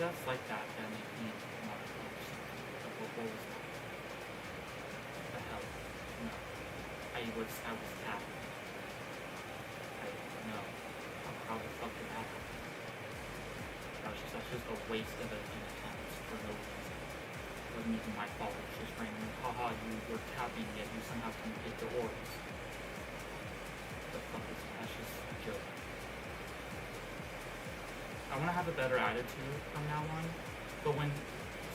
that's like that make me want to do something. Like, what was that? What the hell? No. I was tapping. How the fuck did that happen? That's just a waste of an attempt for no reason. It wasn't even my fault, it was just random. Haha, you were tapping yet you somehow can get the orbs. The fuck is that? That's just a joke. I want to have a better attitude from now on, but when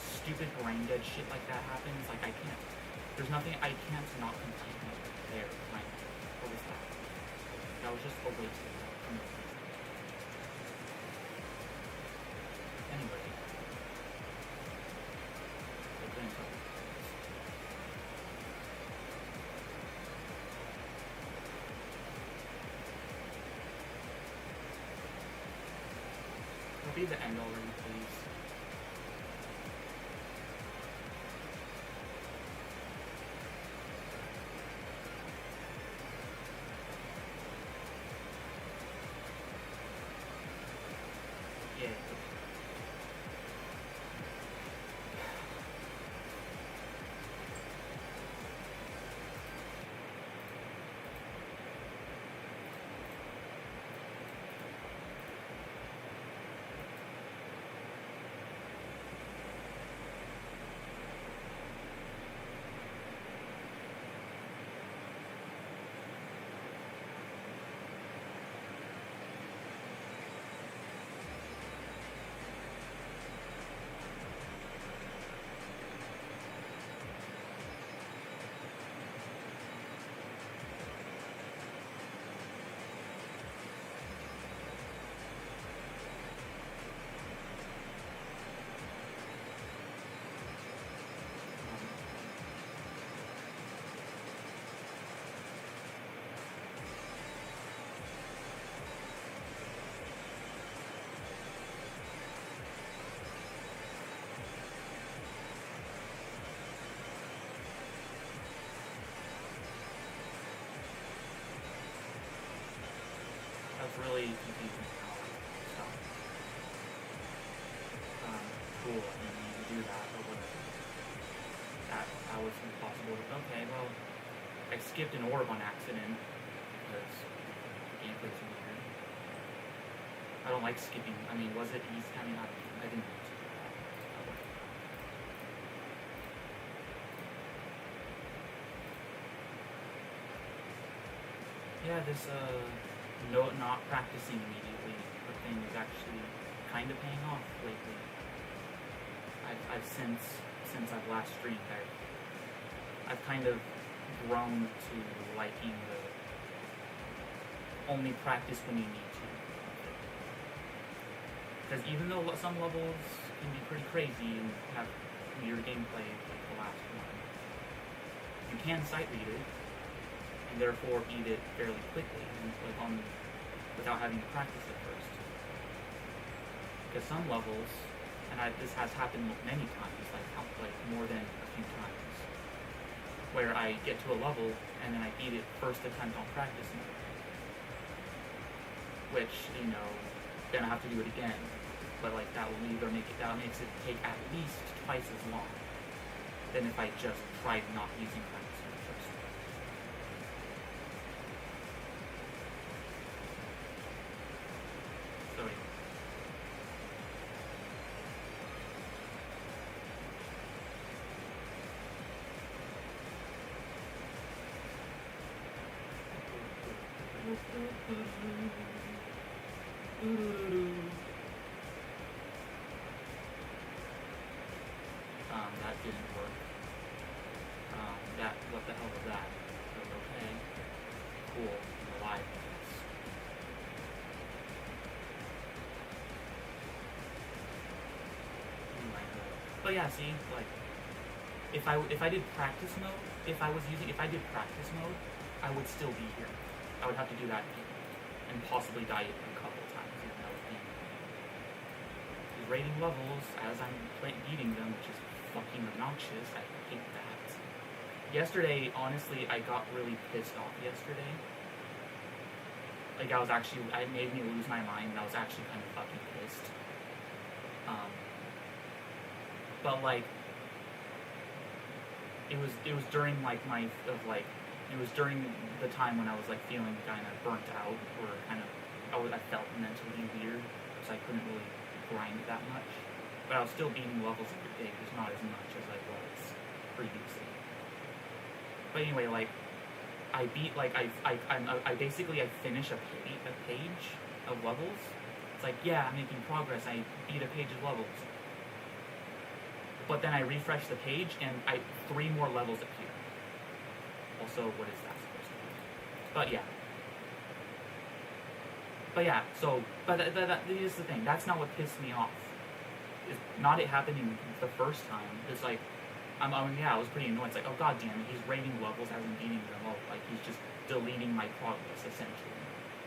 stupid brain dead shit like that happens, like I can't. There's nothing I can't not completely there. Like, what was that? That was just a waste of time. Anyway. Be the end already, please. Yeah. That's really confusing how stuff. Cool, I didn't need to do that, or whatever. That was impossible. Okay, well, I skipped an orb on accident, because the gameplay's weird. I don't like skipping. I mean, was it easy? I mean, I didn't need to do that. Yeah, this, not practicing immediately the thing is actually kind of paying off lately. I've since I've last streamed, I've kind of grown to liking the only practice when you need to. Because even though some levels can be pretty crazy and have weird gameplay like the last one, you can sight read it and therefore beat it fairly quickly and without having to practice it first. Because some levels, and this has happened many times, like more than a few times, where I get to a level and then I beat it first attempt on practice mode, which, then I have to do it again. But that makes it take at least twice as long than if I just tried not using practice mode first. So yeah. That didn't work. What the hell was that? Okay. Cool. I'm alive. But yeah, see, if I did practice mode, if I did practice mode, I would still be here. I would have to do that again, and possibly die a couple times, even though these rating levels as I'm beating them, which is fucking obnoxious. I hate that. Yesterday, honestly, I got really pissed off yesterday. It made me lose my mind, and I was actually kind of fucking pissed. but like it was during like it was during the time when I was like feeling kind of burnt out, or kind of I felt mentally weird, so I couldn't really grind that much. But I was still beating levels every day, just not as much as I was previously. But anyway, like I beat like I basically I finish a page of levels. It's like, yeah, I'm making progress. I beat a page of levels. But then I refresh the page and 3 more levels appear. Also, what is that supposed to be? But yeah, so, but here's the thing, that's not what pissed me off. It's not it happening the first time. It's like, I was pretty annoyed. It's like, oh god damn it, he's rating levels as I'm beating them all. Like, he's just deleting my progress, essentially.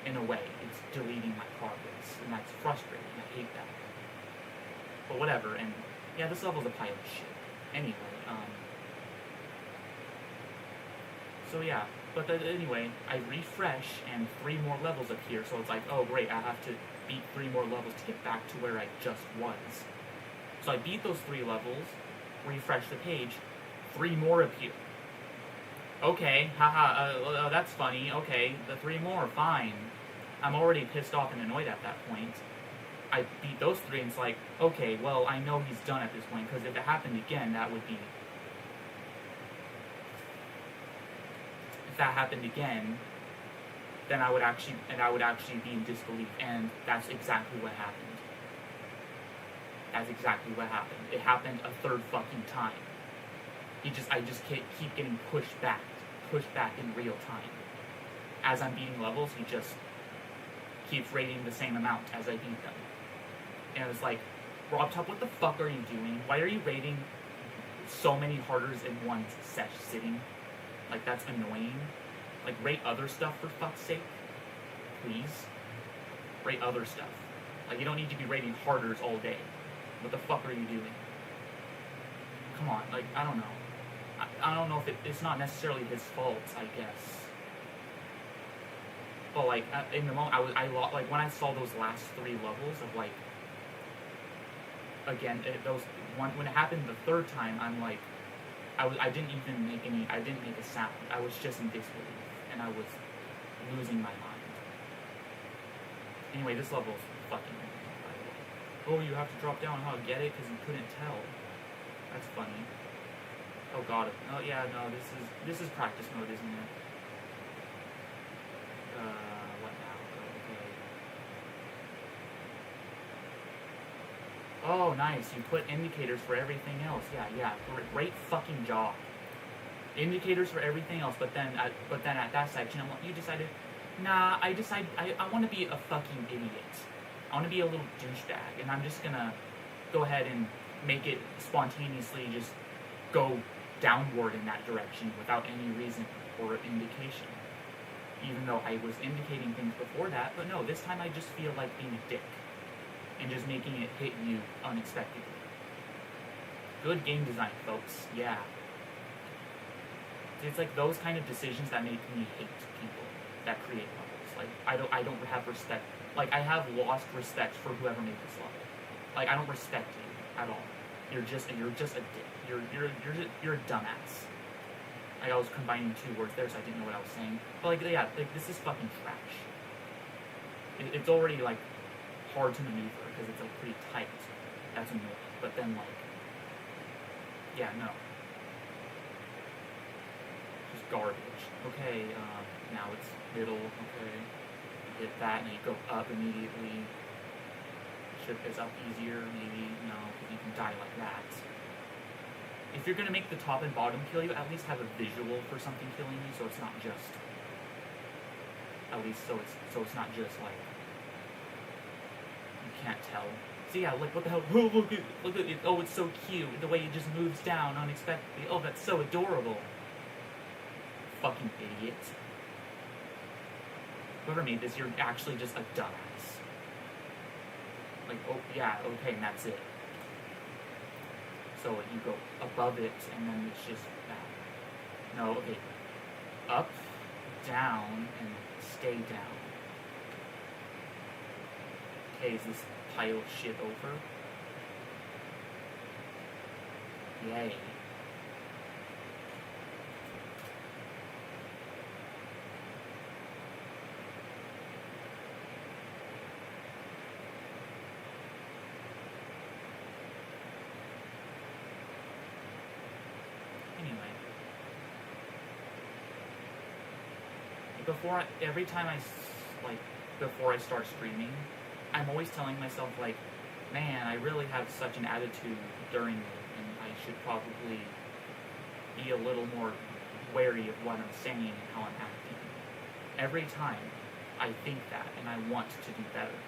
In a way, it's deleting my progress, and that's frustrating. I hate that. But whatever, and yeah, this level's a pile of shit. Anyway, so yeah, but anyway, I refresh and 3 more levels appear, so it's like, oh great, I have to beat 3 more levels to get back to where I just was. So I beat those 3 levels, refresh the page, 3 more appear. Okay, haha, that's funny, okay, the 3 more, fine. I'm already pissed off and annoyed at that point. I beat those 3 and it's like, okay, well, I know he's done at this point, because if it happened again, that would be... If that happened again, then I would actually be in disbelief, and that's exactly what happened. That's exactly what happened. It happened a 3rd fucking time. I just keep getting pushed back in real time. As I'm beating levels, he just keeps rating the same amount as I beat them. And it was like, RobTop, what the fuck are you doing? Why are you rating so many harders in one sitting? Like, that's annoying. Like, rate other stuff for fuck's sake. Please. Rate other stuff. Like, you don't need to be rating harders all day. What the fuck are you doing? Come on, like, I don't know. I don't know if it's not necessarily his fault, I guess. But like in the moment, like when I saw those last 3 levels of like, again, when it happened the 3rd time, I'm like, I didn't make a sound. I was just in disbelief, and I was losing my mind. Anyway, this level's fucking. Oh, you have to drop down. How get it? Because you couldn't tell. That's funny. Oh god. Oh yeah, no. This is practice mode, isn't it? What now? Okay. Oh, nice. You put indicators for everything else. Yeah. Great fucking job. Indicators for everything else, but then at that section, you decided, nah, I want to be a fucking idiot. I want to be a little douchebag, and I'm just gonna go ahead and make it spontaneously just go downward in that direction without any reason or indication. Even though I was indicating things before that, but no, this time I just feel like being a dick and just making it hit you unexpectedly. Good game design, folks. Yeah. It's like those kind of decisions that make me hate people that create levels. Like I don't have respect. Like I have lost respect for whoever made this level. Like I don't respect you at all. You're just a dick. You're a dumbass. Like I was combining 2 words there, so I didn't know what I was saying. But like, yeah, like this is fucking trash. It's already like hard to maneuver because it's like pretty tight. That's annoying. But then like, yeah, no, just garbage. Okay, now it's middle. Okay, you hit that and you go up immediately. Ship is up easier, maybe. No, because you can die like that. If you're gonna make the top and bottom kill you, at least have a visual for something killing you, so it's not just. At least so it's not just like you can't tell. So yeah, like what the hell? Oh, look at it! Oh, it's so cute. The way it just moves down unexpectedly. Oh, that's so adorable. Fucking idiot. Whoever made this, you're actually just a dumbass. Like, oh yeah, okay, and that's it. So you go above it, and then it's just that. No, okay. Up, down, and stay down. Okay, is this pile of shit over? Yay. Anyway. Every time before I start streaming, I'm always telling myself, like, man, I really have such an attitude during it, and I should probably be a little more wary of what I'm saying and how I'm acting. Every time I think that, and I want to do better.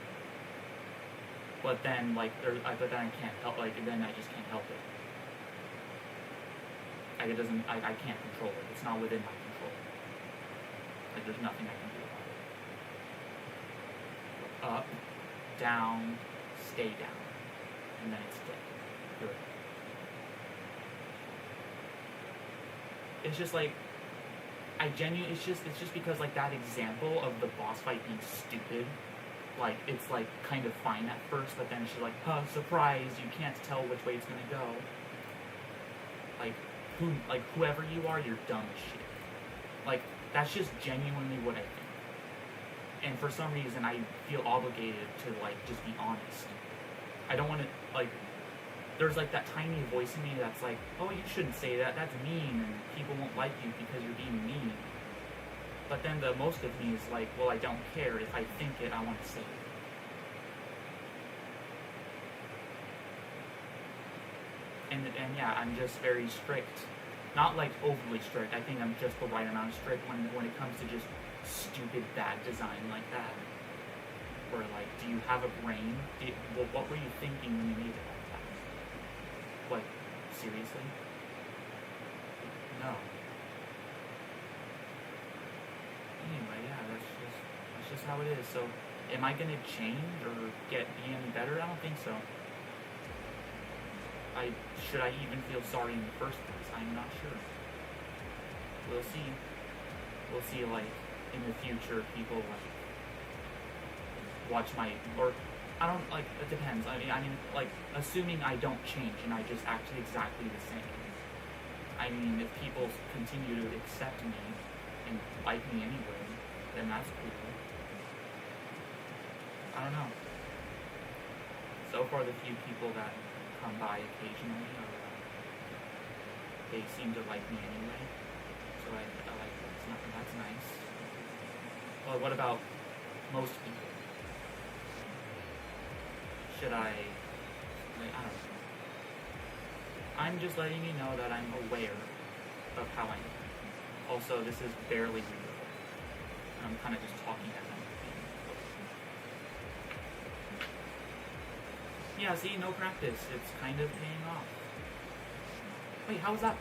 But then, I can't help, then I just can't help it. I can't control it. It's not within my control. There's nothing I can do about it. Up, down, stay down, and then it's dead. Good. It's just it's just because that example of the boss fight being stupid, it's kind of fine at first, but then she's like, huh, surprise, you can't tell which way it's gonna go. Whoever you are, you're dumb as shit. That's just genuinely what I think. And for some reason, I feel obligated to, just be honest. I don't want to, there's, that tiny voice in me that's like, oh, you shouldn't say that, that's mean, and people won't like you because you're being mean. But then the most of me is like, well, I don't care. If I think it, I want to say it. And yeah, I'm just very strict. Not overly strict. I think I'm just the right amount of strict when it comes to just stupid bad design like that. Where do you have a brain? What were you thinking when you made it like that? Seriously? No. Anyway, yeah, that's just how it is. So, am I gonna change or be any better? I don't think so. Should I even feel sorry in the first place? I'm not sure. We'll see. We'll see, in the future, people, watch it depends. Assuming I don't change and I just act exactly the same. If people continue to accept me and like me anyway, then that's cool. I don't know. So far, the few people that come by occasionally, they seem to like me anyway, so I like that. That's nice. Well, what about most people? Should I don't know. I'm just letting you know that I'm aware of how I am. Also, this is barely real. I'm kind of just talking at them. Yeah, see, no practice. It's kind of paying off. Wait, how was that?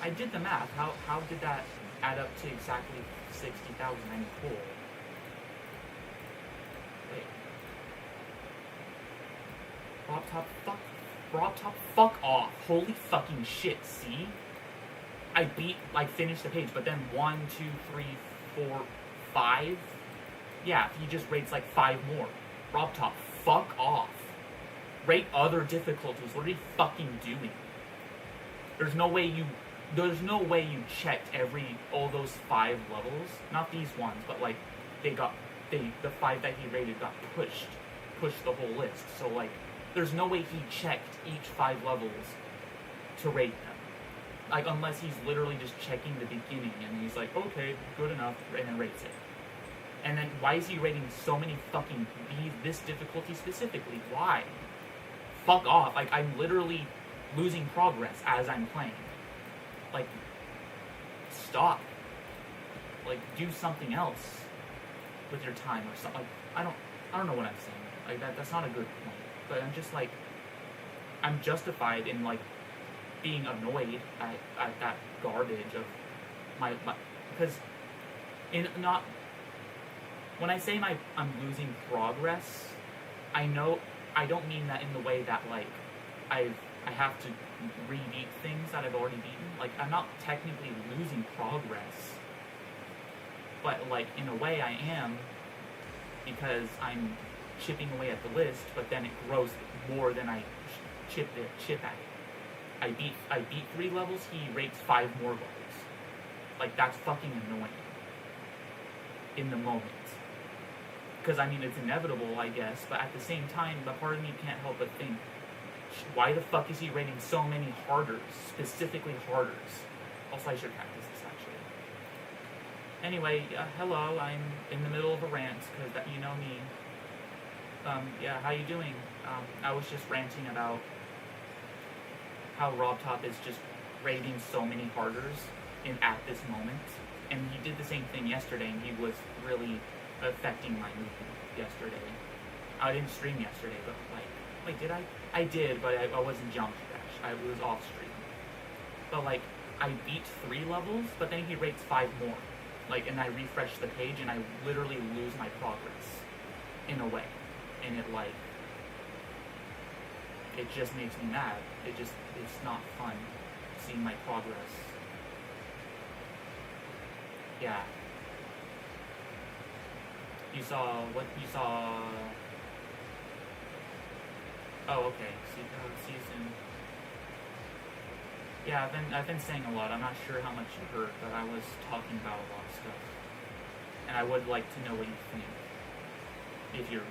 I did the math. How did that add up to exactly 60,000? Cool. Wait. Rob Top, fuck off. Holy fucking shit, see? I finished the page, but then 1, 2, 3, 4, 5... Yeah, he just rates 5 more. Rob Top, fuck off. Rate other difficulties. What are you fucking doing? There's no way you checked all those 5 levels. Not these ones, but the 5 that he rated got pushed the whole list. So there's no way he checked each 5 levels to rate them. Unless he's literally just checking the beginning and he's like, okay, good enough, and then rates it. And then why is he rating so many fucking this difficulty specifically? Why? Fuck off. I'm literally losing progress as I'm playing. Stop. Do something else with your time or something. I don't know what I'm saying. That's not a good point. But I'm just I'm justified in being annoyed at that garbage of my because when I say I'm losing progress, I don't mean that in the way that I have to re-beat things that I've already beaten. I'm not technically losing progress, but in a way I am, because I'm chipping away at the list, but then it grows more than I chip at it. I beat 3 levels, he rates 5 more levels. Like, that's fucking annoying. In the moment. Because, I mean, it's inevitable, I guess, but at the same time, a part of me can't help but think, why the fuck is he rating so many harders? Specifically harders. Also, I should practice this, actually. Anyway, hello, I'm in the middle of a rant, because you know me. Yeah, how you doing? I was just ranting about how RobTop is just rating so many harders at this moment. And he did the same thing yesterday, and he was really affecting my mood yesterday. I didn't stream yesterday, but wait, did I? I did, but I wasn't Jump Dash. I was off stream. But like, I beat 3 levels, but then he rates 5 more. Like, and I refresh the page, and I literally lose my progress, in a way. And it just makes me mad. It's not fun seeing my progress. Yeah. You saw. Oh, okay. See you soon. Yeah, I've been saying a lot. I'm not sure how much you heard, but I was talking about a lot of stuff. And I would like to know what you think. If you're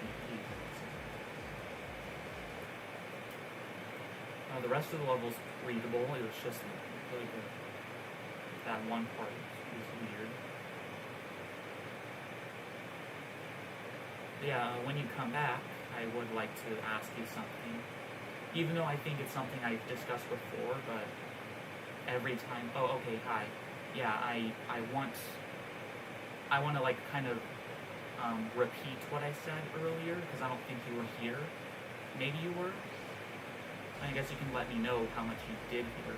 the rest of the level's readable. It was just really good. That one part was weird. Yeah, when you come back, I would like to ask you something. Even though I think it's something I've discussed before, but every time... Oh, okay, hi. Yeah, I want to, like, kind of repeat what I said earlier, because I don't think you were here. Maybe you were? I guess you can let me know how much you did hear.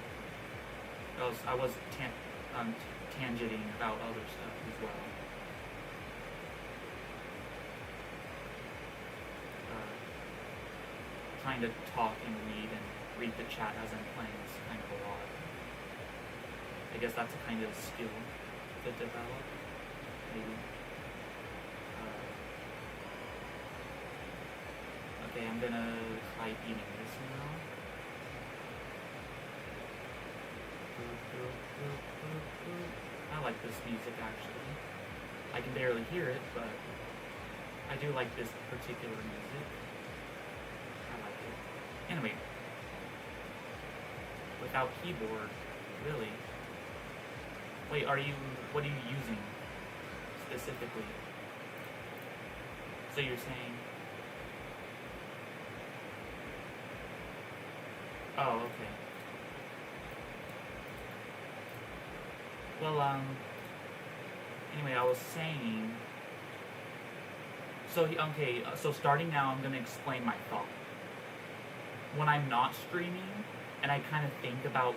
I was tangenting about other stuff as well. Trying to talk and read the chat as I'm playing is kind of a lot. I guess that's a kind of skill to develop, maybe. Okay, I'm gonna try eating this now. I like this music, actually. I can barely hear it, but I do like this particular music. I like it. Anyway, without keyboard, really. Wait, what are you using specifically? So you're saying... Oh, okay. Well, anyway, I was saying... So starting now, I'm going to explain my thought. When I'm not streaming, and I kind of think about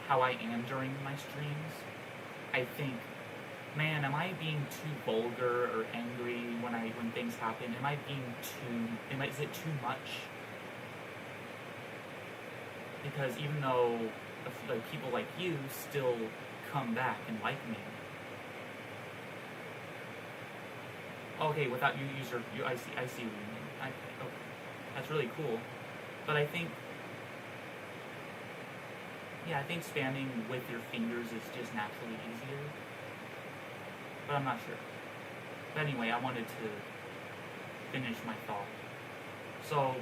how I am during my streams, I think, man, am I being too vulgar or angry when things happen? Is it too much? Because even though like people like you still come back and like me. Okay, without you use I see what you mean. Okay, that's really cool. But I think spamming with your fingers is just naturally easier. But I'm not sure. But anyway, I wanted to finish my thought. So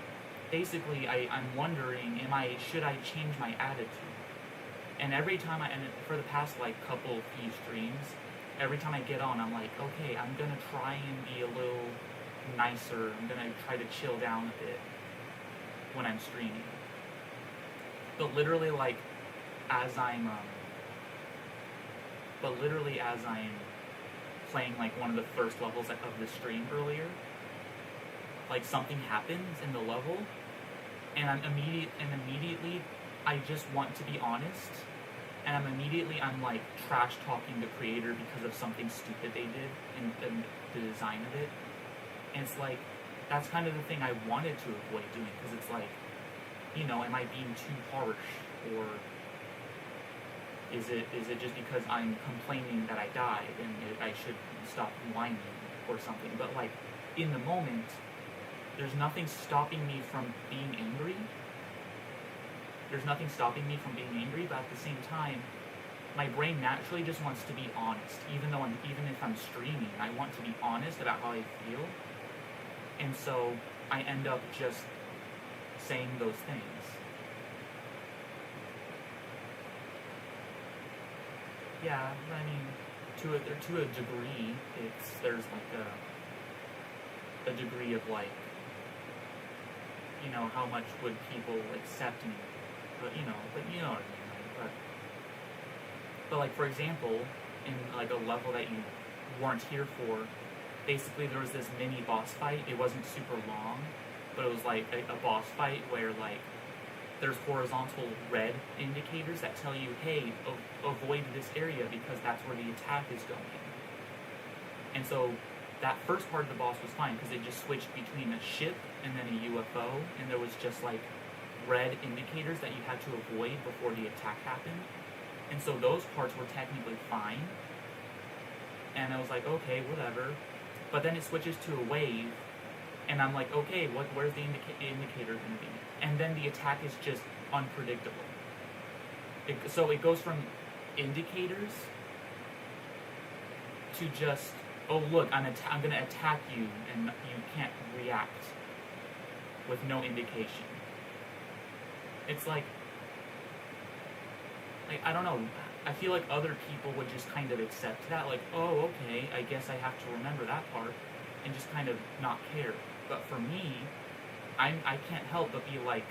basically, I'm wondering, should I change my attitude? And every time for the past few streams, every time I get on, I'm like, okay, I'm gonna try and be a little nicer. I'm gonna try to chill down a bit when I'm streaming. But literally, as I'm playing one of the first levels of the stream earlier, something happens in the level, and immediately I just want to be honest, and I'm trash talking the creator because of something stupid they did in the design of it, and it's that's kind of the thing I wanted to avoid doing, because it's am I being too harsh, or is it just because I'm complaining that I died and I should stop whining or something? But in the moment, there's nothing stopping me from being angry. There's nothing stopping me from being angry, but at the same time, my brain naturally just wants to be honest. Even if I'm streaming, I want to be honest about how I feel. And so I end up just saying those things. Yeah, I mean, to a degree, there's like a degree of like, how much would people accept me, but you know what I mean, right? But like, for example, in like a level that you weren't here for, basically there was this mini boss fight. It wasn't super long, but it was like a boss fight where like there's horizontal red indicators that tell you, hey, avoid this area because that's where the attack is going. And so that first part of the boss was fine because it just switched between a ship and then a UFO, and there was just like red indicators that you had to avoid before the attack happened. And so those parts were technically fine. And I was like, okay, whatever. But then it switches to a wave, and I'm like, okay, where's the indicator going to be? And then the attack is just unpredictable. So it goes from indicators to just, oh look, I'm going to attack you, and you can't react with no indication. It's like, I don't know, I feel like other people would just kind of accept that, like, oh, okay, I guess I have to remember that part, and just kind of not care. But for me, I can't help but be like,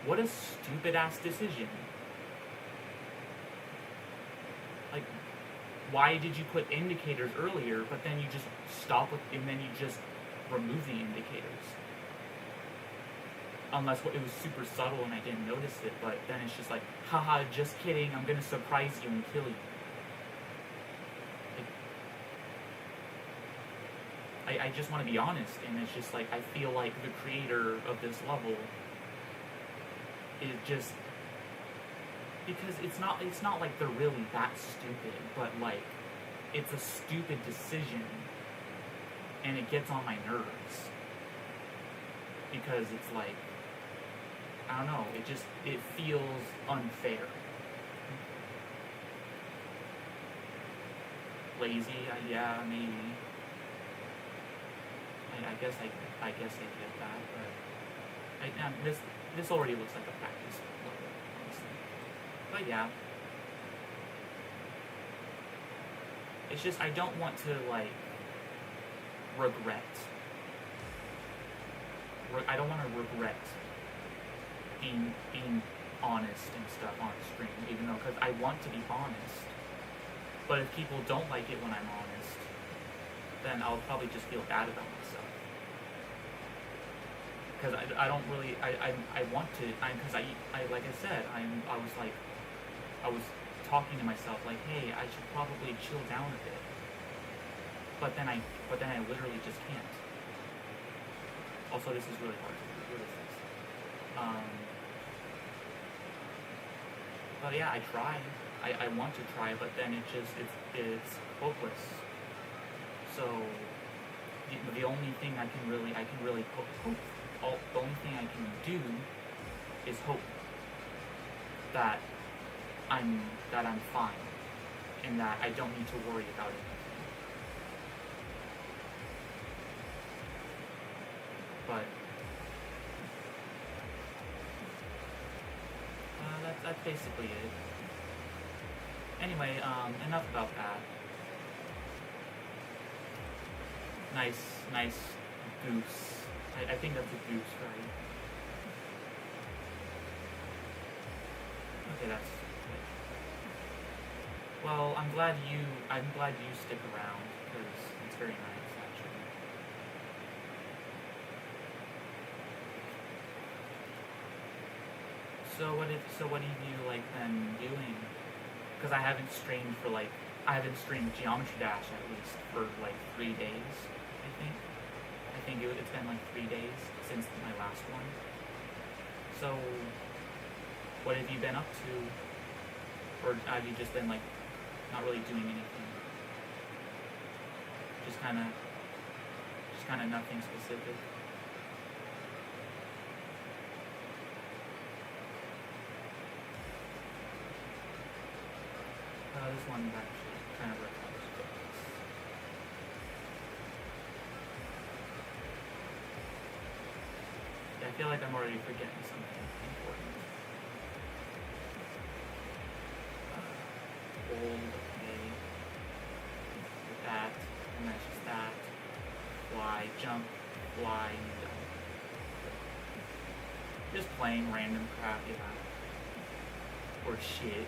what a stupid-ass decision. Like, why did you put indicators earlier, but then you just stop with, and then you just remove the indicators? Unless it was super subtle and I didn't notice it, but then it's just like, haha, just kidding, I'm gonna surprise you and kill you. I just want to be honest, and it's just like, I feel like the creator of this level is just, because it's not like they're really that stupid, but like, it's a stupid decision, and it gets on my nerves, because it's like, I don't know, it feels unfair. Lazy, yeah, maybe. I guess I get that, but this already looks like a practice level, honestly. But yeah, it's just I don't want to like regret. I don't want to regret being honest and stuff on stream, even though, because I want to be honest. But if people don't like it when I'm honest, then I'll probably just feel bad about myself. Because I don't really, I want to, because I like I said, I was talking to myself like, hey, I should probably chill down a bit. But then I literally just can't. Also, this is really hard to do. What is this? But yeah, I try. I want to try, but then it's hopeless. So the only thing I can really hope. The only thing I can do is hope that I'm fine, and that I don't need to worry about anything. But that's basically it. Anyway, enough about that. Nice goose. I think that's a goose, right? Okay, that's good. Well, I'm glad you stick around, because it's very nice, actually. So what have you like been doing? Because I haven't streamed Geometry Dash at least for like 3 days, I think. It's been like 3 days since my last one. So, what have you been up to? Or have you just been like, not really doing anything? Just kind of kind of nothing specific. This one actually kind of recovers focus. Yeah, I feel like I'm already forgetting something important. Hold, okay. That, and that's just that. Fly, jump, fly, and jump. Just playing random crap, yeah. Or shit.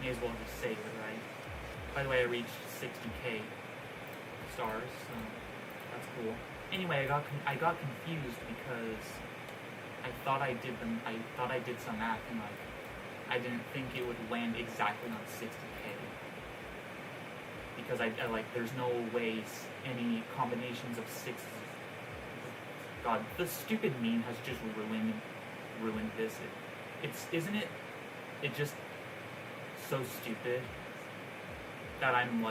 May as well just say it, right? By the way, I reached 60k stars, so that's cool. Anyway, I got confused because I thought I did some math and like I didn't think it would land exactly on 60k because I like there's no ways any combinations of six. God, the stupid meme has just ruined this. Isn't it? It just so stupid that I'm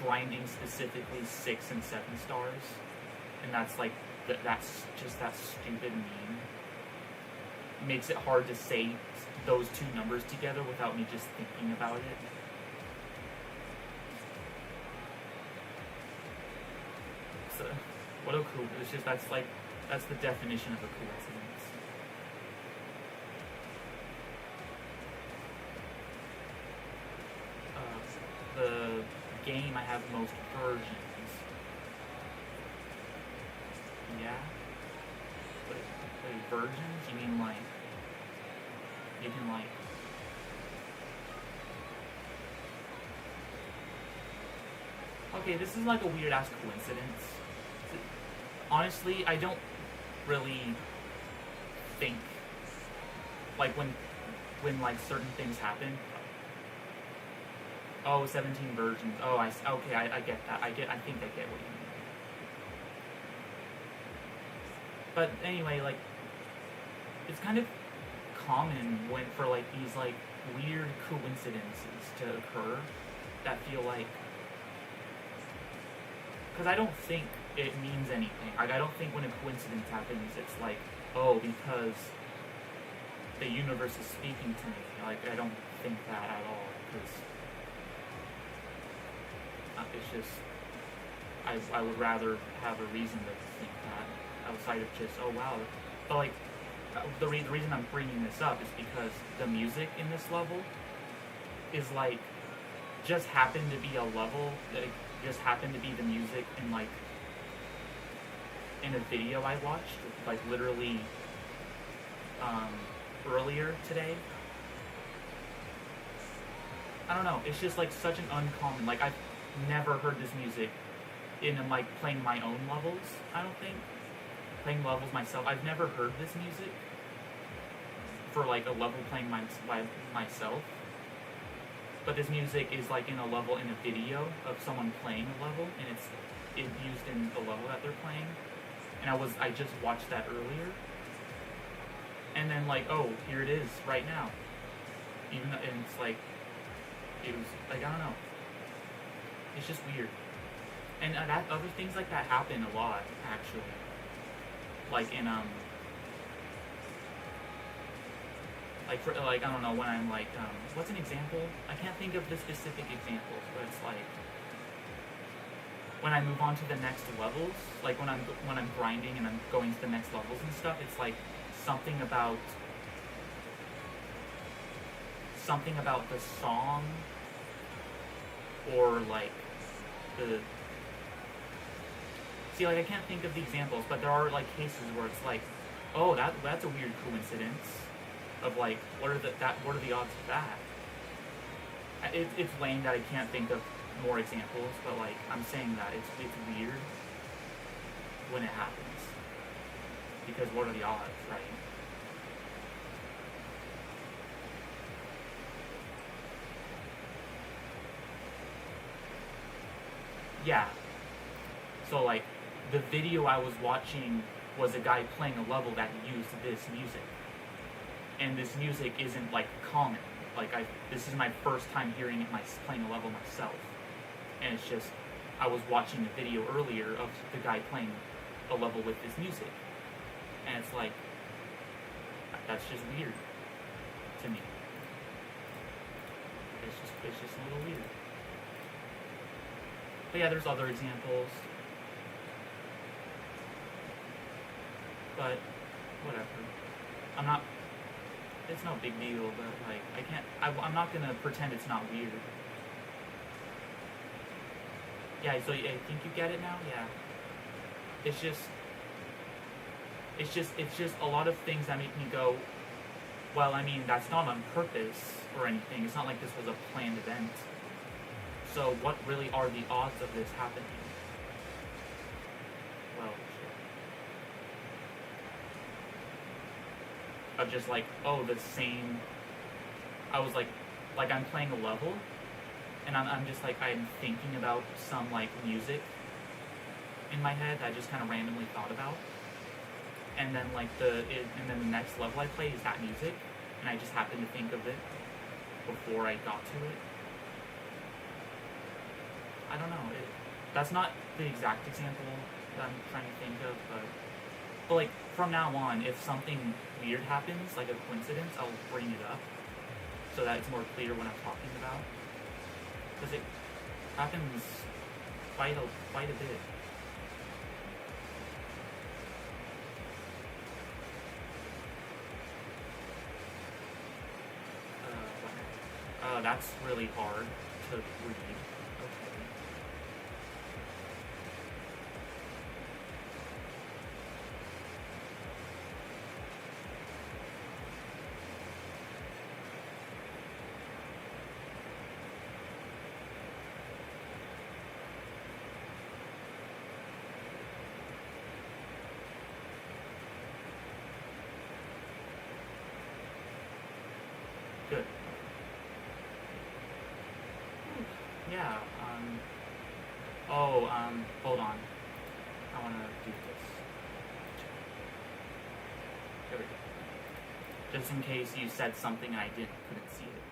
grinding specifically 6 and 7 stars, and that's like that's just that stupid meme. It makes it hard to say those two numbers together without me just thinking about it. So, what a cool! It's just that's the definition of a coincidence. The game I have most versions. Yeah? Wait, versions? You mean like you can like okay, this is like a weird ass coincidence. Honestly, I don't really think like when like certain things happen. Oh, 17 versions. Oh, I get that. I think I get what you mean. But anyway, like, it's kind of common for like these like weird coincidences to occur that feel like, because I don't think it means anything. Like, I don't think when a coincidence happens, it's like, oh, because the universe is speaking to me. Like, I don't think that at all. Because it's just, I would rather have a reason to think that outside of just, oh wow. But like, the reason I'm bringing this up is because the music in this level is like, just happened to be a level, like, just happened to be the music in like, in a video I watched, like literally, earlier today. I don't know, it's just like such an uncommon, like I've never heard this music in like playing my own levels, I don't think. Playing levels myself, I've never heard this music for like a level playing by myself. But this music is like in a level in a video of someone playing a level, and it's used in the level that they're playing. And I just watched that earlier. And then like, oh, here it is right now. Even though, and it's like, it was like, I don't know. It's just weird. And that other things like that happen a lot, actually. Like in like for like, I don't know, when I'm like what's an example? I can't think of the specific examples, but it's like when I move on to the next levels, like when I'm grinding and I'm going to the next levels and stuff, it's like something about the song, or like the, see, like I can't think of the examples, but there are like cases where it's like, oh, that's a weird coincidence of like, what are the odds of that? It's lame that I can't think of more examples, but like I'm saying that it's weird when it happens, because what are the odds, right? Yeah. So like, the video I was watching was a guy playing a level that used this music. And this music isn't like common. Like this is my first time hearing it, playing a level myself. And it's just, I was watching a video earlier of the guy playing a level with this music, and it's like, that's just weird to me. It's just a little weird. But yeah, there's other examples. But whatever. It's no big deal, but like, I'm not gonna pretend it's not weird. Yeah, so I think you get it now? Yeah. It's just a lot of things that make me go, well, I mean, that's not on purpose or anything. It's not like this was a planned event. So what really are the odds of this happening? Well, shit. Of just like, oh, the same... I was like I'm playing a level, and I'm just like, I'm thinking about some like music in my head that I just kind of randomly thought about. And then like and then the next level I play is that music, and I just happened to think of it before I got to it. I don't know. That's not the exact example that I'm trying to think of, but like from now on, if something weird happens, like a coincidence, I'll bring it up so that it's more clear what I'm talking about, because it happens quite a bit. That's really hard to read. Okay. Good. Yeah, hold on. I want to do this. There we go. Just in case you said something and I couldn't see it.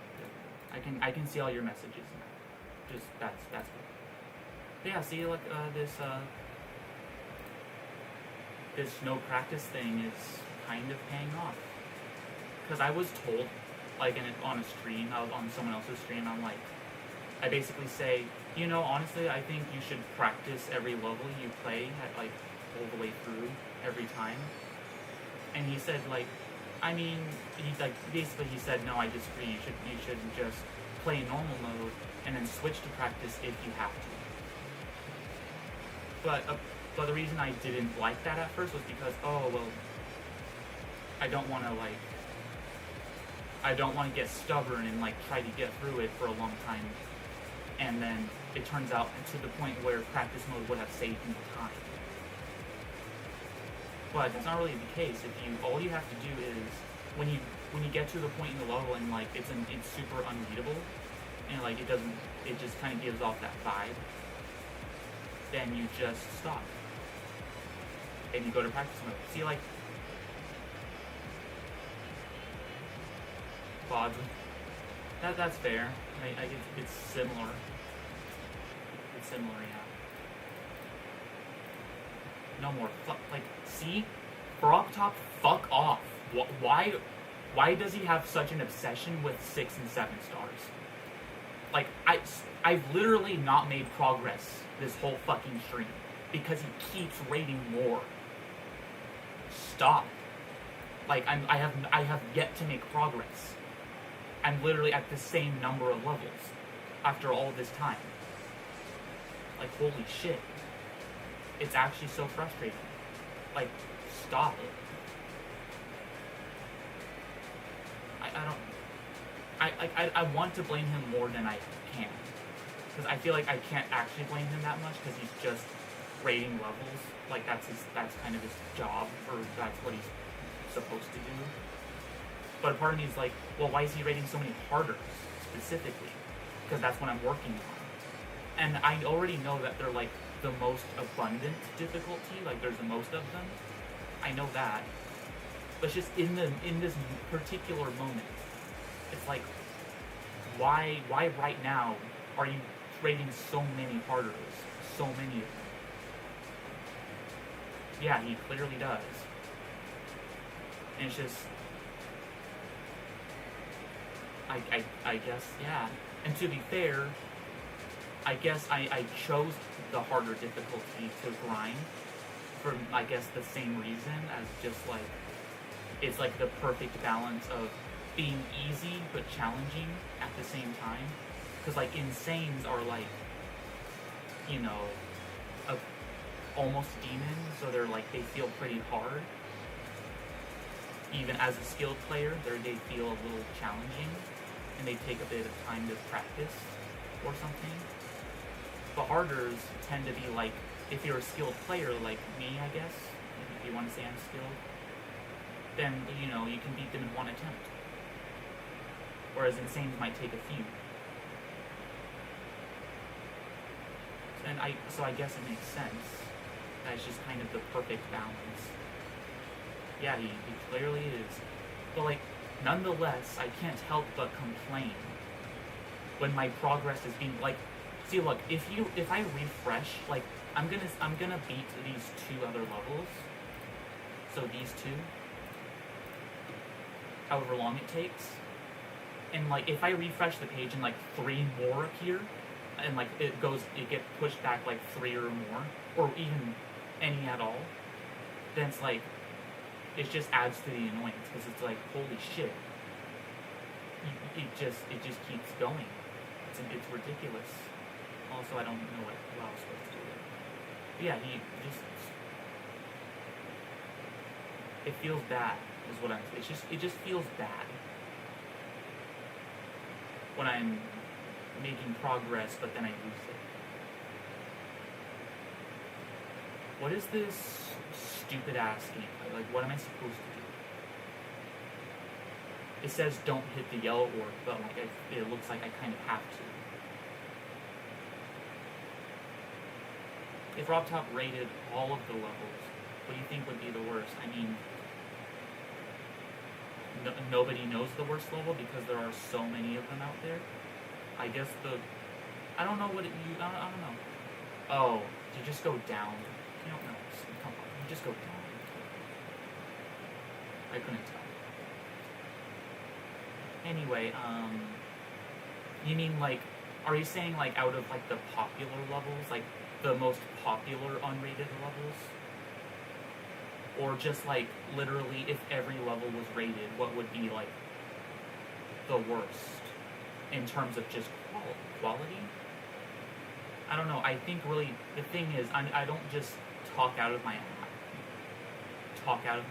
I can see all your messages now. Just, that's good. But yeah, see, like, this no practice thing is kind of paying off. Because I was told, like, on a stream, I was on someone else's stream, I basically say, you know, honestly, I think you should practice every level you play at, like, all the way through, every time. And he said, like, I mean, basically he said, no, I disagree, you should just play in normal mode, and then switch to practice if you have to. But the reason I didn't like that at first was because, oh, well, I don't want to get stubborn and, like, try to get through it for a long time. And then it turns out to the point where practice mode would have saved me time. But that's not really the case. All you have to do is when you get to the point in the level and like it's super unreadable and like it just kind of gives off that vibe, then you just stop and you go to practice mode. See, like, quads. That's fair. I guess it's similar. It's similar, yeah. No more see? Frogtop, fuck off. Why does he have such an obsession with 6 and 7 stars? Like, I've literally not made progress this whole fucking stream because he keeps rating more. Stop. Like, I have yet to make progress. I'm literally at the same number of levels after all this time. Like, holy shit. It's actually so frustrating. Like, stop it. I want to blame him more than I can. Because I feel like I can't actually blame him that much because he's just rating levels. Like, that's kind of his job, or that's what he's supposed to do. But a part of me is like, well, why is he rating so many harders, specifically? Because that's what I'm working on. And I already know that they're, like, the most abundant difficulty, like, there's the most of them. I know that. But it's just in this particular moment, it's like, why right now are you rating so many harders, so many of them. Yeah, he clearly does. And it's just, I guess, yeah. And to be fair, I guess I chose the harder difficulty to grind for, I guess, the same reason as just like, it's like the perfect balance of being easy but challenging at the same time. Because like Insanes are like, you know, almost demons, so they're like, they feel pretty hard. Even as a skilled player, they feel a little challenging, and they take a bit of time to practice or something. But harders tend to be like, if you're a skilled player like me, I guess, if you want to say I'm skilled, then, you know, you can beat them in one attempt. Whereas Insanes might take a few. And so I guess it makes sense. That's just kind of the perfect balance. Yeah, he clearly is. But like, nonetheless, I can't help but complain when my progress is being like, see, look, if I refresh, like, I'm gonna beat these 2 other levels. So these 2, however long it takes, and like if I refresh the page and like 3 more appear, and like it gets pushed back like 3 or more, or even any at all, then it's like, it just adds to the annoyance, because it's like, holy shit, it just keeps going. It's ridiculous. Also, I don't know what I was supposed to do there. But yeah, it feels bad, is what it just feels bad when I'm making progress, but then I lose it. What is this stupid ass gameplay? Like, what am I supposed to do? It says don't hit the yellow orb, but like it looks like I kind of have to. If RobTop rated all of the levels, what do you think would be the worst? I mean, nobody knows the worst level because there are so many of them out there. I guess I don't know what I don't know. Oh, you just go down. You don't know. Come on, you just go down. I couldn't tell. Anyway, you mean like, are you saying like out of like the popular levels, like the most popular unrated levels? Or just like literally if every level was rated, what would be like the worst in terms of just quality? I don't know. I think really the thing is I don't just talk out of my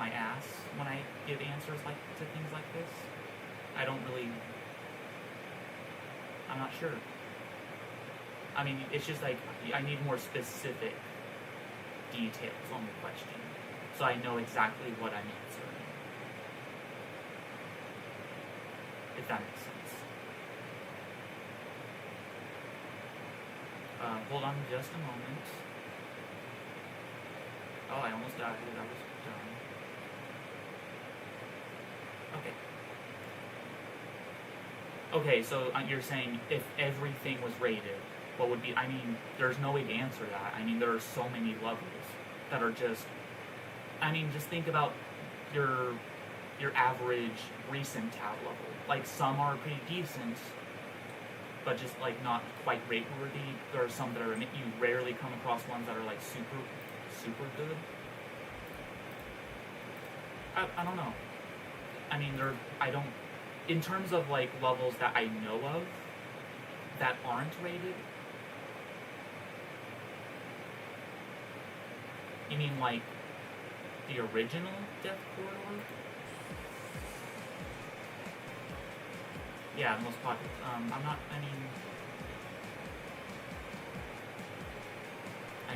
ass when I give answers like to things like this. I don't really. I'm not sure. I mean, it's just like I need more specific details on the question, so I know exactly what I'm answering. If that makes sense. Hold on just a moment. Oh, I almost died. I was done. Okay. Okay, so you're saying if everything was rated, what would be? I mean, there's no way to answer that. I mean, there are so many levels that are just. I mean, just think about your average recent tab level. Like, some are pretty decent, but just like not quite rate worthy. There are some that are, you rarely come across ones that are like super good. I don't know. I mean, in terms of like levels that I know of that aren't rated. You mean like the original Death Corridor? Yeah, the most popular. I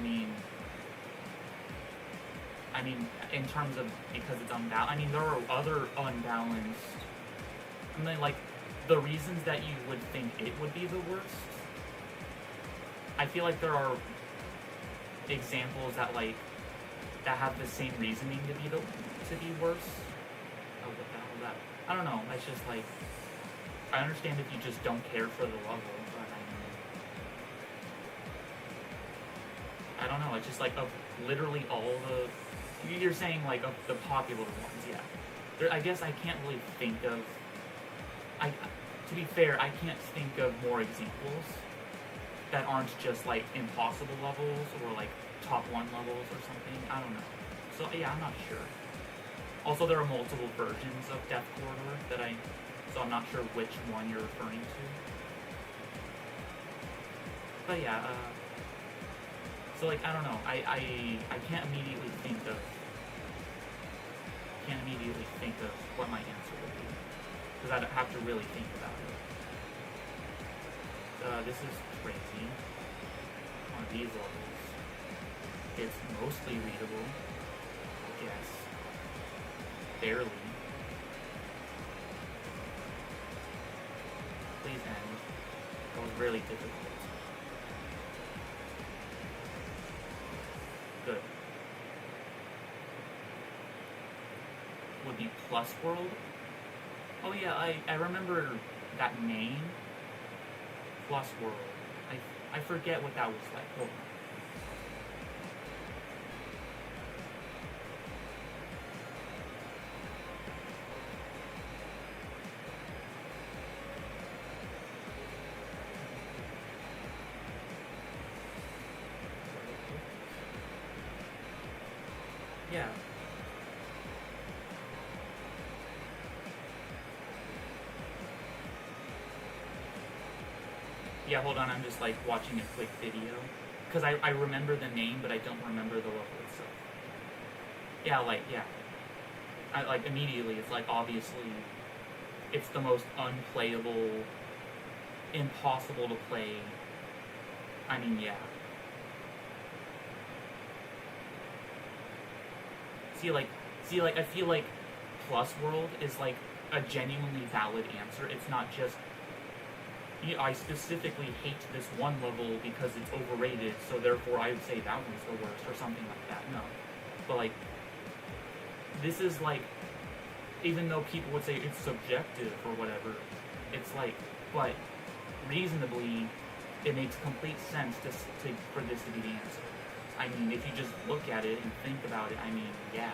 mean, in terms of, because it's unbalanced, I mean, there are other unbalanced, I mean, like, the reasons that you would think it would be the worst, I feel like there are examples that, like, that have the same reasoning to be worse. Oh, what the hell is that? I don't know, it's just, like, I understand if you just don't care for the level, but It's just like of literally all the. You're saying like of the popular ones, yeah. I guess I can't really think of. To be fair, I can't think of more examples that aren't just like impossible levels or like top 1 levels or something. I don't know. So yeah, I'm not sure. Also, there are multiple versions of Death Corridor so I'm not sure which one you're referring to. But yeah, so like I don't know. I can't immediately think of what my answer would be because I'd have to really think about it. This is crazy. On these levels, it's mostly readable, I guess. Barely. Please end. That was really difficult. Good. Would be Plus World? Oh yeah, I remember that name. Plus World. I forget what that was like. Hold on. Yeah. Yeah, hold on, I'm just like watching a quick video. Because I remember the name, but I don't remember the level itself. Yeah, like, yeah. I like immediately, it's like obviously it's the most unplayable, impossible to play. I mean, yeah. See, I feel like Plus World is like a genuinely valid answer. It's not just, I specifically hate this one level because it's overrated, so therefore I would say that one's the worst, or something like that. No. But like, this is like, even though people would say it's subjective or whatever, it's like, but reasonably, it makes complete sense for this to be the answer. I mean, if you just look at it and think about it, I mean, yeah,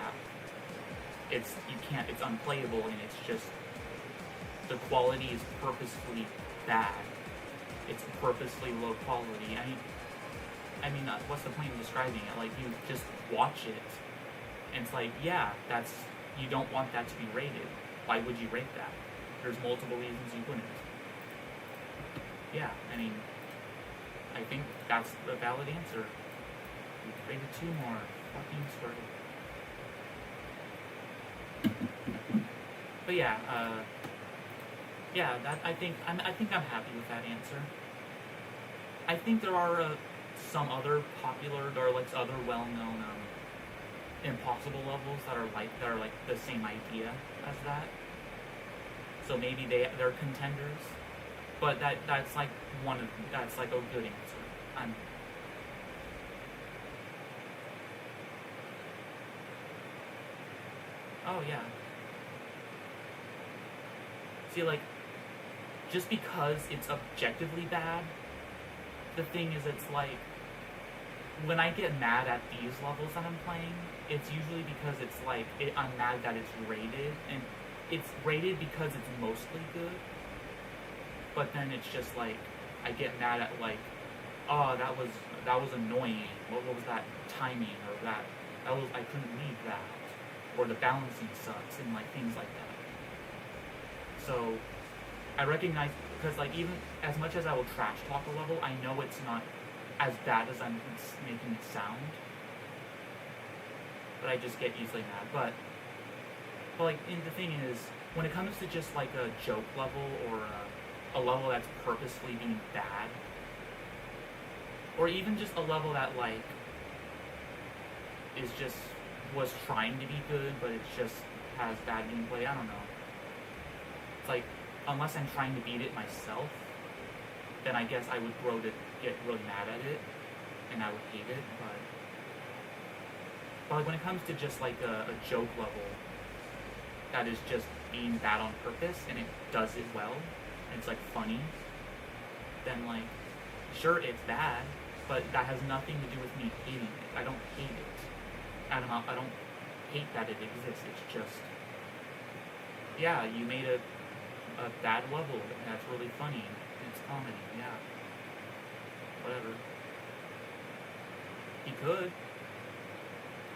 it's unplayable, and it's just, the quality is purposefully bad. It's purposely low quality. I mean, what's the point of describing it? Like, you just watch it, and it's like, yeah, you don't want that to be rated. Why would you rate that? There's multiple reasons you wouldn't. Yeah, I mean, I think that's the valid answer. We rated 2 more. Fucking started. But yeah, I think I'm happy with that answer. I think there are some other popular, or like other well-known impossible levels that are like the same idea as that. So maybe they're contenders, but that's like a good answer. Oh yeah. See, like, just because it's objectively bad, the thing is, it's like, when I get mad at these levels that I'm playing, it's usually because it's like, I'm mad that it's rated, and it's rated because it's mostly good, but then it's just like, I get mad at like, oh, that was annoying, what was that timing, or that was, I couldn't read that, or the balancing sucks, and like, things like that. So, I recognize, because like, even as much as I will trash talk a level, I know it's not as bad as I'm making it sound. But I just get easily mad. But like, and the thing is, when it comes to just like a joke level, or a level that's purposefully being bad, or even just a level that like was trying to be good, but it just has bad gameplay, I don't know. It's like, unless I'm trying to beat it myself, then I guess I would grow to get really mad at it, and I would hate it, but like, when it comes to just like a joke level that is just being bad on purpose, and it does it well, and it's like funny, then like, sure, it's bad, but that has nothing to do with me hating it. I don't hate it. I don't hate that it exists. It's just, yeah, you made a bad level, and that's really funny. It's comedy, yeah. Whatever. He could.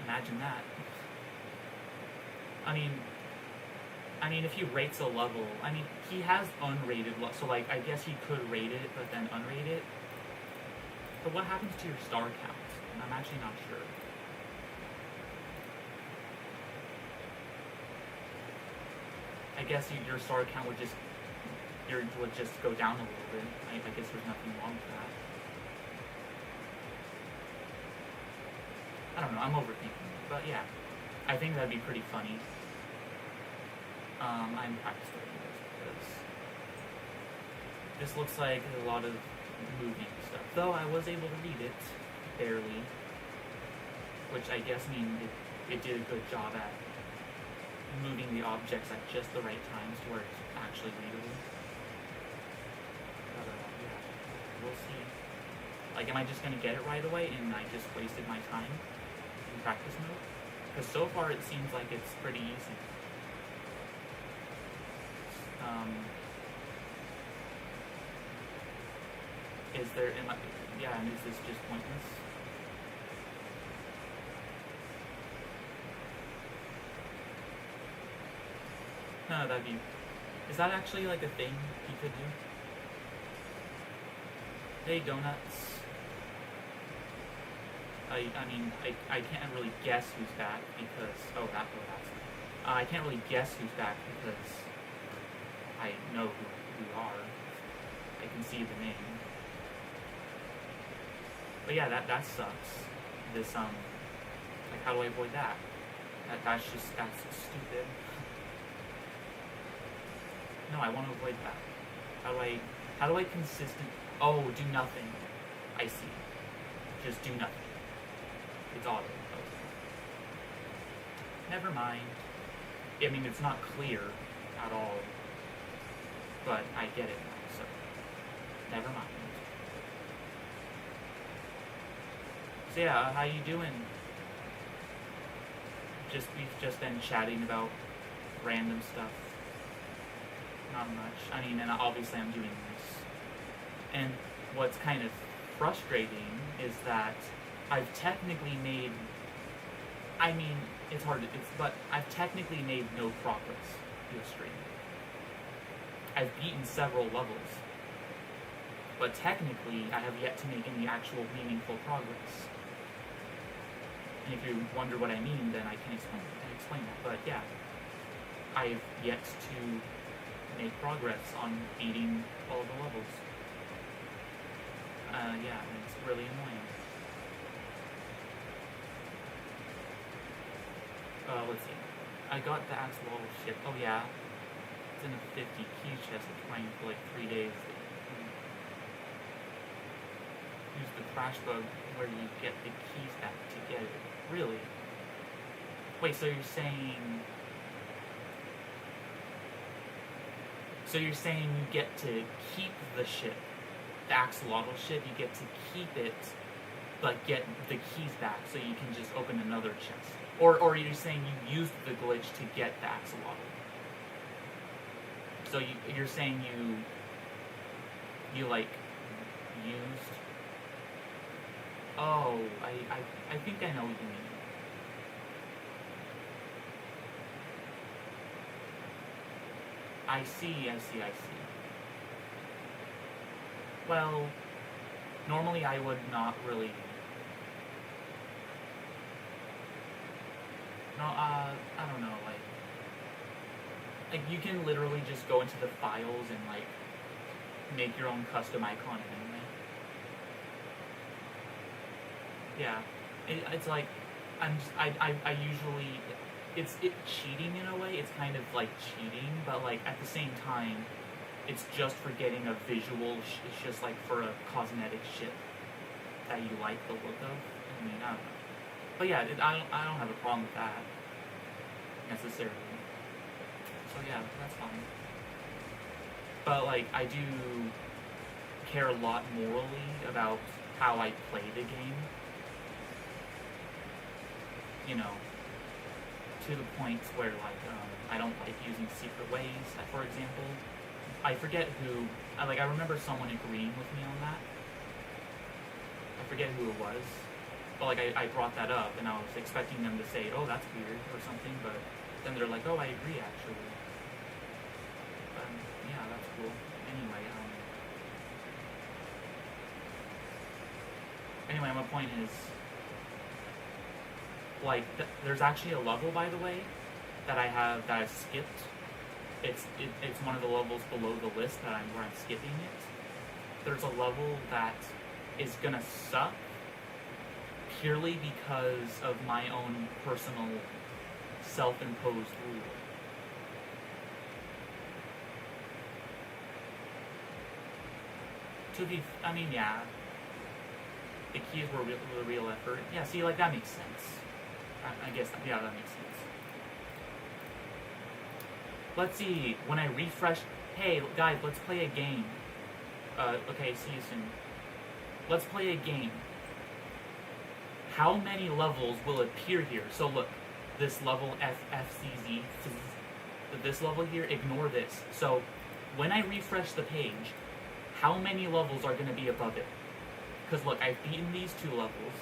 Imagine that. I mean, if he rates a level, I mean, he has unrated, so like, I guess he could rate it, but then unrate it. But what happens to your star count? I'm actually not sure. I guess your star count would just go down a little bit. I guess there's nothing wrong with that. I don't know, I'm overthinking it, but yeah. I think that'd be pretty funny. I'm practicing this because this looks like a lot of movie stuff. Though I was able to read it, barely. Which I guess means it did a good job at moving the objects at just the right times to where it's actually readable. But yeah, we'll see. Like, am I just gonna get it right away and I just wasted my time in practice mode? Because so far it seems like it's pretty easy. And is this just pointless? No, is that actually like a thing you could do? Hey, donuts. I can't really guess who's back because, I can't really guess who's back because I know who you are. I can see the name. But yeah, that sucks. This, like, how do I avoid that? That's stupid. No, I want to avoid that. How do I oh, do nothing. I see. Just do nothing. It's auto. Okay. Never mind. I mean, it's not clear at all, but I get it now, so never mind. So yeah, how you doing? We've just been chatting about random stuff. Not much. I mean, and obviously I'm doing this. And what's kind of frustrating is that I've technically made, but I've technically made no progress this stream. I've beaten several levels, but technically I have yet to make any actual meaningful progress. And if you wonder what I mean, then I can explain that. But yeah, I've yet to make progress on beating all the levels. Yeah, and it's really annoying. Let's see. I got the Axolotl ship. Oh yeah. It's in a 50 key chest. It's playing for like 3 days. Use the crash bug where you get the keys back to get it. Really? Wait, so you're saying you get to keep the ship, the Axolotl ship, you get to keep it, but get the keys back so you can just open another chest? Or are you saying you used the glitch to get the Axolotl? So you're saying you like used? Oh, I think I know what you mean. I see. Well, normally I would not really. No, I don't know, like you can literally just go into the files and like make your own custom icon anyway. Yeah, it's like I usually it's cheating in a way. It's kind of like cheating, but like at the same time, it's just for getting a visual. It's just like for a cosmetic ship that you like the look of. I mean, I don't know. But yeah, I don't have a problem with that necessarily. So yeah, that's fine. But like, I do care a lot morally about how I play the game. You know, to the points where like I don't like using secret ways. For example, I forget who. I remember someone agreeing with me on that. I forget who it was, but like I brought that up, and I was expecting them to say, "Oh, that's weird" or something, but then they're like, "Oh, I agree, actually." Yeah, that's cool. Anyway, my point is, like, there's actually a level, by the way, that I've skipped. It's one of the levels below the list where I'm skipping it. There's a level that is gonna suck purely because of my own personal self-imposed rule. Yeah, the keys were the real effort. Yeah, see, like, that makes sense. I guess, yeah, that makes sense. Let's see, when I refresh... Hey, guys, let's play a game. Okay, see you soon. Let's play a game. How many levels will appear here? So look, this level FCZ, this level here, ignore this. So when I refresh the page, how many levels are going to be above it? Because look, I've beaten these 2 levels,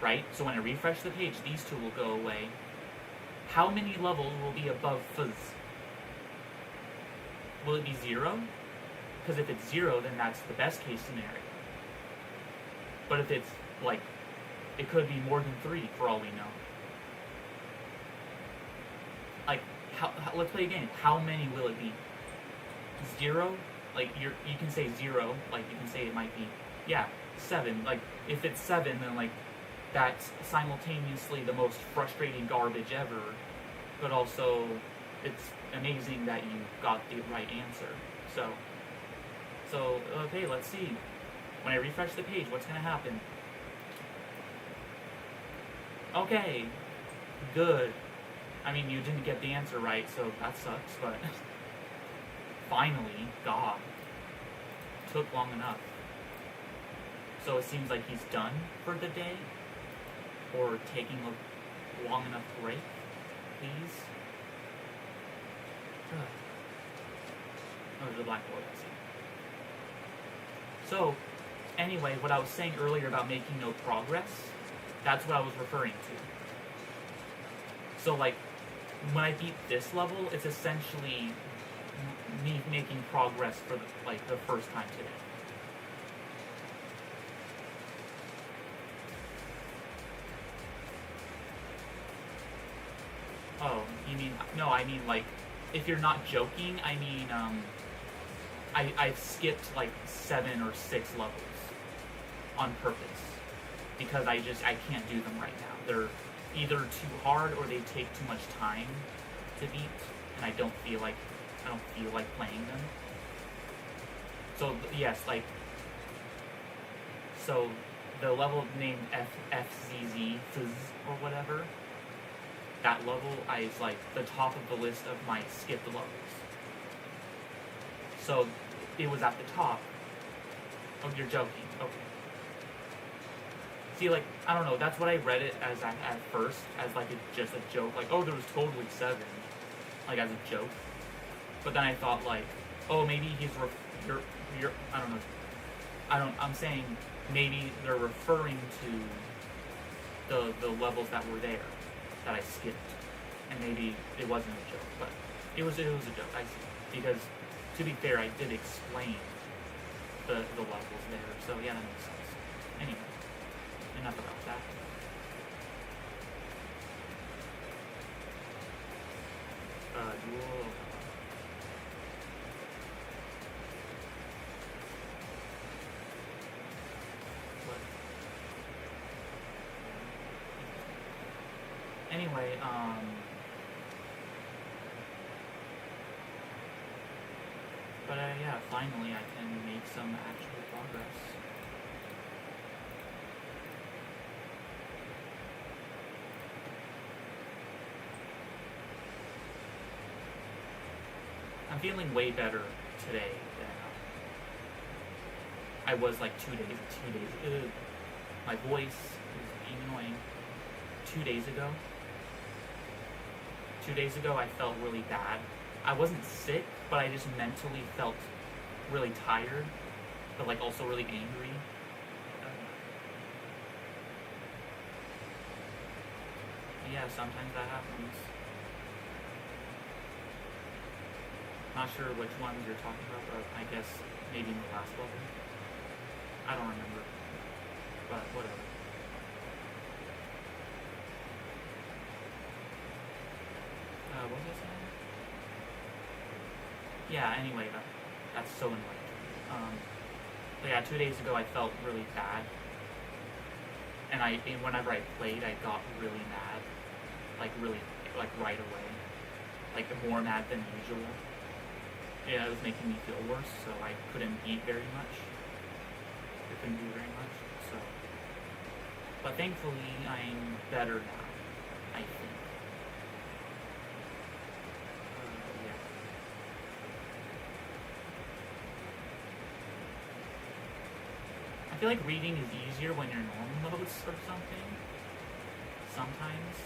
right? So when I refresh the page, these 2 will go away. How many levels will be above Fuzz? Will it be 0? Because if it's 0, then that's the best case scenario. But if it's, like, it could be more than 3 for all we know. Like, let's play a game. How many will it be? 0? Like, you can say 0. Like, you can say it might be, yeah, 7. Like, if it's 7, then, like, that's simultaneously the most frustrating garbage ever, but also it's amazing that you got the right answer. So okay, let's see. When I refresh the page, what's gonna happen? Okay, good. I mean, you didn't get the answer right, so that sucks, but finally, God. Took long enough. So it seems like he's done for the day, or taking a long enough break, please. Oh, there's a blackboard, I see. So, anyway, what I was saying earlier about making no progress, that's what I was referring to. So, like, when I beat this level, it's essentially me making progress for the first time today. Oh, you mean, no, I mean, like, if you're not joking, I mean, I've skipped, like, 7 or 6 levels on purpose, because I can't do them right now. They're either too hard or they take too much time to beat, and I don't feel like playing them. So, yes, like, so the level named FZZ, or whatever, that level is like the top of the list of my skipped levels. So it was at the top. Oh, you're joking. Okay. See, like, I don't know, that's what I read it as at first, as like just a joke. Like, oh, there was totally 7. Like, as a joke. But then I thought, like, oh, maybe you're I don't know. I'm saying maybe they're referring to the levels that were there, that I skipped, and maybe it wasn't a joke, but it was a joke, I see, because, to be fair, I did explain the levels there, so yeah, that makes sense. Anyway, enough about that. Dual... Anyway, but yeah, finally I can make some actual progress. I'm feeling way better today than I was like 2 days. My voice is being annoying. 2 days ago. 2 days ago, I felt really bad. I wasn't sick, but I just mentally felt really tired, but like also really angry. Yeah, sometimes that happens. Not sure which ones you're talking about, but I guess maybe in the last level. I don't remember, but whatever. What was I saying? Yeah, anyway, that's so annoying. But yeah, 2 days ago I felt really bad, and whenever I played, I got really mad, like right away, like more mad than usual. Yeah, it was making me feel worse, so I couldn't eat very much. I couldn't do very much, so. But thankfully, I'm better now, I think. Yeah. I feel like reading is easier when you're normal modes or something. Sometimes.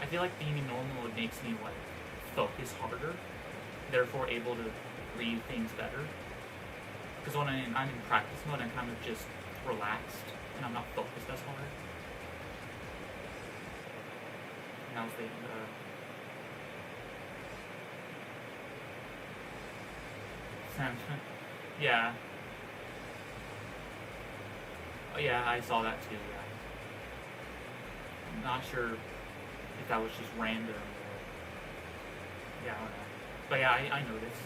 I feel like being in normal mode makes me like focus harder, therefore able to read things better. Because when I'm in practice mode, I'm kind of just relaxed and I'm not focused as hard. And I was thinking, yeah. Oh yeah, I saw that too. Yeah. I'm not sure if that was just random or yeah, I don't know. But yeah, I noticed.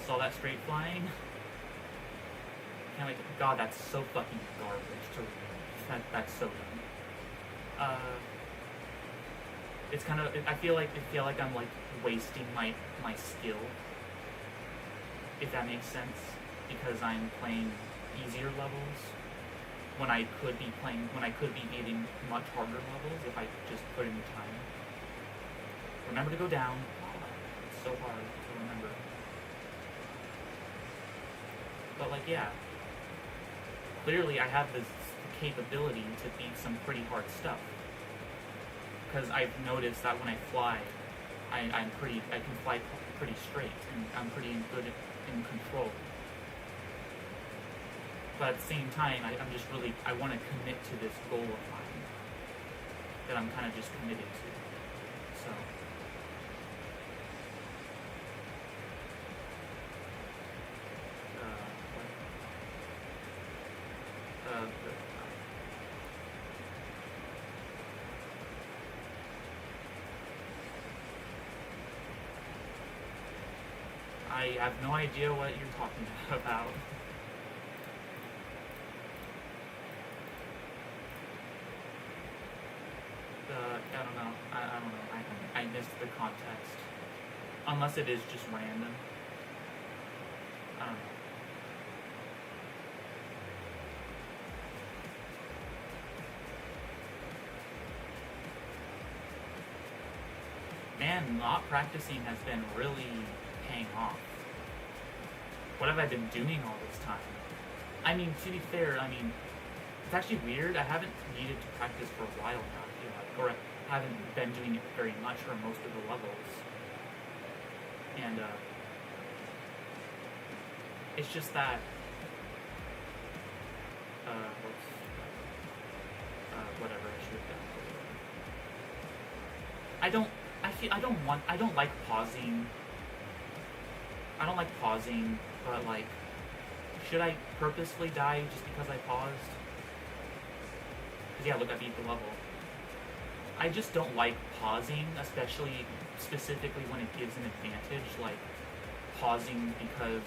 Saw that straight flying. Can't wait to, God, that's so fucking garbage to read. That's so dumb. It's kind of, I feel like I'm like wasting my skill, if that makes sense, because I'm playing easier levels when I could be beating much harder levels if I just put in the time. Remember to go down. It's so hard to remember. But like, yeah, clearly I have this capability to beat some pretty hard stuff. Because I've noticed that when I fly, I can fly pretty straight, and I'm pretty good in control. But at the same time, I want to commit to this goal of mine that I'm kind of just committed to. So. I have no idea what you're talking about. I don't know. I don't know. I missed the context. Unless it is just random. I don't know. Man, not practicing has been really paying off. What have I been doing all this time? I mean, to be fair, it's actually weird. I haven't needed to practice for a while now, I feel like, or I haven't been doing it very much for most of the levels. And it's just that whatever I should have done. I don't like pausing. I don't like pausing, but like, should I purposefully die just because I paused? Because yeah, look, I beat the level. I just don't like pausing, specifically when it gives an advantage, like pausing because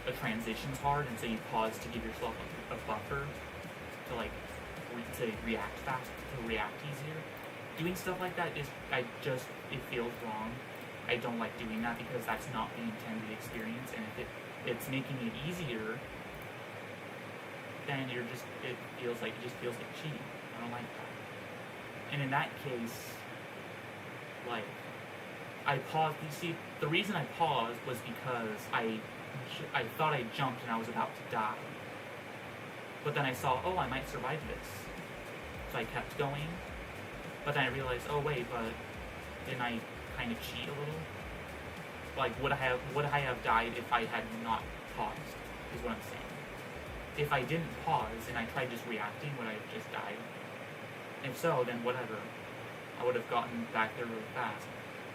a transition's hard, and so you pause to give yourself a buffer to like to react fast, to react easier. Doing stuff like that it feels wrong. I don't like doing that because that's not the intended experience, and if it's making it easier, then it just feels like cheating. I don't like that. And in that case, like, I paused. You see, the reason I paused was because I thought I jumped and I was about to die. But then I saw, oh, I might survive this. So I kept going. But then I realized, oh wait, but didn't I kind of cheat a little? Like, would I have died if I had not paused, is what I'm saying. If I didn't pause and I tried just reacting, would I have just died? If so, then whatever. I would have gotten back there really fast.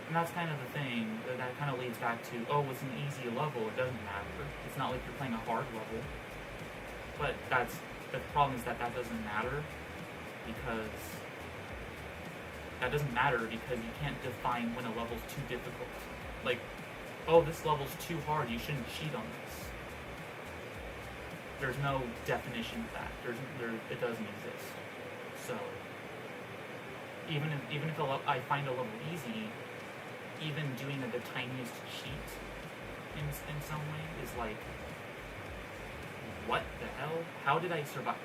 And that's kind of the thing, that kind of leads back to, oh, it's an easy level, it doesn't matter. It's not like you're playing a hard level. But the problem is that doesn't matter because you can't define when a level's too difficult. Like, oh, this level's too hard, you shouldn't cheat on this. There's no definition of that. It doesn't exist. So, even if I find a level easy, even doing the tiniest cheat in some way is like, what the hell? How did I survive?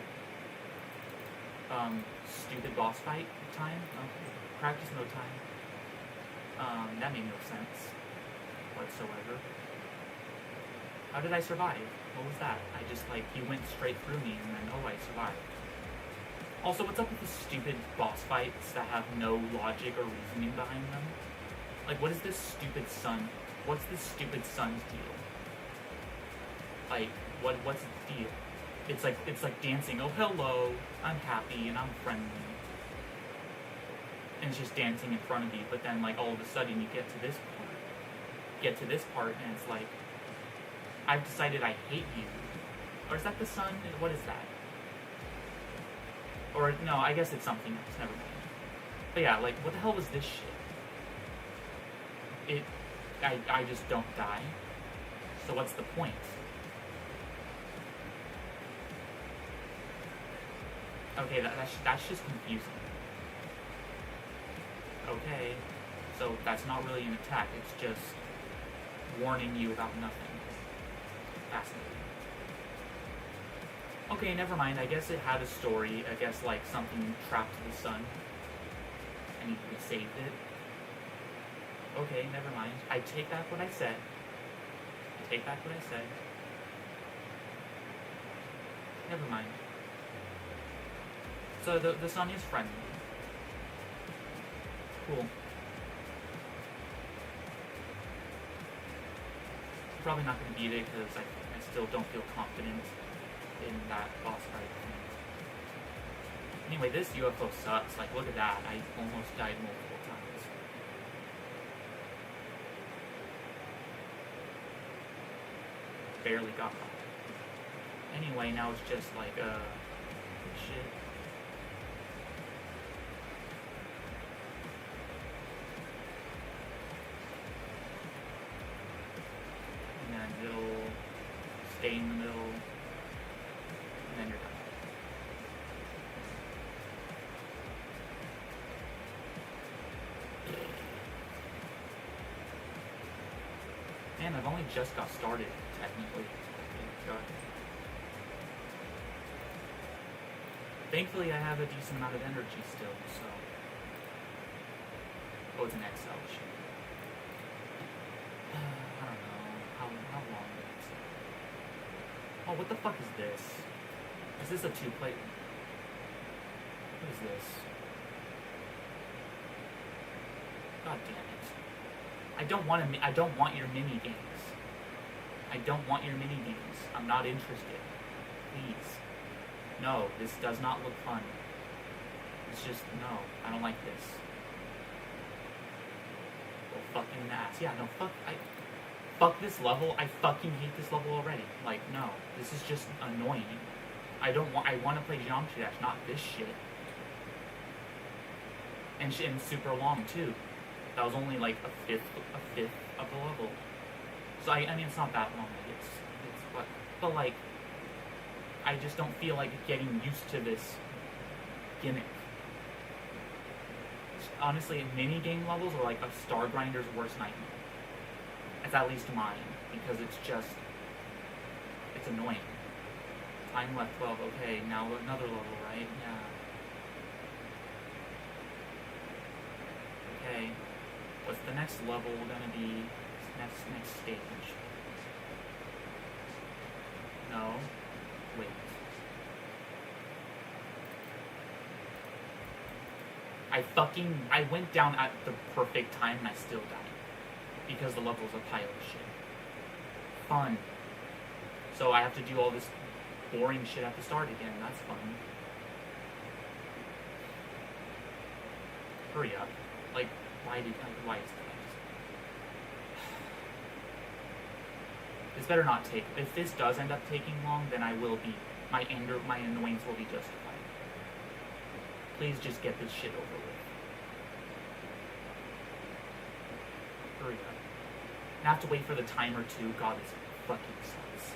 Stupid boss fight time? Okay. Practice mode time. That made no sense whatsoever. How did I survive? What was that? I just, like, he went straight through me and then, oh, I survived. Also, what's up with the stupid boss fights that have no logic or reasoning behind them? Like, what is this stupid sun? What's this stupid sun's deal? Like, what's its deal? It's like dancing, oh hello, I'm happy and I'm friendly. And it's just dancing in front of you, but then like all of a sudden you get to this part and it's like, I've decided I hate you. Or is that the sun? What is that? Or no, I guess it's something else, never mind. But yeah, like what the hell was this shit? I just don't die. So what's the point? Okay, that's just confusing. Okay, so that's not really an attack, it's just warning you about nothing. Fascinating. Okay, never mind, I guess it had a story, I guess like something trapped the sun, and we saved it. Okay, never mind. I take back what I said. Never mind. So the sun is friendly. Cool. Probably not going to beat it because I still don't feel confident in that boss fight thing. Anyway, this UFO sucks. Like, look at that. I almost died multiple times. Barely got that. Anyway, now it's just like, shit. It'll stay in the middle, and then you're done. Man, I've only just got started, technically. Thankfully, I have a decent amount of energy still, so... Oh, it's an XL shit. I don't know. How long is it? Oh, what the fuck is this? Is this a two-plate? What is this? God damn it. I don't want your mini games. I don't want your mini games. I'm not interested. Please. No, this does not look fun. It's just, no, I don't like this. Well, fucking ass. Yeah, no, fuck this level. I fucking hate this level already. Like, no, this is just annoying. I want to play Geometry Dash, not this shit. And super long too. That was only like a fifth of the level. So I mean, it's not that long. But like, I just don't feel like getting used to this gimmick. Honestly, mini game levels are like a Star Grinder's worst nightmare. It's at least mine, because it's annoying. Time left 12, okay, now another level, right? Yeah. Okay. What's the next level gonna be? Next stage. No. Wait. I went down at the perfect time and I still died. Because the level's a pile of shit. Fun. So I have to do all this boring shit at the start again. That's fun. Hurry up. Like, why is that? This better not take. If this does end up taking long, then I will be. My annoyance will be justified. Please just get this shit over with. Hurry up. I have to wait for the timer too. God, this fucking sucks.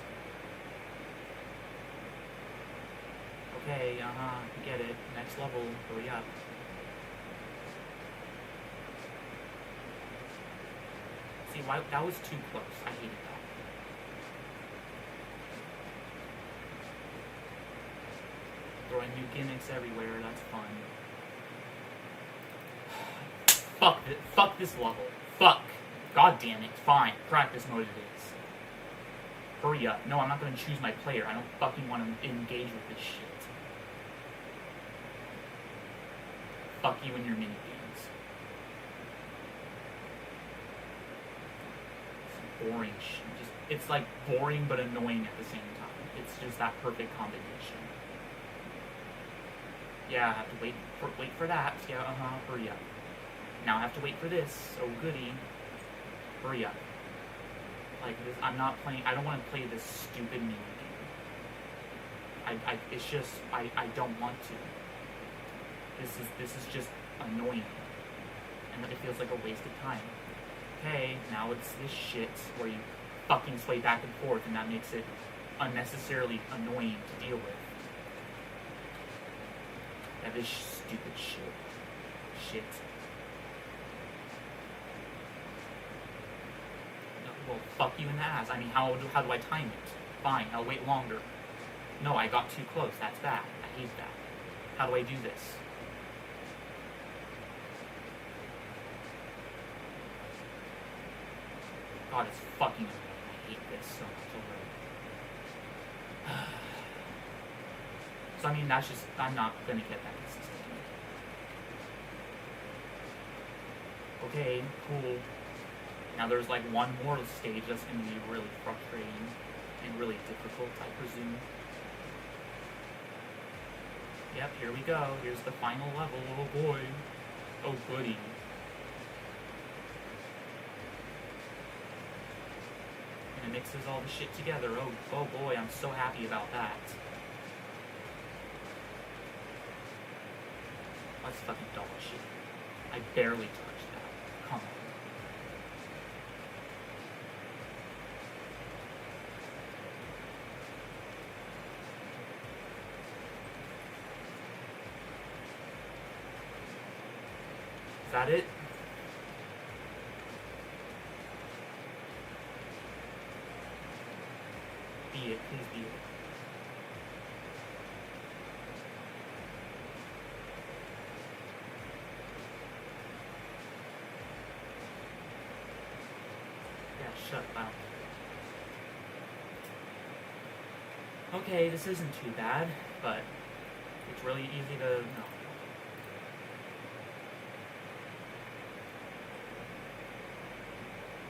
Okay, get it. Next level. Hurry up. See, why that was too close. I hated that. Throwing new gimmicks everywhere, that's fun. Fuck this level. Fuck. God damn it. Fine. Practice mode it is. Hurry up. No, I'm not gonna choose my player. I don't fucking want to engage with this shit. Fuck you and your mini games. It's boring shit. It's like boring but annoying at the same time. It's just that perfect combination. Yeah, I have to wait for that. Yeah, hurry up. Now I have to wait for this. Oh goody. Hurry up. Like this, I'm not playing. I don't want to play this stupid mini game. It's just I don't want to. This is just annoying, and it feels like a waste of time. Okay, now it's this shit where you fucking sway back and forth, and that makes it unnecessarily annoying to deal with. That is stupid shit. Well, fuck you in the ass. I mean, how do I time it? Fine, I'll wait longer. No, I got too close. That's bad. I hate that. How do I do this? God, it's fucking annoying. I hate this so much already. So, I mean, that's just, I'm not gonna get that consistently. Okay, cool. Now there's like one more stage that's gonna be really frustrating and really difficult, I presume. Yep, here we go. Here's the final level. Oh boy. Oh goody. And it mixes all the shit together. Oh boy, I'm so happy about that. That's fucking dog shit. I barely touched that. Come on. Is that it? Be it. Please be it. Shut up. Okay, this isn't too bad, but it's really easy to know.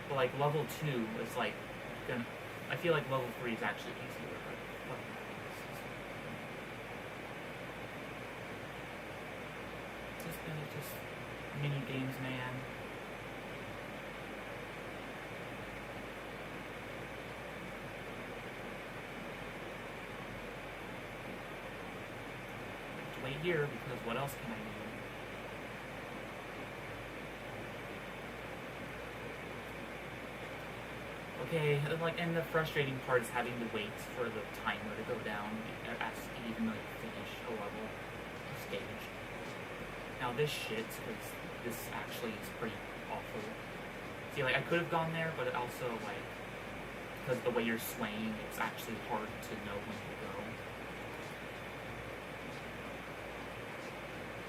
But like level 2 is like gonna. I feel like level 3 is actually easier. But just mini games, man. Wait here because what else can I do? Okay, like, and the frustrating part is having to wait for the timer to go down even though you finish a level, a stage. Now this shit, because this actually is pretty awful. See, like, I could have gone there, but it also, like, because the way you're swaying, it's actually hard to know when to go.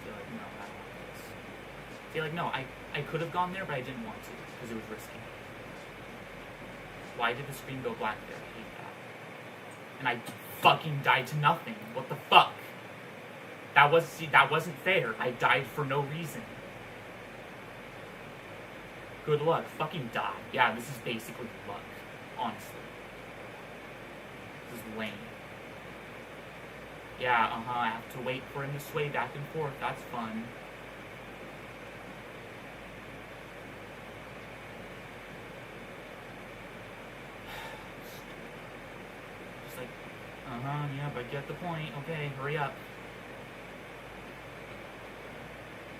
So, like, no, I don't want this. See, like, no, I could have gone there, but I didn't want to, because it was risky. Why did the screen go black there? I hate that. And I fucking died to nothing. What the fuck? That wasn't fair. I died for no reason. Good luck. Fucking die. Yeah, this is basically luck. Honestly. This is lame. Yeah, I have to wait for him to sway back and forth. That's fun. Just like, yeah, but get the point. Okay, hurry up.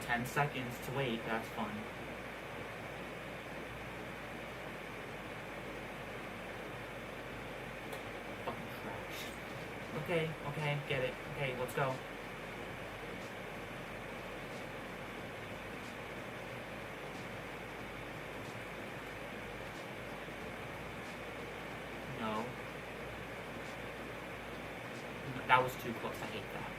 10 seconds to wait. That's fun. Okay, get it. Okay, let's go. No. That was too close. I hate that.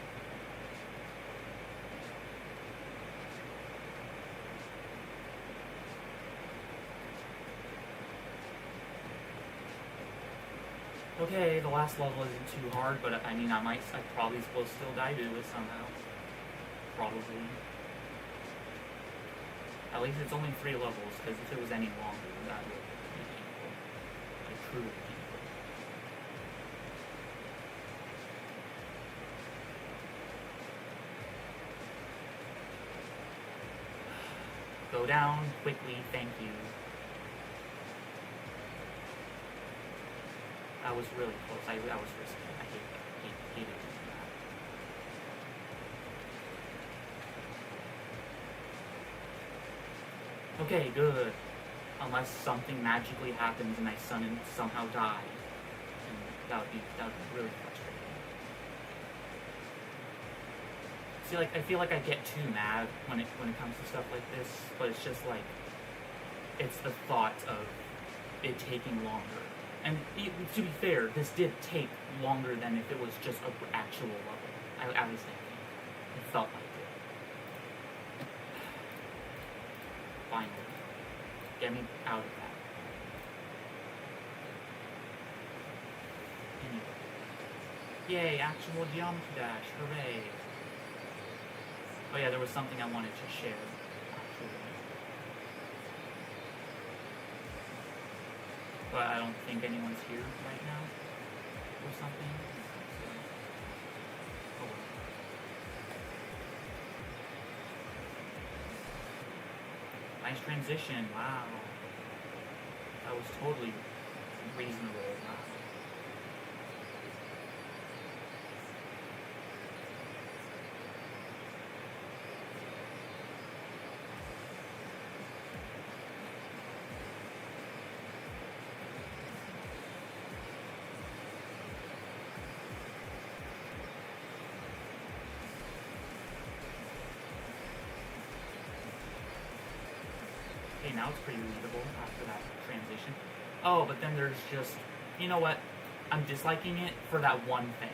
Okay, the last level isn't too hard, but I mean, I probably will still die to it somehow. Probably. At least it's only 3 levels, because if it was any longer, that would be painful. Like, truly painful. Go down quickly, thank you. That was really close. That was risky. I hate that. I hated doing that. Okay, good. Unless something magically happens and I somehow die. And that would be really frustrating. See, like, I feel like I get too mad when it comes to stuff like this, but it's just like, it's the thought of it taking longer. And to be fair, this did take longer than if it was just an actual level. At least I think. It felt like it. Finally. Get me out of that. Anyway. Yay, actual Geometry Dash. Hooray. Oh yeah, there was something I wanted to share. But I don't think anyone's here right now, or something. So, oh well. Nice transition, wow. That was totally reasonable, wow. Okay, now it's pretty readable after that transition. Oh, but then there's just, you know what? I'm disliking it for that one thing.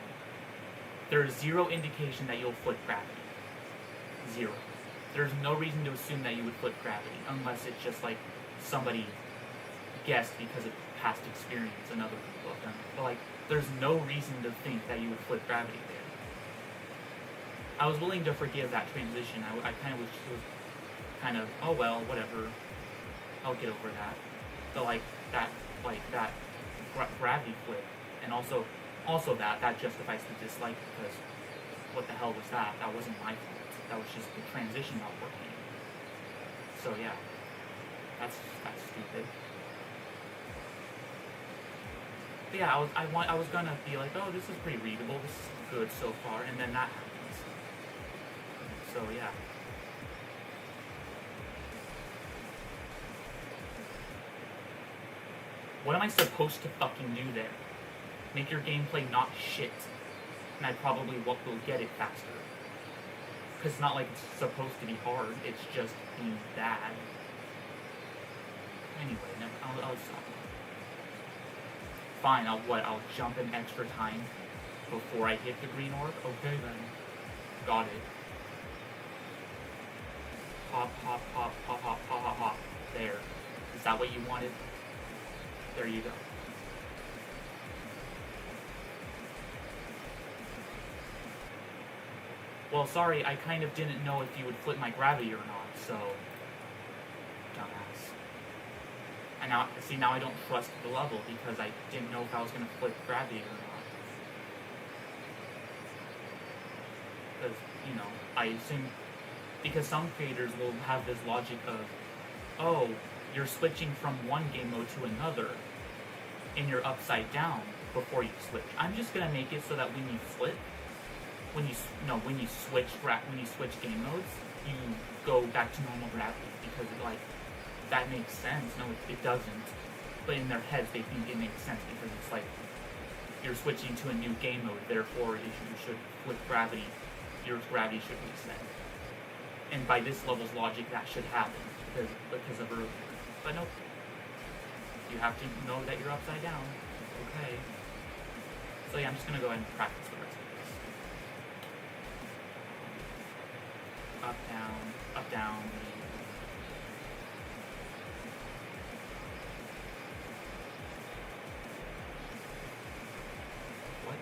There's 0 indication that you'll flip gravity. 0. There's no reason to assume that you would flip gravity, unless it's just like somebody guessed because of past experience and other people have done it. But like, there's no reason to think that you would flip gravity there. I was willing to forgive that transition. I kind of was kind of, oh well, whatever. I'll get over that. But like that gravity flip, and also that justifies the dislike, because what the hell was that? That wasn't my fault. That was just the transition not working. So yeah, that's stupid. But yeah, I was gonna be like, oh, this is pretty readable. This is good so far, and then that happens. So yeah. What am I supposed to fucking do there? Make your gameplay not shit. And I probably will get it faster. Because it's not like it's supposed to be hard, it's just being bad. Anyway, I'll stop. Fine, I'll jump an extra time before I hit the green orb? Okay then. Got it. hop, hop, hop, hop, hop, hop, hop, hop. There. Is that what you wanted? There you go. Well, sorry, I kind of didn't know if you would flip my gravity or not, so... Dumbass. And now, see, now I don't trust the level because I didn't know if I was going to flip gravity or not. Because, you know, I assume... Because some creators will have this logic of, oh, you're switching from one game mode to another, and you're upside down before you switch. I'm just going to make it so that when you flip, when you switch game modes, you go back to normal gravity, because that makes sense. No, it doesn't. But in their heads, they think it makes sense because it's like you're switching to a new game mode. Therefore, you should flip gravity. Your gravity should reset. And by this level's logic, that should happen because of earlier. But nope. You have to know that you're upside down. Okay. So yeah, I'm just gonna go ahead and practice the rest of this. Up, down, what?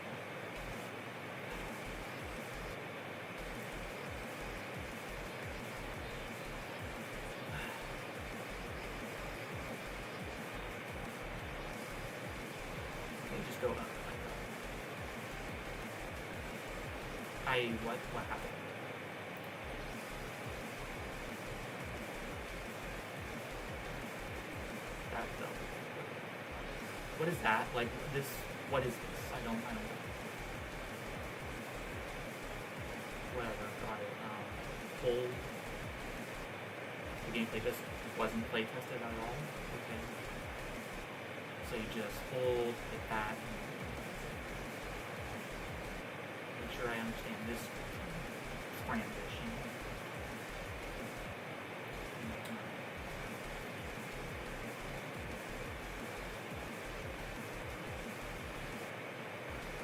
Okay, just go up. What happened? What is that? Like this? What is this? I don't know. Whatever. Got it. Hold. The gameplay just wasn't play tested at all. Okay. So you just hold, hit that. Make sure I understand this transition.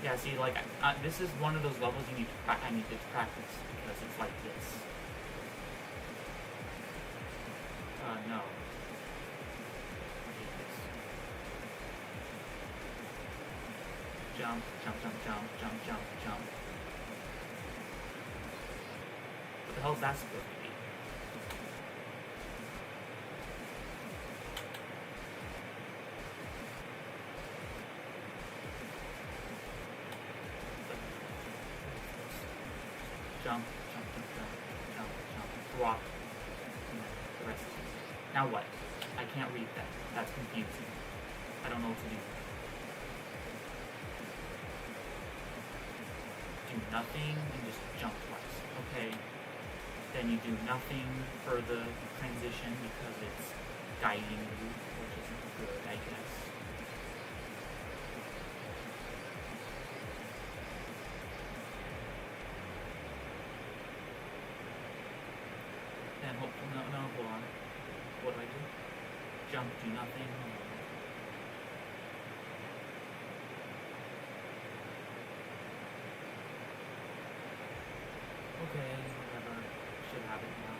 Yeah, see, like, this is one of those levels I need to practice, because it's like this. No. I hate this. Jump, jump, jump, jump, jump, jump, jump. What the hell is that supposed to be? Jump, jump, jump, jump, jump, jump, rock. The rest is easy. Now what? I can't read that. That's confusing. I don't know what to do. Do nothing and just jump twice. Okay. Then you do nothing for the transition because it's guiding you, which isn't good, I guess. Then no, hold on. What do I do? Jump, do nothing. Okay, whatever. Should have it now.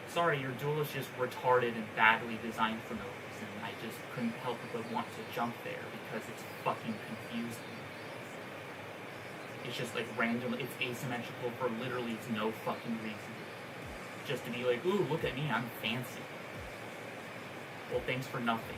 Sorry, your duel is just retarded and badly designed for no reason. I just couldn't help but want to jump there because it's fucking confusing. It's just like random, it's asymmetrical for literally no fucking reason. Just to be like, ooh, look at me, I'm fancy. Well, thanks for nothing.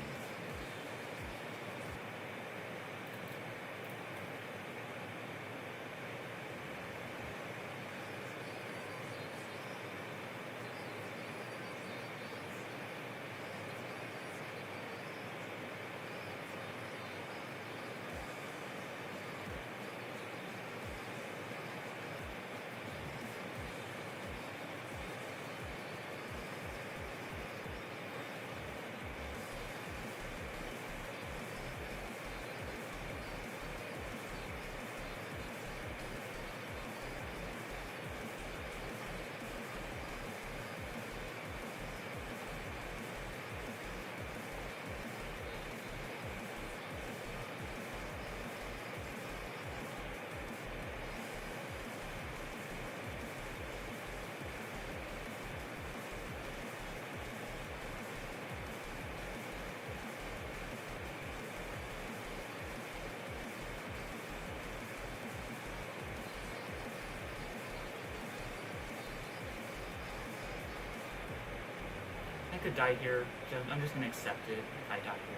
I could die here. I'm just gonna accept it if I die here.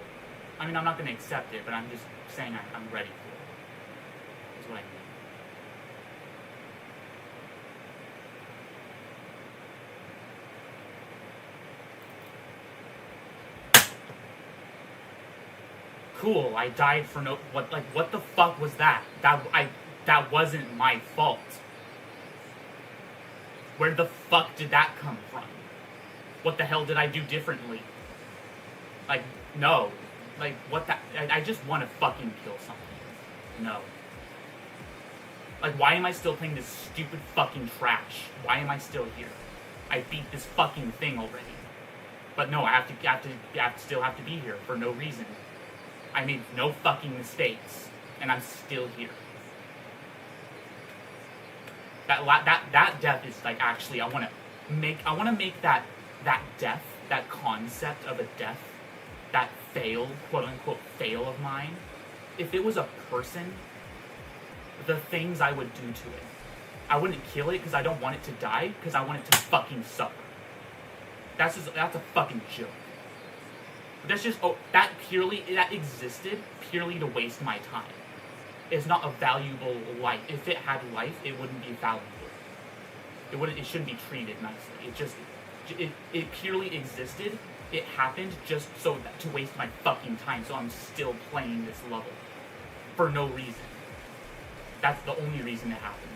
I mean, I'm not gonna accept it, but I'm just saying I'm ready for it. Is what I mean. Cool. I died for no. What the fuck was that? That wasn't my fault. Where the fuck did that come from? What the hell did I do differently? Like, no. Like, what the... I just want to fucking kill something. No. Like, why am I still playing this stupid fucking trash? Why am I still here? I beat this fucking thing already. But no, I still have to be here for no reason. I made no fucking mistakes, and I'm still here. That death is like, actually, I want to make that death, that concept of a death, that fail, quote unquote fail of mine, if it was a person, the things I would do to it. I wouldn't kill it because I don't want it to die, because I want it to fucking suffer. That's a fucking joke. That's just, that existed purely to waste my time. It's not a valuable life. If it had life, it wouldn't be valuable. It shouldn't be treated nicely. It purely existed. It happened just so to waste my fucking time, so I'm still playing this level. For no reason. That's the only reason it happened.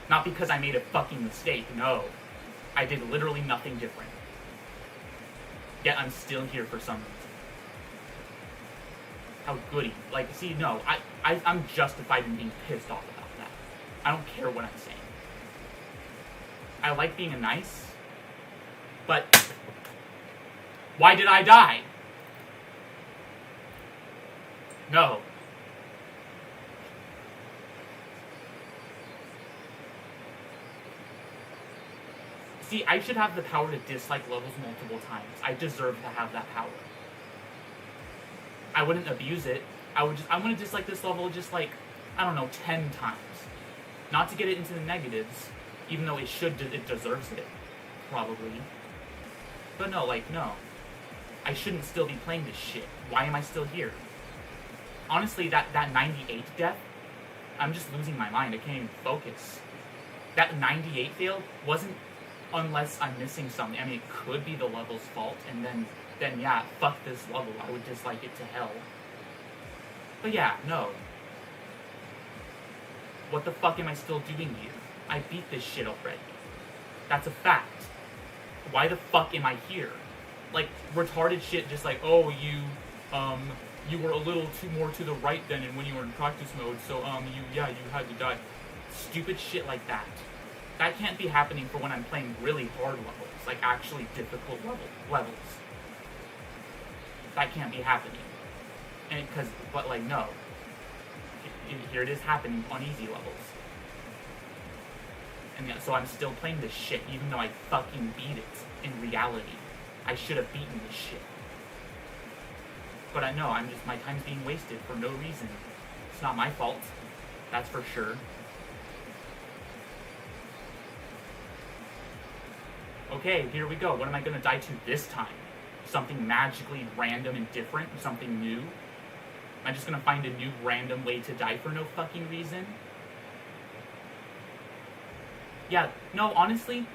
Not because I made a fucking mistake, no. I did literally nothing different. Yet I'm still here for some reason. How goody. Like, see, no, I'm justified in being pissed off about that. I don't care what I'm saying. I like being nice, but why did I die? No. See, I should have the power to dislike levels multiple times. I deserve to have that power. I wouldn't abuse it. I'm gonna dislike this level just like, I don't know, 10 times. Not to get it into the negatives, even though it deserves it, probably. But no, like, no. I shouldn't still be playing this shit. Why am I still here? Honestly, that 98 death, I'm just losing my mind. I can't even focus. That 98 fail wasn't unless I'm missing something. I mean, it could be the level's fault, and then yeah, fuck this level. I would dislike it to hell. But yeah, no. What the fuck am I still doing here? I beat this shit already. That's a fact. Why the fuck am I here? Like, retarded shit just like, oh, you were a little more to the right then and when you were in practice mode, so, you had to die. Stupid shit like that. That can't be happening for when I'm playing really hard levels, like actually difficult levels. That can't be happening. And but like, no. Here it is happening on easy levels. And yeah, so I'm still playing this shit, even though I fucking beat it in reality. I should have beaten this shit. But I know, my time's being wasted for no reason. It's not my fault. That's for sure. Okay, here we go. What am I going to die to this time? Something magically random and different? Something new? Am I just going to find a new random way to die for no fucking reason? Yeah, no, honestly,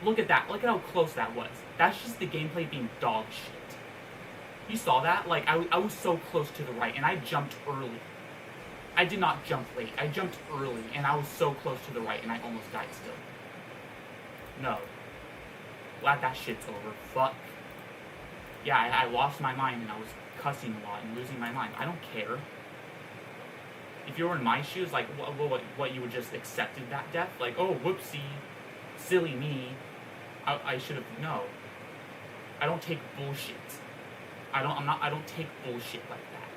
look at that. Look at how close that was. That's just the gameplay being dog shit. You saw that? Like, I was so close to the right, and I jumped early. I did not jump late. I jumped early, and I was so close to the right, and I almost died still. No. Glad that shit's over. Fuck. Yeah, I lost my mind, and I was cussing a lot and losing my mind. I don't care. If you were in my shoes, like, what you would just accepted that death? Like, oh, whoopsie, silly me. I should have, no. I don't take bullshit. I don't take bullshit like that.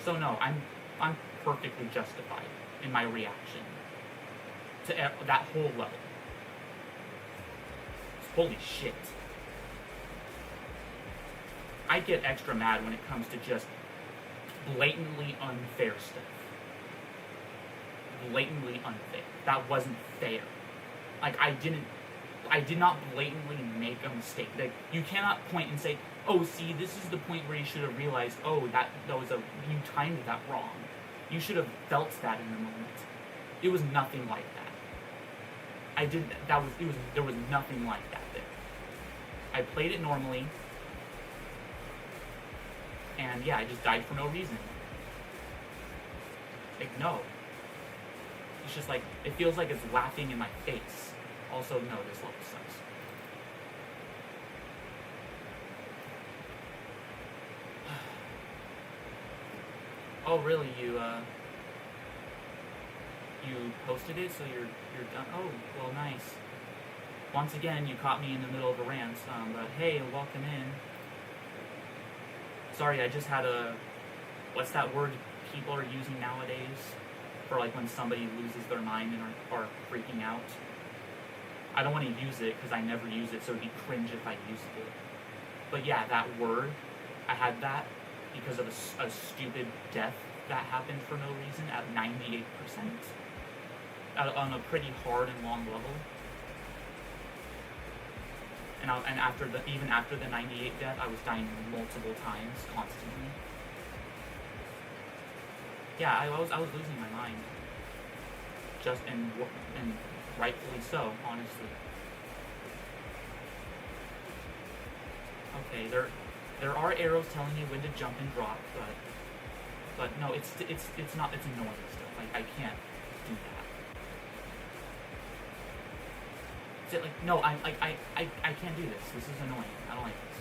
So no, I'm perfectly justified in my reaction to that whole level. Holy shit. I get extra mad when it comes to just blatantly unfair stuff. Blatantly unfair. That wasn't fair. Like, I did not blatantly make a mistake. Like, you cannot point and say, oh, see, this is the point where you should have realized, oh, that was you timed that wrong. You should have felt that in the moment. It was nothing like that. There was nothing like that there. I played it normally, and yeah, I just died for no reason. Like, no. It's just like, it feels like it's laughing in my face. Also, no, this level sucks. Oh, really? You posted it, so you're done? Oh, well, nice. Once again, you caught me in the middle of a rant, but hey, welcome in. Sorry, I just had what's that word people are using nowadays for, like, when somebody loses their mind and are freaking out? I don't want to use it because I never use it, so it'd be cringe if I used it. But yeah, that word, I had that because of a stupid death that happened for no reason at 98%. On a pretty hard and long level. And even after the 98 death, I was dying multiple times, constantly. Yeah, I was losing my mind. And rightfully so, honestly. Okay, there are arrows telling you when to jump and drop, but no, it's not. It's annoying still. Like, I can't do that. Is it like, no, I can't do this. This is annoying. I don't like this.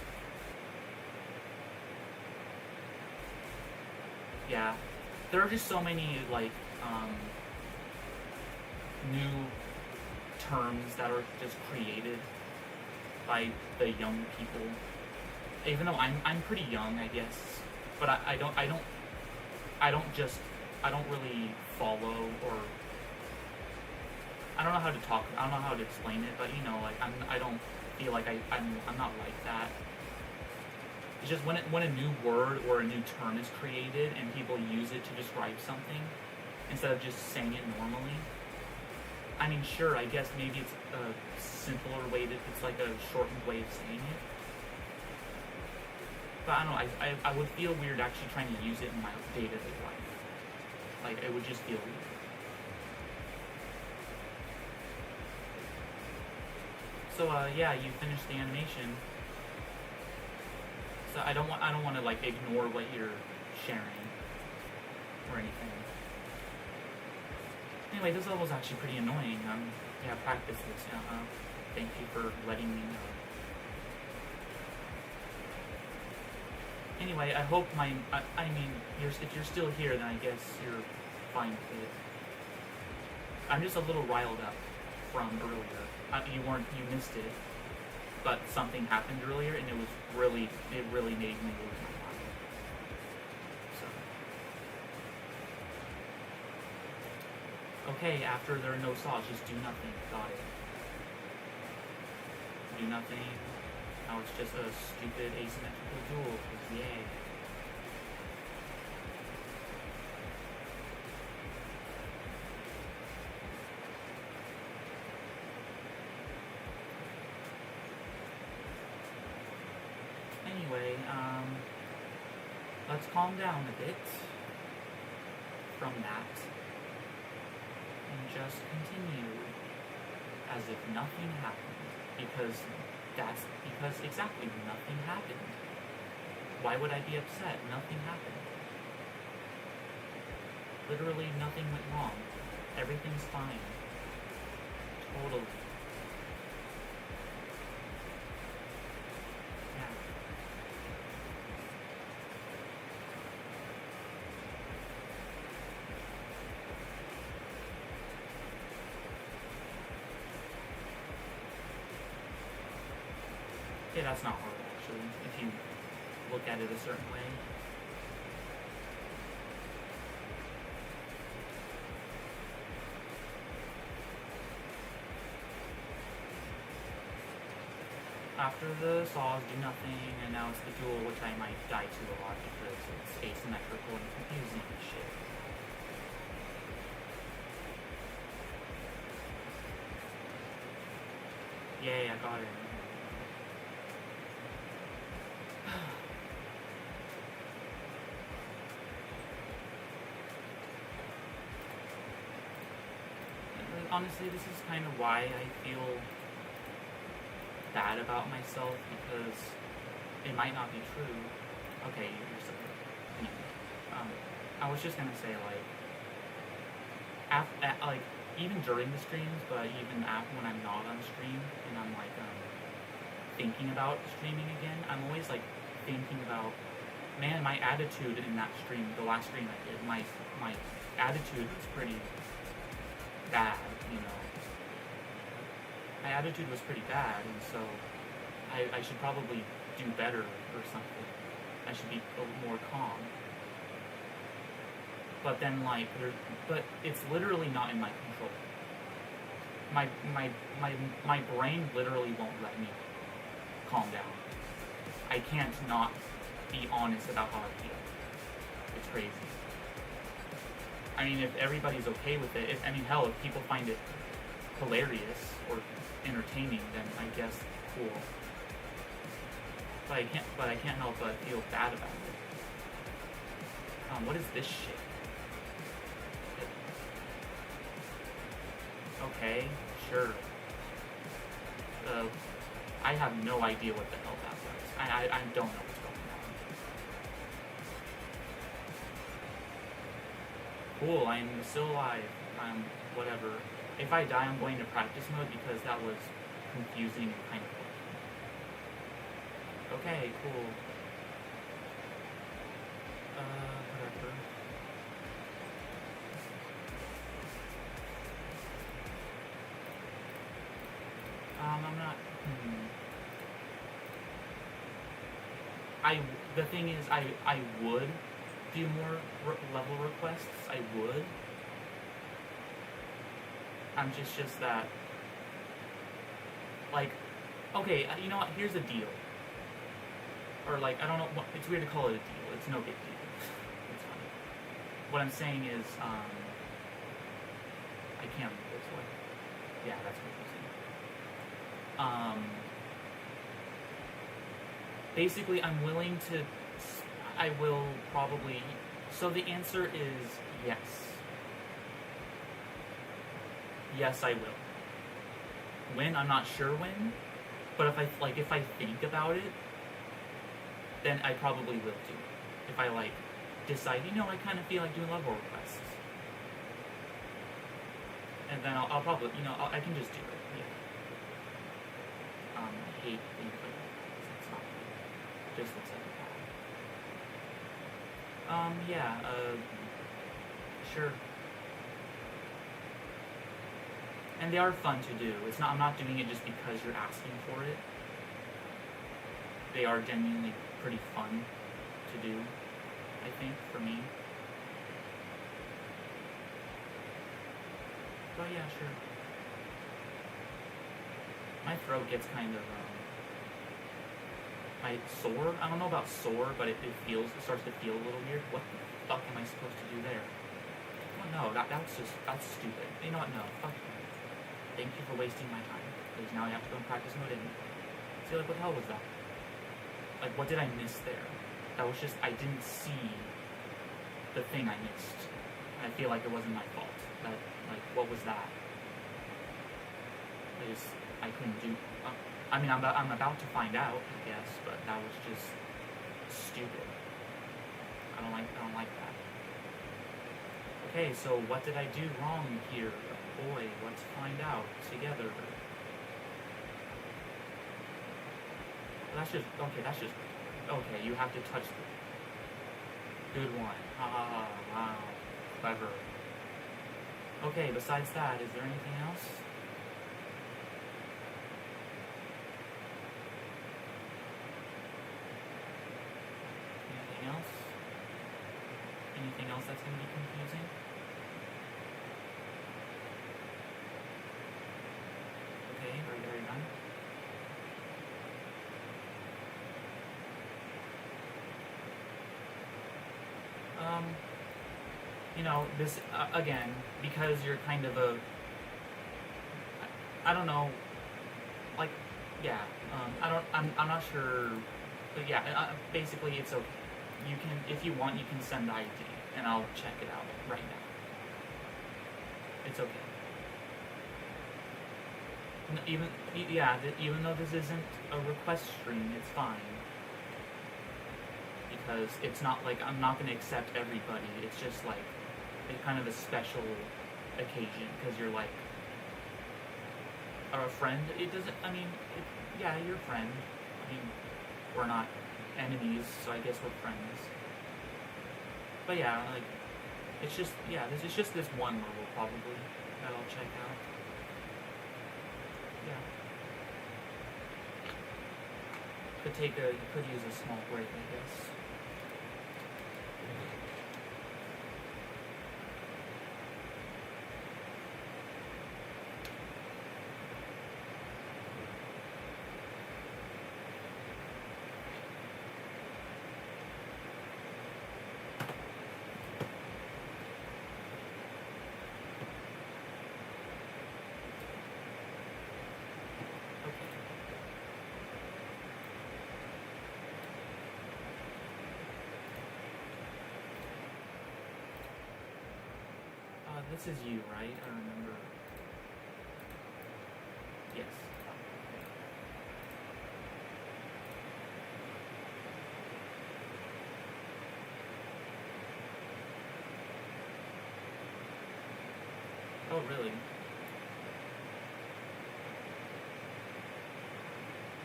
Yeah, there are just so many, like, new terms that are just created by the young people. Even though I'm pretty young, I guess, but I don't really follow, or I don't know how to talk. I don't know how to explain it, but you know, like, I don't feel like I'm not like that. It's just when a new word or a new term is created and people use it to describe something instead of just saying it normally. I mean, sure, I guess maybe it's a simpler way it's like a shortened way of saying it. But I don't know, I would feel weird actually trying to use it in my day-to-day life. Like, it would just feel weird. So, yeah, you finished the animation. So I don't want to, like, ignore what you're sharing or anything. Anyway, this level's actually pretty annoying. Yeah, practice this. Thank you for letting me know. Anyway, I hope I mean, if you're still here, then I guess you're fine with it. I'm just a little riled up from earlier. You missed it, but something happened earlier, and it really made me lose my mind. So, okay, after there are no saws, just do nothing. Got it. Do nothing. Now it's just a stupid asymmetrical duel, 'cause yay. let's calm down a bit from that and just continue as if nothing happened, because exactly nothing happened. Why would I be upset? Nothing happened. Literally nothing went wrong. Everything's fine. Totally. Yeah. Okay, that's not hard actually, if you look at it a certain way. After the saws do nothing, and now it's the duel, which I might die to a lot because it's asymmetrical and confusing and shit. Yay, I got it. Honestly, this is kind of why I feel bad about myself, because it might not be true. Okay, you're so good. Anyway, I was just gonna say, like, like, even during the streams, but even after, when I'm not on stream and I'm like thinking about streaming again, I'm always like thinking about, man, my attitude in that stream, the last stream I did, my attitude was pretty bad, you know. My attitude was pretty bad, and so I should probably do better or something. I should be a little more calm. But then, like, but it's literally not in my control. My brain literally won't let me calm down. I can't not be honest about how I feel. It's crazy. I mean, if everybody's okay with it, hell, if people find it hilarious or entertaining, then I guess cool. But I can't help but feel bad about it. What is this shit? Okay, sure. I have no idea what the hell that was. I don't know what's going on. Cool, I'm still alive. Whatever. If I die, I'm going to practice mode because that was confusing and kind of funny. Okay, cool. Whatever. I'm not. The thing is, I would do more level requests. I would. I'm just that. Like, okay, you know what? Here's the deal. Or like, I don't know. It's weird to call it a deal. It's no big deal. It's fine. What I'm saying is, I can't read this way. Yeah, that's what I'm saying. Basically, I'm willing to. I will probably. So the answer is yes. Yes, I will. When? I'm not sure when. But if I think about it, then I probably will do it. If I decide, I kind of feel like doing level requests, and then I'll probably, I can just do it. Yeah. I hate things like that. It's not good. It just looks like a bad. Yeah. Sure. And they are fun to do. It's not. I'm not doing it just because you're asking for it. They are genuinely pretty fun to do, I think, for me. But yeah, sure. My throat gets kind of sore. I don't know about sore, but it starts to feel a little weird. What the fuck am I supposed to do there? Oh no, that's stupid. You know what? No, fuck you. Thank you for wasting my time. Because now I have to go in practice mode anyway. See, what the hell was that? What did I miss there? That was just, I didn't see the thing I missed. I feel like it wasn't my fault. That, like, what was that? I couldn't do. I mean, I'm about to find out, I guess, but that was just stupid. I don't like that. Okay, so what did I do wrong here? Boy, let's find out together. That's just okay. You have to touch the good one. Ah, wow, clever. Okay, besides that, is there anything else? Anything else? Anything else that's going to be confusing? Okay, are you done? You know, this, again, because you're kind of a, I don't know, like, yeah, I'm not sure, but yeah, basically it's okay. You can, if you want, you can send the ID, and I'll check it out right now. It's okay. Even though this isn't a request stream, it's fine. Because it's not like I'm not going to accept everybody. It's just like kind of a special occasion because you're like a friend. It doesn't. I mean, yeah, you're a friend. I mean, we're not enemies, so I guess we're friends. But yeah, like it's just this is just this one level probably that I'll check out. Yeah. Could use a small break, I guess. This is you, right? I remember. Yes. Oh, really?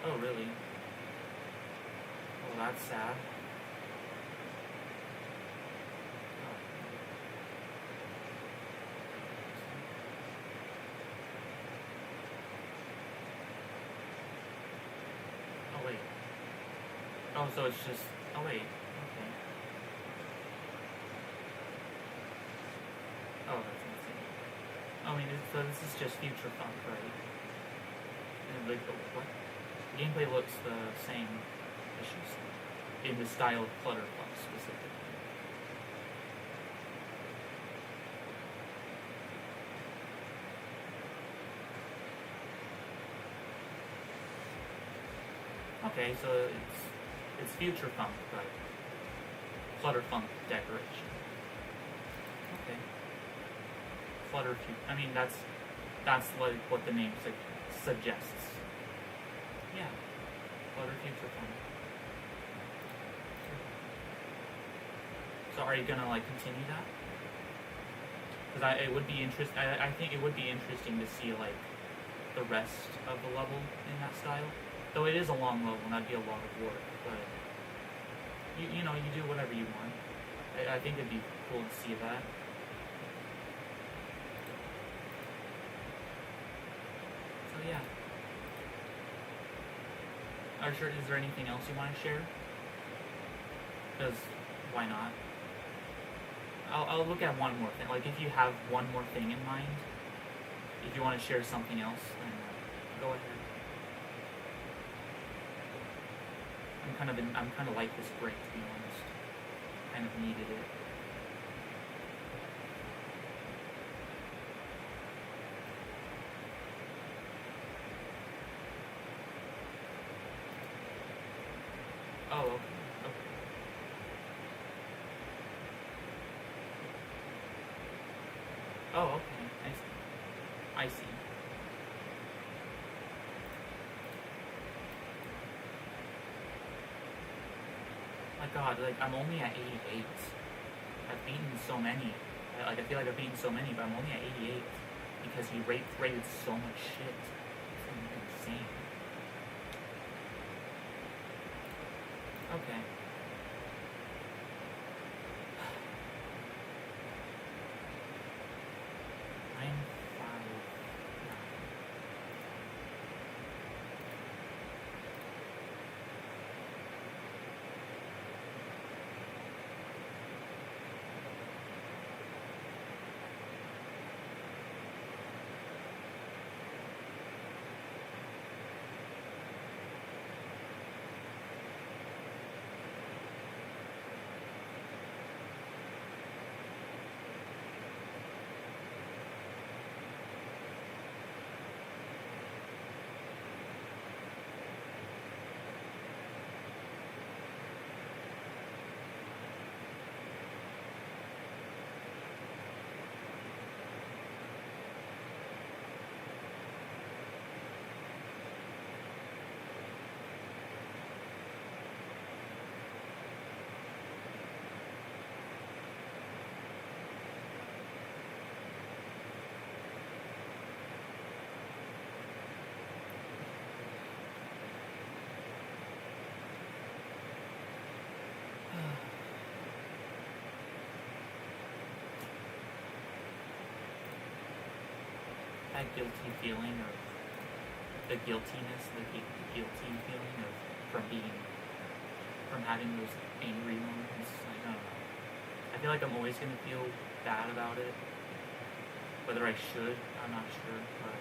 Oh, really? Well, that's sad. Oh, so it's just. Oh, wait. Okay. Oh, that's insane. I mean, so this is just Future Funk, right? And like, what? The gameplay looks the same. It's just in the style of Clutterfunk specifically. Okay, so it's Future Funk, but Clutterfunk decoration. Okay. I mean, that's like what the name suggests. Yeah. Flutter Future Funk. So are you gonna like continue that? Because it would be I think it would be interesting to see like the rest of the level in that style. Though it is a long level and that'd be a lot of work, but you know, you do whatever you want. I think it'd be cool to see that. So yeah. Is there anything else you want to share? Because why not? I'll look at one more thing. Like if you have one more thing in mind, if you want to share something else, then go ahead. I'm kind of like this break, to be honest. Kind of needed it. Oh, okay. Oh, okay. I see. I see. My God, like I'm only at 88. I've beaten so many. Like I feel like I've beaten so many, but I'm only at 88 because he rated so much shit. It's insane. Okay. Nine, five, nine. That guilty feeling of the guiltiness, the guilty feeling of from having those angry moments. I don't know. I feel like I'm always gonna feel bad about it. Whether I should, I'm not sure, but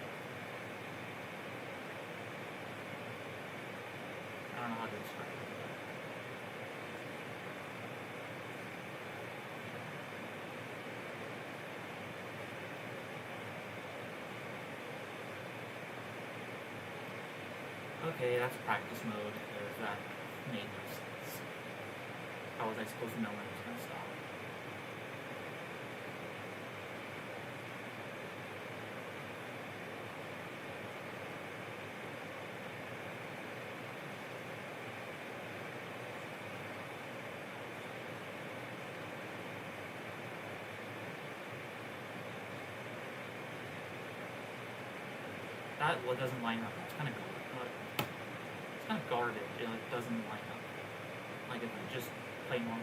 I don't know how to describe it. Okay, that's practice mode because that made no sense. How was I supposed to know when it was going to stop? That doesn't line up. It's kind of garbage. It like doesn't line up. Like if you just play normal.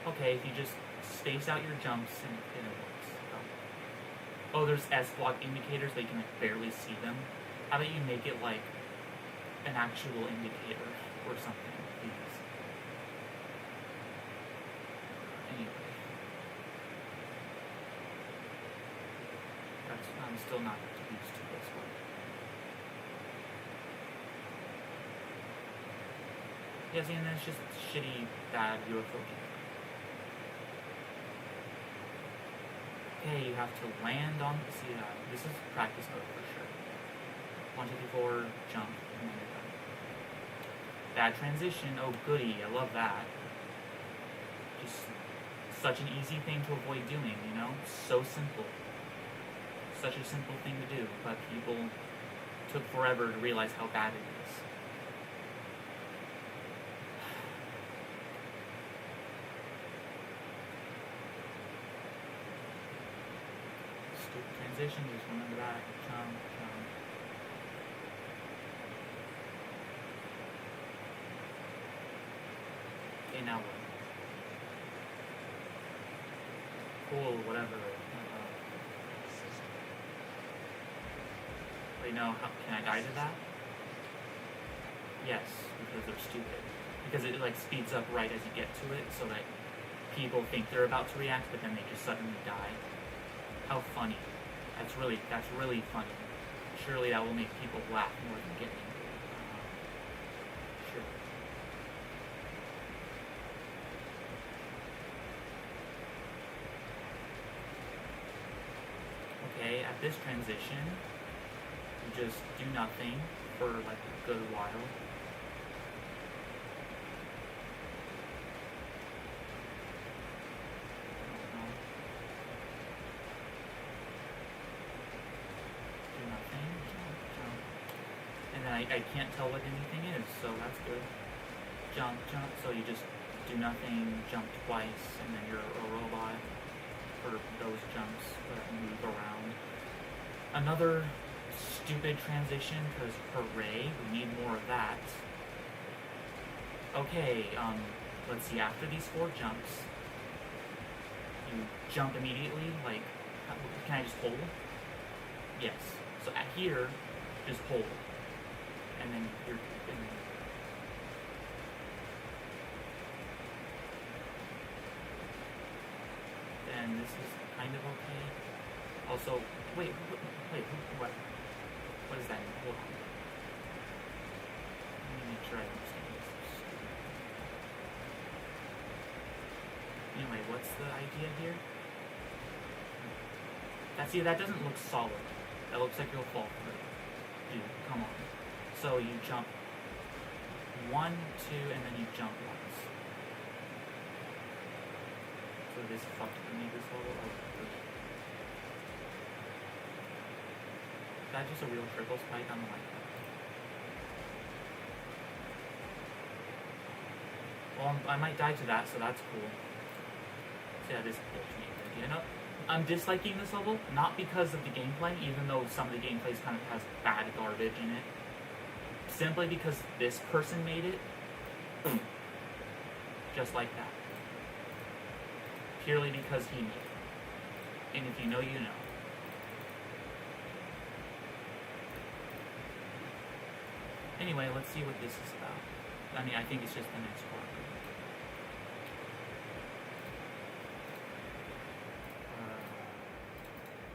Okay, if you just space out your jumps and it works. Oh, there's S block indicators. They can like barely see them. How about you make it like an actual indicator or something, please? Anyway, I'm still not used to this one. Yeah, see, and then it's just shitty, bad UFO gameplay. Okay, you have to land on. See, this is practice mode for sure. 1, 2, 3, 4, jump, and then you're done. Bad transition. Oh, goody, I love that. Just such an easy thing to avoid doing, you know? So simple. Such a simple thing to do, but people took forever to realize how bad it is. Transition, just remember that. Jump. Okay, now what? Cool, whatever. Wait, no, can I die to that? Yes, because they're stupid. Because it like speeds up right as you get to it, so that people think they're about to react, but then they just suddenly die. How funny. That's really funny. Surely that will make people laugh more than get angry. Sure. Okay, at this transition, you just do nothing for like a good while. I can't tell what anything is, so that's good. Jump, jump, so you just do nothing, jump twice, and then you're a robot for those jumps that move around. Another stupid transition, because hooray, we need more of that. Okay, let's see, after these 4 jumps, you jump immediately, like, can I just hold? Yes. So at here, just hold. And then you're... And this is kind of okay. Also, wait, what? What does that mean? Hold on. Let me make sure I understand this. Anyway, what's the idea here? See, that doesn't look solid. That looks like you'll fall through. Dude, come on. So you jump 1, 2, and then you jump once. So this fucked with me this level. Is that just a real triple spike? I don't like that. Well, I might die to that, so that's cool. So yeah, this bullshit. You know, I'm disliking this level, not because of the gameplay, even though some of the gameplay kind of has bad garbage in it. Simply because this person made it. Just like that. Purely because he made it. And if you know, you know. Anyway, let's see what this is about. I mean, I think it's just the next part.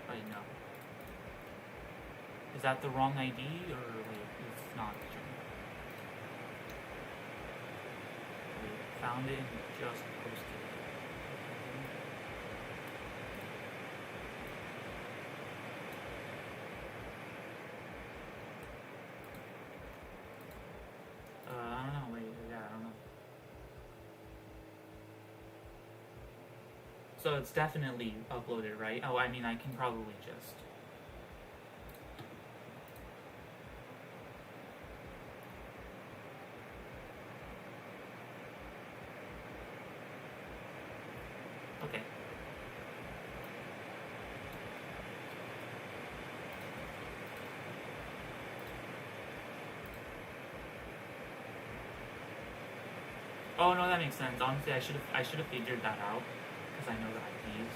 I know. Is that the wrong ID, or wait, it's not? Wait, found it and just posted it. I don't know, wait, yeah, I don't know. So it's definitely uploaded, right? Oh, I mean, I can probably just... Okay. Oh no, that makes sense. Honestly, I should have figured that out because I know the IDs.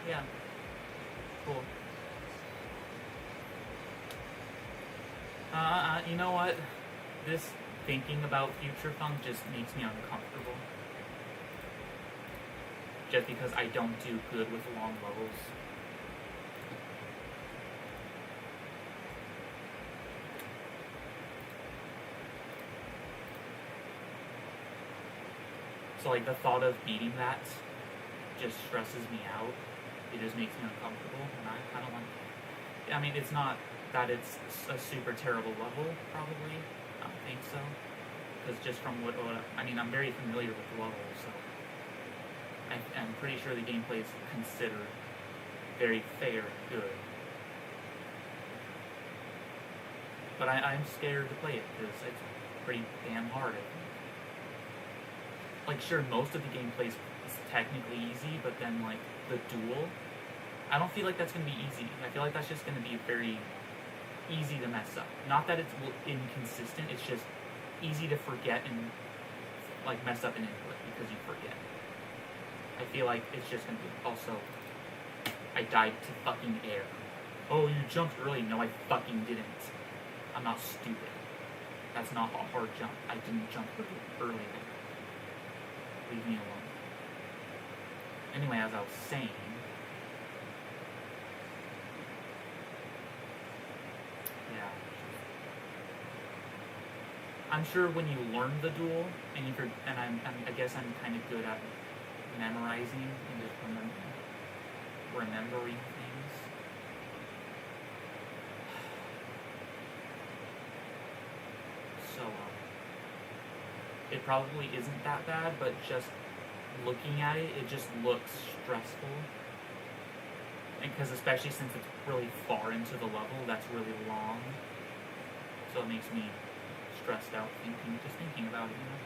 Yeah. Cool. You know what? This thinking about Future Funk just makes me uncomfortable. Just because I don't do good with long levels. So like the thought of beating that just stresses me out. It just makes me uncomfortable, and I don't like it. I mean, it's not that it's a super terrible level, probably. I don't think so. Because just from what I mean, I'm very familiar with the level, so I'm pretty sure the gameplay is considered very fair and good. But I'm scared to play it, because it's pretty damn hard, I think. Like, sure, most of the gameplay is technically easy, but then, like, the duel, I don't feel like that's going to be easy. I feel like that's just going to be very easy to mess up. Not that it's inconsistent, it's just easy to forget and, like, mess up an input because you forget. I feel like it's just going to be, also, I died to fucking air. Oh, you jumped early. No, I fucking didn't. I'm not stupid. That's not a hard jump. I didn't jump early there. Leave me alone. Anyway, as I was saying, yeah. I'm sure when you learn the duel, and I guess I'm kind of good at memorizing and just remembering things. So, it probably isn't that bad, but just looking at it, it just looks stressful. And because especially since it's really far into the level, that's really long. So it makes me stressed out just thinking about it, you know?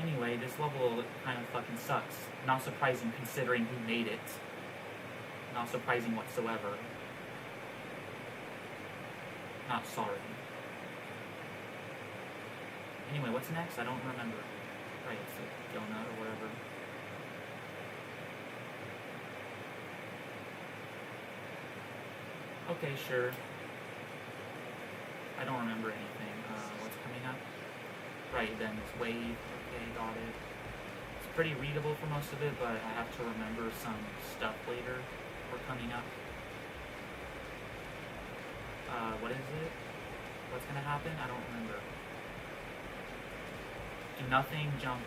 Anyway, this level kind of fucking sucks. Not surprising considering who made it. Not surprising whatsoever. Not sorry. Anyway, what's next? I don't remember. Right, it's a donut or whatever. Okay, sure. I don't remember anything. What's coming up? Right, then it's wave. Okay, got it. It's pretty readable for most of it, but I have to remember some stuff later for coming up. What is it? What's gonna happen? I don't remember. Do nothing, jump,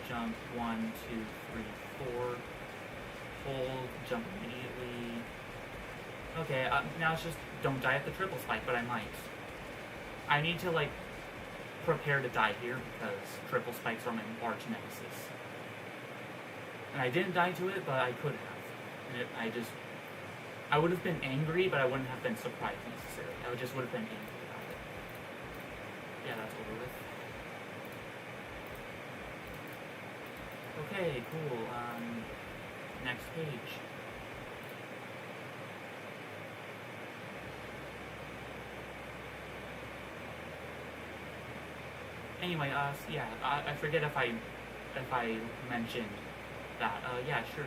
1, 2, 3, 4. Hold, jump immediately. Okay, now it's just don't die at the triple spike, but I might. I need to, like, prepare to die here because triple spikes are my arch nemesis. And I didn't die to it, but I could have. And I would have been angry, but I wouldn't have been surprised necessarily. I just would have been angry about it. Yeah, that's over with. Okay, cool. Next page. Anyway, yeah, I forget if I mentioned that. Yeah, sure.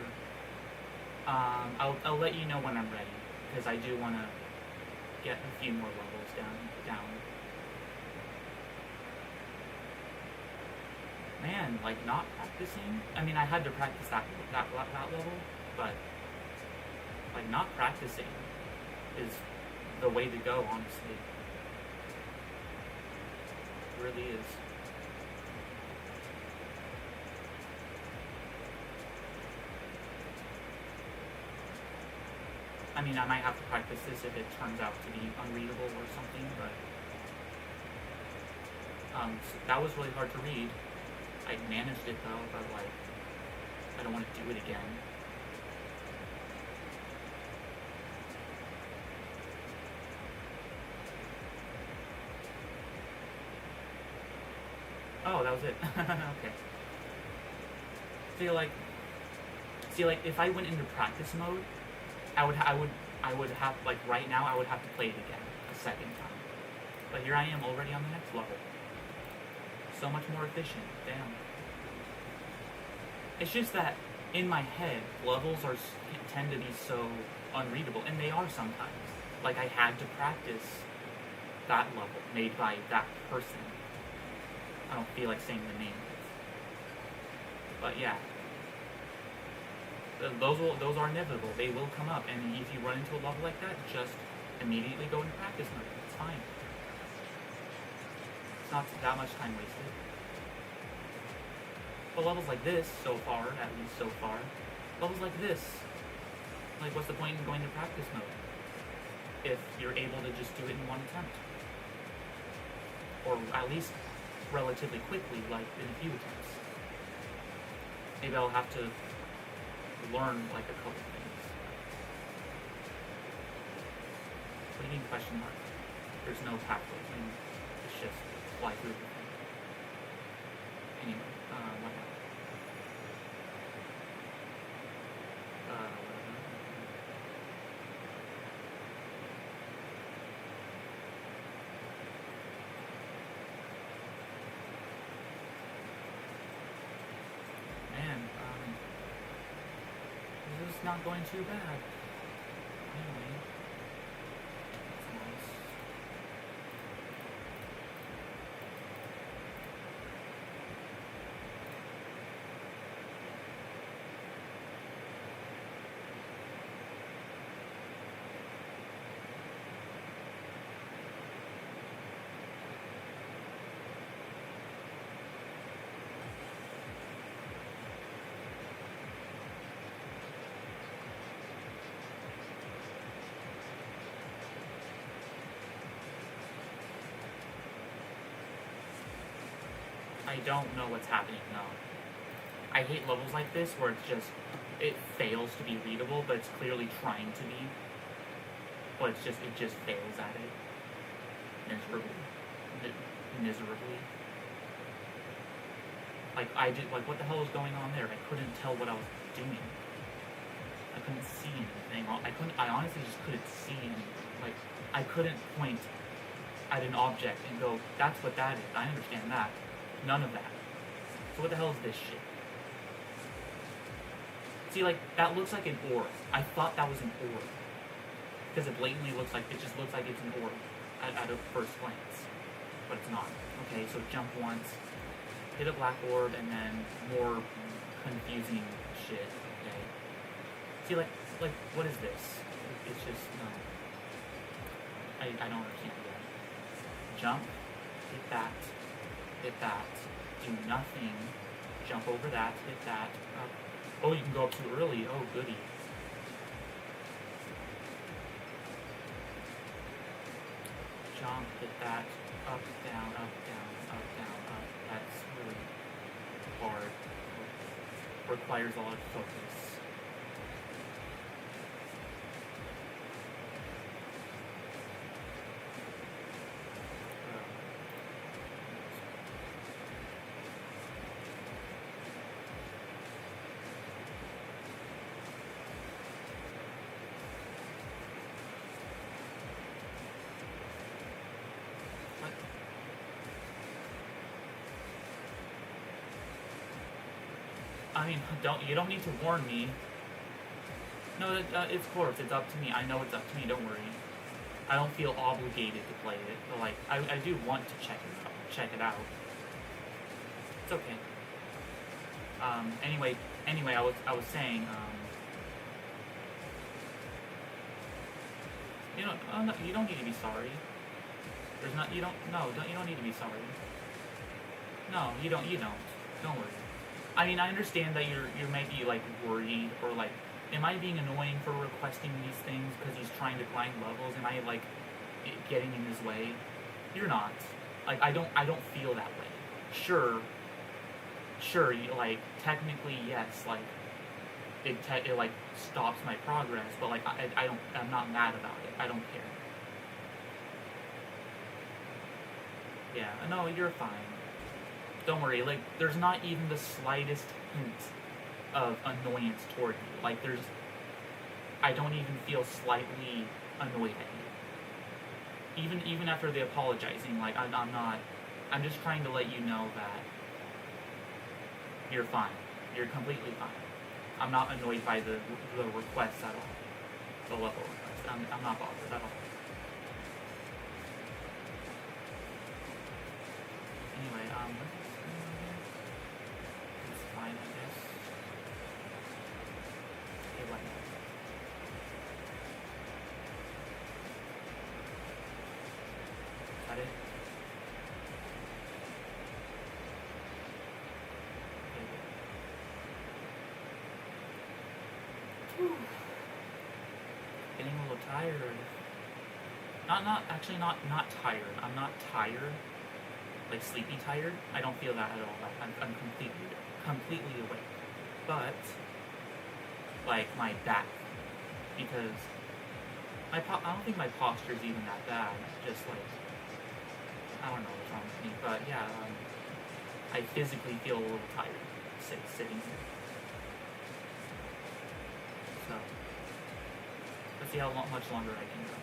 I'll let you know when I'm ready because I do want to get a few more levels down. Man, like not practicing. I mean, I had to practice that level, but like not practicing is the way to go, honestly. It really is. I mean, I might have to practice this if it turns out to be unreadable or something, but so that was really hard to read. I managed it though, but like, I don't want to do it again. Oh, that was it. Okay. See, like, if I went into practice mode, I would have, like, right now, I would have to play it again a second time. But here I am already on the next level. So much more efficient. Damn. It's just that in my head, levels tend to be so unreadable, and they are sometimes. Like, I had to practice that level made by that person. I don't feel like saying the name. But yeah. Those are inevitable. They will come up, and if you run into a level like that, just immediately go into practice mode. It's fine. It's not that much time wasted. But levels like this, so far, at least so far, levels like this, like what's the point in going to practice mode if you're able to just do it in one attempt? Or at least relatively quickly, like in a few attempts. Maybe I'll have to learn like a couple things. What do you mean question mark? There's no pathway. I mean, it's just fly through the thing. Anyway, what happened? Man, this is not going too bad. Anyway, that's nice. I don't know what's happening, no. I hate levels like this where it's just, it fails to be readable, but it's clearly trying to be. But it just fails at it. Miserably. Like, what the hell was going on there? I couldn't tell what I was doing. I couldn't see anything. I honestly just couldn't see anything. Like, I couldn't point at an object and go, that's what that is. I understand that. None of that. So what the hell is this shit? See, like, that looks like an orb. I thought that was an orb. Because it blatantly looks like, it just looks like it's an orb at a first glance. But it's not. Okay, so jump once, hit a black orb, and then more confusing shit, okay? See, like, what is this? It's just, no. I don't understand that. Jump, hit that, do nothing, jump over that, hit that, up. Oh, you can go up too early, oh goody. Jump, hit that, up, down, up, down, up, down, up. That's really hard. Requires a lot of focus. I mean, you don't need to warn me. No, it's of course, it's up to me. I know it's up to me, don't worry. I don't feel obligated to play it, but like, I do want to check it out. It's okay. Anyway, I was saying, you know, no, you don't need to be sorry. You don't need to be sorry. No, you don't. Don't worry. I mean, I understand that you might be like worried or like, am I being annoying for requesting these things because he's trying to climb levels? Am I like getting in his way? You're not. Like, I don't feel that way. Sure, you, like, technically yes, like it like stops my progress, but like I'm not mad about it. I don't care. Yeah, no, you're fine. Don't worry, like, there's not even the slightest hint of annoyance toward you. Like, I don't even feel slightly annoyed at you. Even after the apologizing, like, I'm not, I'm just trying to let you know that you're fine. You're completely fine. I'm not annoyed by the requests at all. The level requests. I'm not bothered at all. Anyway, it's fine, I guess. Okay, what now? Is that it? Okay, good. Getting a little tired. Not tired. I'm not tired. Like sleepy tired. I don't feel that at all. I'm completely awake. But like my back, because I don't think my posture is even that bad. Just like, I don't know what's wrong with me, but yeah, I physically feel a little tired sitting here. So let's see how much longer I can go.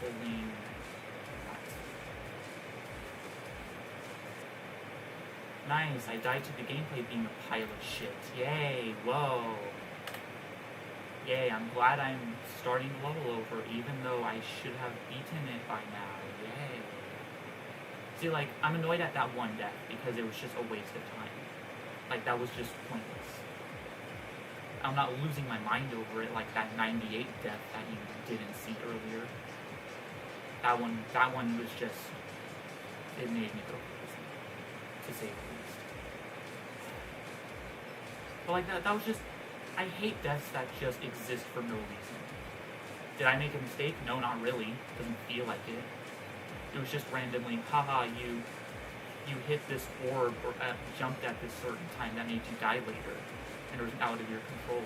Holding that. Nice, I died to the gameplay being a pile of shit. Yay, whoa. Yay, I'm glad I'm starting the level over, even though I should have beaten it by now. Yay. See, like, I'm annoyed at that one death because it was just a waste of time. Like, that was just pointless. I'm not losing my mind over it like that 98 death that you didn't see earlier. That one was just, it made me go crazy, to say the least. But like that was just, I hate deaths that just exist for no reason. Did I make a mistake? No, not really. Doesn't feel like it. It was just randomly, haha, you hit this orb or jumped at this certain time that made you die later, and it was out of your control.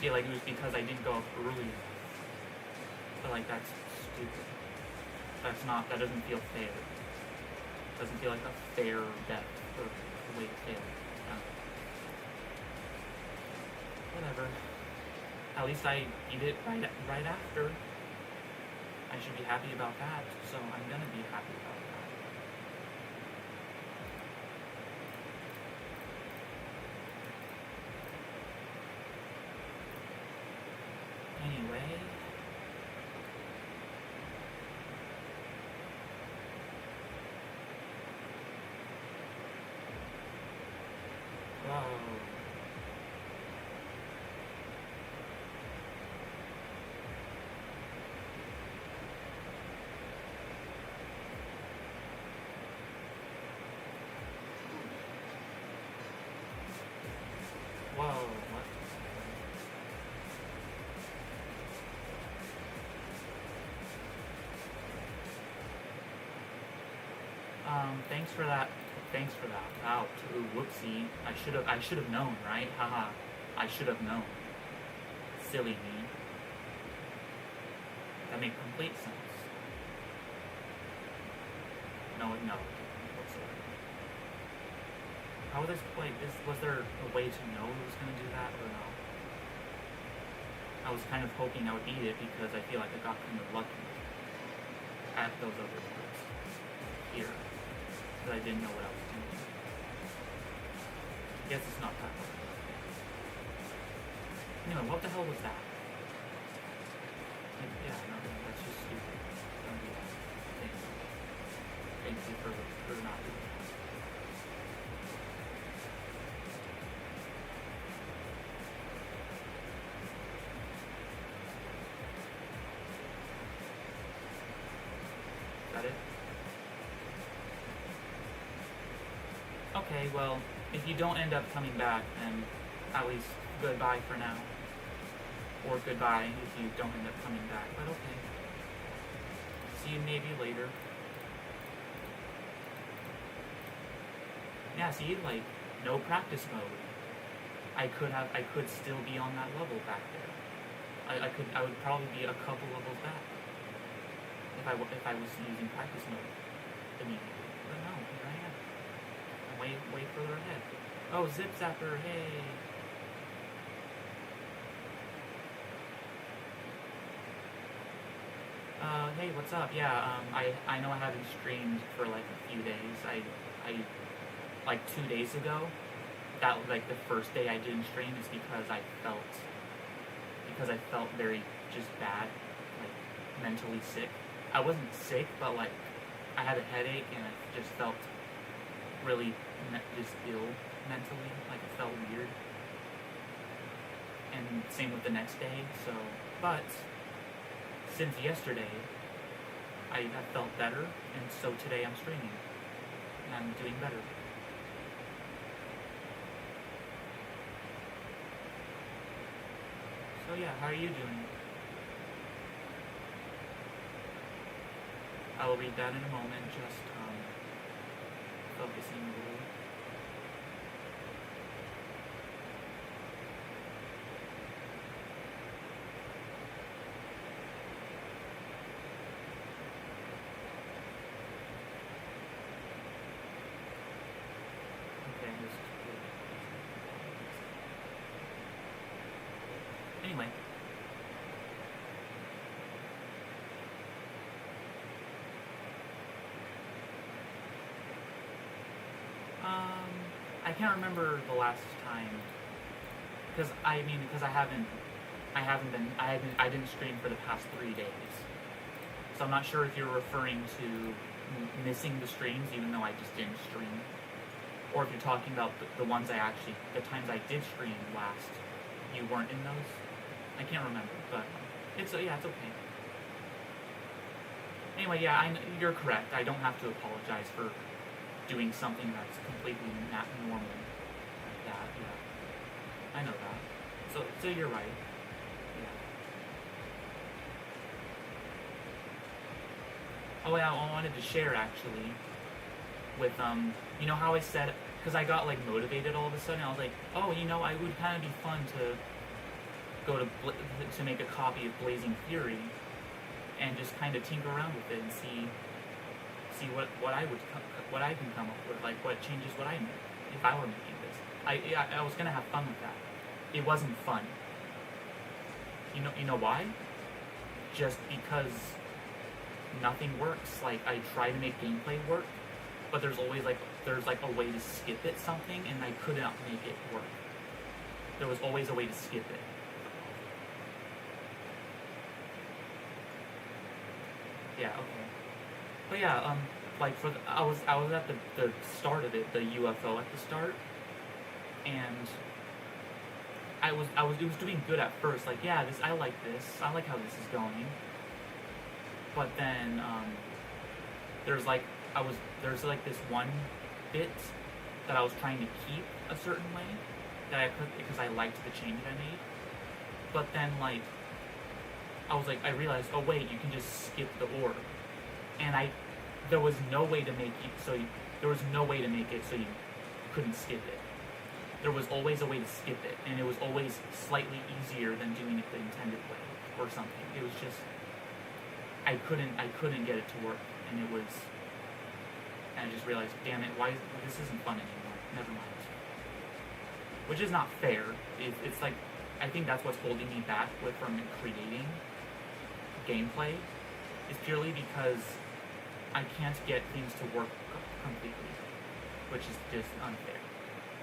See, like, it was because I didn't go up early enough. But, like, that's stupid. That doesn't feel fair. It doesn't feel like a fair death or a way to fail. Whatever. At least I beat it right after. I should be happy about that, so I'm gonna be happy about that. Anyway. Whoa. Whoa, what? Thanks for that. Thanks for that. Ouch. Ooh, whoopsie. I should have known, right? Haha. I should have known. Silly me. That made complete sense. No. Whatsoever. How would this play? Was there a way to know it was going to do that or no? I was kind of hoping I would beat it because I feel like I got kind of lucky at those other parts here. But I didn't know what I was doing. I guess it's not that hard. Anyway, what the hell was that? Yeah, no, that's just stupid. Don't do that. Thank you for not doing that. Is that it? Okay, well, if you don't end up coming back, then at least goodbye for now. Or goodbye if you don't end up coming back, but okay. See you maybe later. Yeah, see, like, no practice mode. I could still be on that level back there. I would probably be a couple levels back if I was using practice mode immediately. But no, here I am. I'm way further ahead. Oh, Zip Zapper, hey! Hey, what's up? Yeah, I know I haven't streamed for like a few days. I like 2 days ago, that was like the first day I didn't stream is because I felt very just bad, like mentally sick. I wasn't sick, but like I had a headache and I just felt really just ill mentally, like it felt weird. And same with the next day, so, but since yesterday, I felt better, and so today I'm streaming, and I'm doing better. So yeah, how are you doing? I will read that in a moment, just focusing a little. Anyway. I can't remember the last time, because I didn't stream for the past 3 days. So I'm not sure if you're referring to missing the streams even though I just didn't stream, or if you're talking about the ones the times I did stream last, you weren't in those. I can't remember, but it's okay. Anyway, yeah, you're correct. I don't have to apologize for doing something that's completely not normal like that. Yeah. I know that. So you're right. Yeah. Oh yeah, I wanted to share actually with you know how I said, because I got like motivated all of a sudden. I was like, oh, you know, I would kind of be fun to go to make a copy of Blazing Fury and just kind of tinker around with it and see what I can come up with, like what changes would I make if I were making this. I was gonna have fun with that. It wasn't fun. You know why? Just because nothing works. Like I try to make gameplay work, but there's always like a way to skip it something, and I could not make it work. There was always a way to skip it. Yeah, okay. But yeah, like I was at the start of it, the UFO at the start, and it was doing good at first. Like, yeah, I like this. I like how this is going. But then there's like this one bit that I was trying to keep a certain way that I could, because I liked the change I made. But then like I realized, oh wait, you can just skip the orb, and there was no way to make it so you couldn't skip it. There was always a way to skip it, and it was always slightly easier than doing it the intended way or something. It was just I couldn't get it to work, and I just realized, damn it, this isn't fun anymore. Never mind. Which is not fair. It's like, I think that's what's holding me back from creating gameplay, is purely because I can't get things to work completely, which is just unfair,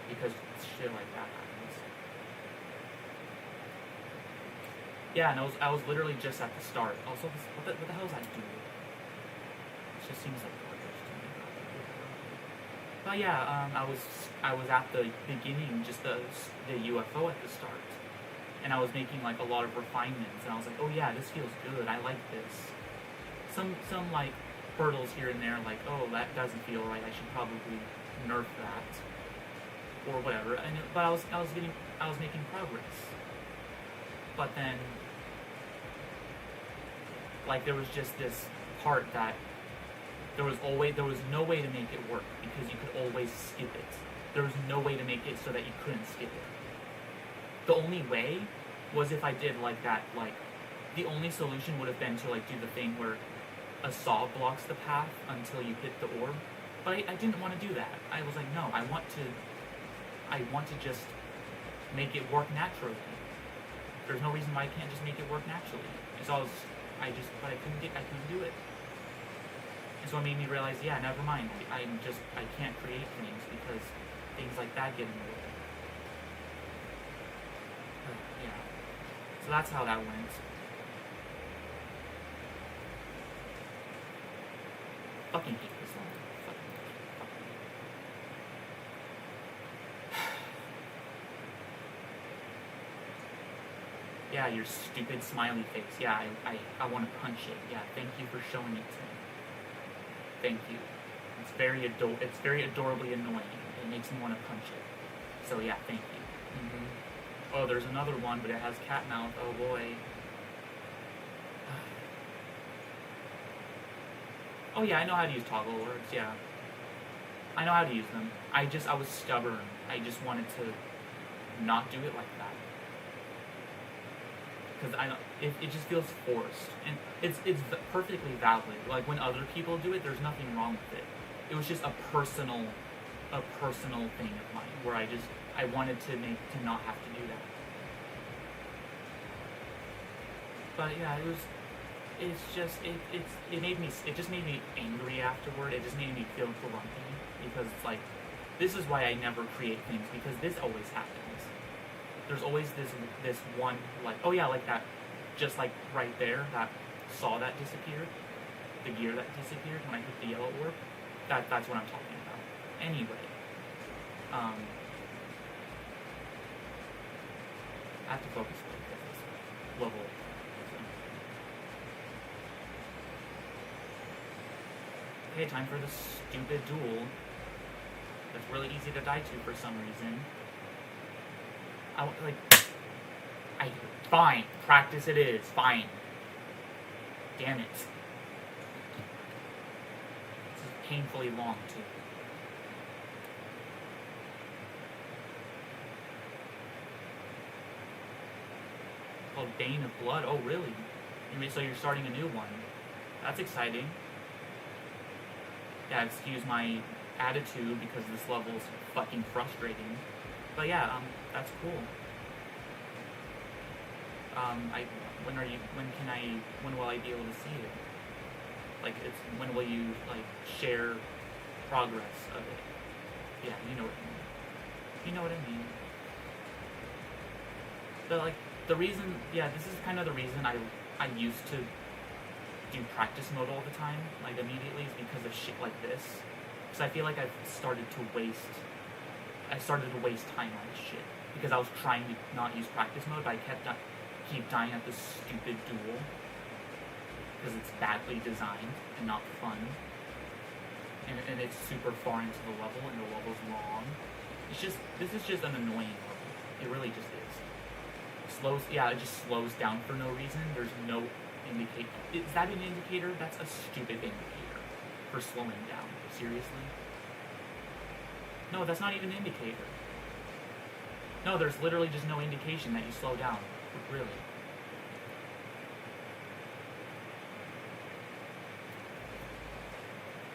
because shit like that happens. Yeah, and I was literally just at the start. Also, what the hell is that dude? It just seems like garbage to me. But yeah, I was at the beginning, just the UFO at the start, and I was making like a lot of refinements, and I was like, oh yeah, this feels good. I like this. Some like hurdles here and there, like, oh, that doesn't feel right. I should probably nerf that or whatever. But I was making progress. But then, like, there was just this part that there was no way to make it work, because you could always skip it. There was no way to make it so that you couldn't skip it. The only way was if I did like that, like, the only solution would have been to like do the thing where a saw blocks the path until you hit the orb. But I didn't want to do that. I was like, no, I want to just make it work naturally. There's no reason why I can't just make it work naturally. And so I couldn't do it. And so it made me realize, yeah, never mind. I can't create things because things like that get in the way. Yeah. So that's how that went. Fucking hate this one. Yeah, your stupid smiley face. Yeah, I want to punch it. Yeah, thank you for showing it to me. Thank you. It's very adorably annoying. It makes me want to punch it. So yeah, thank you. Mm-hmm. Oh, there's another one, but it has cat mouth. Oh boy. Oh yeah, I know how to use toggle words. Yeah, I know how to use them. I was stubborn. I just wanted to not do it like that, because it just feels forced, and it's perfectly valid. Like when other people do it, there's nothing wrong with it. It was just a personal thing of mine where I wanted to not have to do that. But yeah, it just made me angry afterward. It just made me feel grumpy, because it's like, this is why I never create things, because this always happens. There's always this one, like, oh yeah, like that, just like right there, that saw that disappeared, the gear that disappeared when I hit the yellow orb. That's what I'm talking about. Anyway, I have to focus on this level. Okay, time for this stupid duel that's really easy to die to for some reason. Fine. Practice it is. Fine. Damn it. This is painfully long, too. Oh, Bane of Blood? Oh, really? So you're starting a new one. That's exciting. Yeah, excuse my attitude because this level is fucking frustrating. But yeah, that's cool. When will I be able to see it? Like, when will you, like, share progress of it? Yeah, you know what I mean. You know what I mean. But, like, this is kind of the reason I used to do practice mode all the time, like, immediately, is because of shit like this. Because I feel like I started to waste time on this shit. Because I was trying to not use practice mode, but I keep dying at this stupid duel. Because it's badly designed and not fun. And it's super far into the level, and the level's long. This is just an annoying level. It really just is. It just slows down for no reason. There's no indicator. Is that an indicator? That's a stupid indicator for slowing down. Seriously? No, that's not even an indicator. No, there's literally just no indication that you slow down. Really.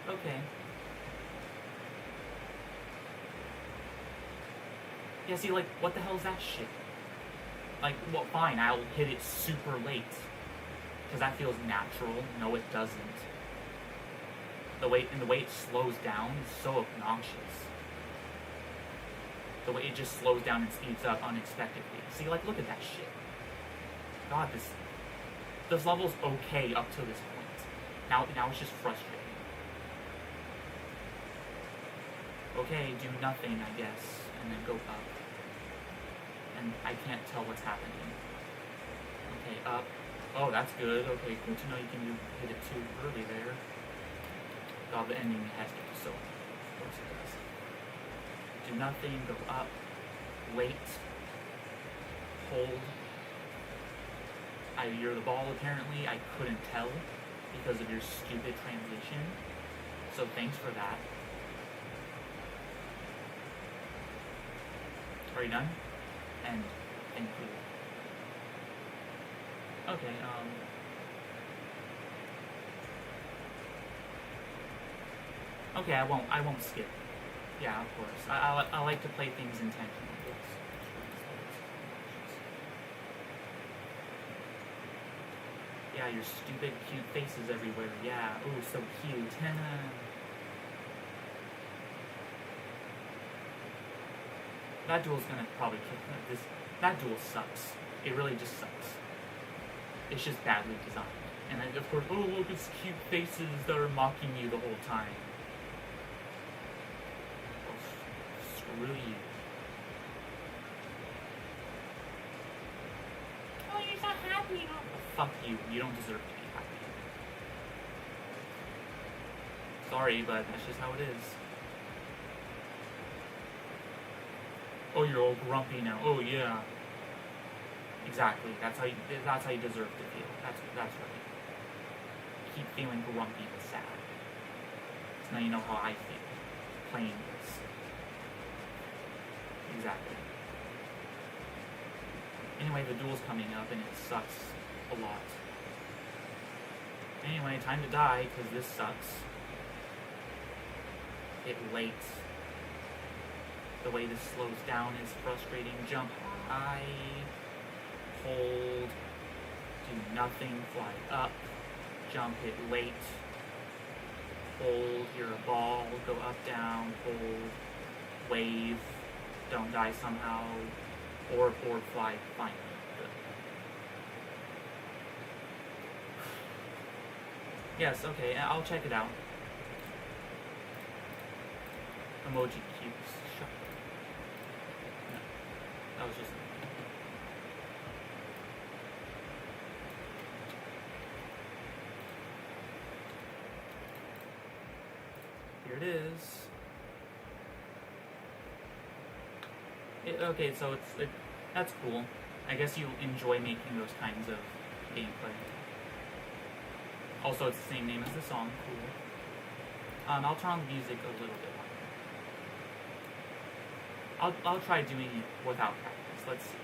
Okay. Yeah, see, like, what the hell is that shit? Like, well, fine, I'll hit it super late. Because that feels natural. No, it doesn't. The way it slows down is so obnoxious. The way it just slows down and speeds up unexpectedly. See, like, look at that shit. God, this level's okay up to this point. Now it's just frustrating. Okay, do nothing, I guess, and then go up. And I can't tell what's happening. Okay, up. Oh, that's good. Okay, good to know you can hit it too early there. God, the ending has to be so. Of course it does. Do nothing, go up, wait, hold. You're the ball apparently. I couldn't tell because of your stupid transition. So thanks for that. Are you done? And thank you. Okay, okay, I won't skip. Yeah, of course. I like to play things intentionally. Yeah, your stupid cute faces everywhere. Yeah, ooh, so cute. That duel's gonna probably kick me. That duel sucks. It really just sucks. It's just badly designed. And then, of course, oh, look, it's cute faces that are mocking you the whole time. Oh, screw you. Oh, you're so happy. Oh, fuck you. You don't deserve to be happy. Sorry, but that's just how it is. Oh, you're all grumpy now. Oh, yeah. Exactly. That's how you deserve to feel. That's right. Keep feeling grumpy and sad. So now you know how I feel playing this. Exactly. Anyway, the duel's coming up and it sucks a lot. Anyway, time to die because this sucks. Hit late. The way this slows down is frustrating. Jump high. Hold. Do nothing. Fly up. Jump, hit late. Hold. You're a ball. Go up, down. Hold. Wave. Don't die somehow. Orb, fly. Fine. Good. Yes, okay. I'll check it out. Emoji cubes. Shut up. No. That was just... Here it is. Okay, so That's cool. I guess you enjoy making those kinds of gameplay. Also, it's the same name as the song. Cool. I'll turn on the music a little bit louder. I'll try doing it without practice. Let's see.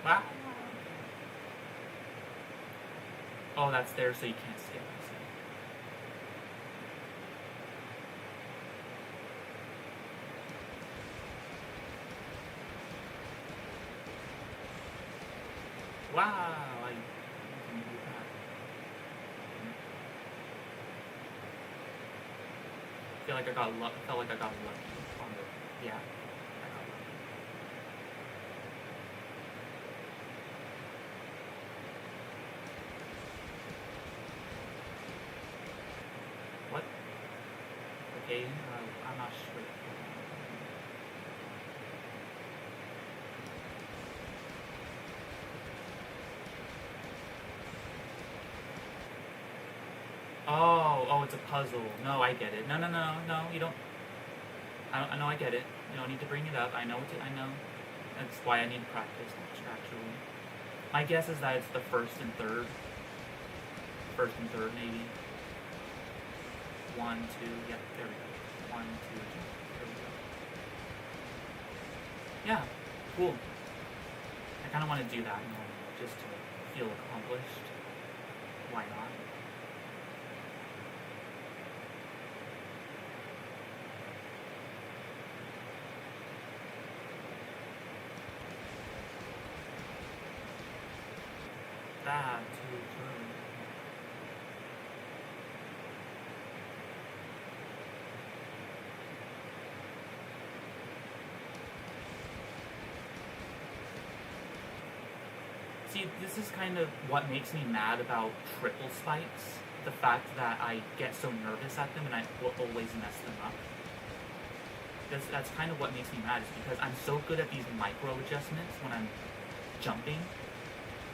Wow. Oh, that's there so you can't skip. I see. Wow, I can do that. Feel like I got felt like I got lucky on the, yeah, I got lucky. What? Okay, I'm not sure. Oh, it's a puzzle. No, I get it. No, you don't. I know, I get it. You don't need to bring it up. I know I know. That's why I need to practice, actually. My guess is that it's the first and third. First and third, maybe. 1, 2, yep, there we go. 1, 2, there we go. Yeah, cool. I kind of want to do that just to feel accomplished. Why not? That too true. See, this is kind of what makes me mad about triple spikes. The fact that I get so nervous at them and I will always mess them up. That's kind of what makes me mad, is because I'm so good at these micro adjustments when I'm jumping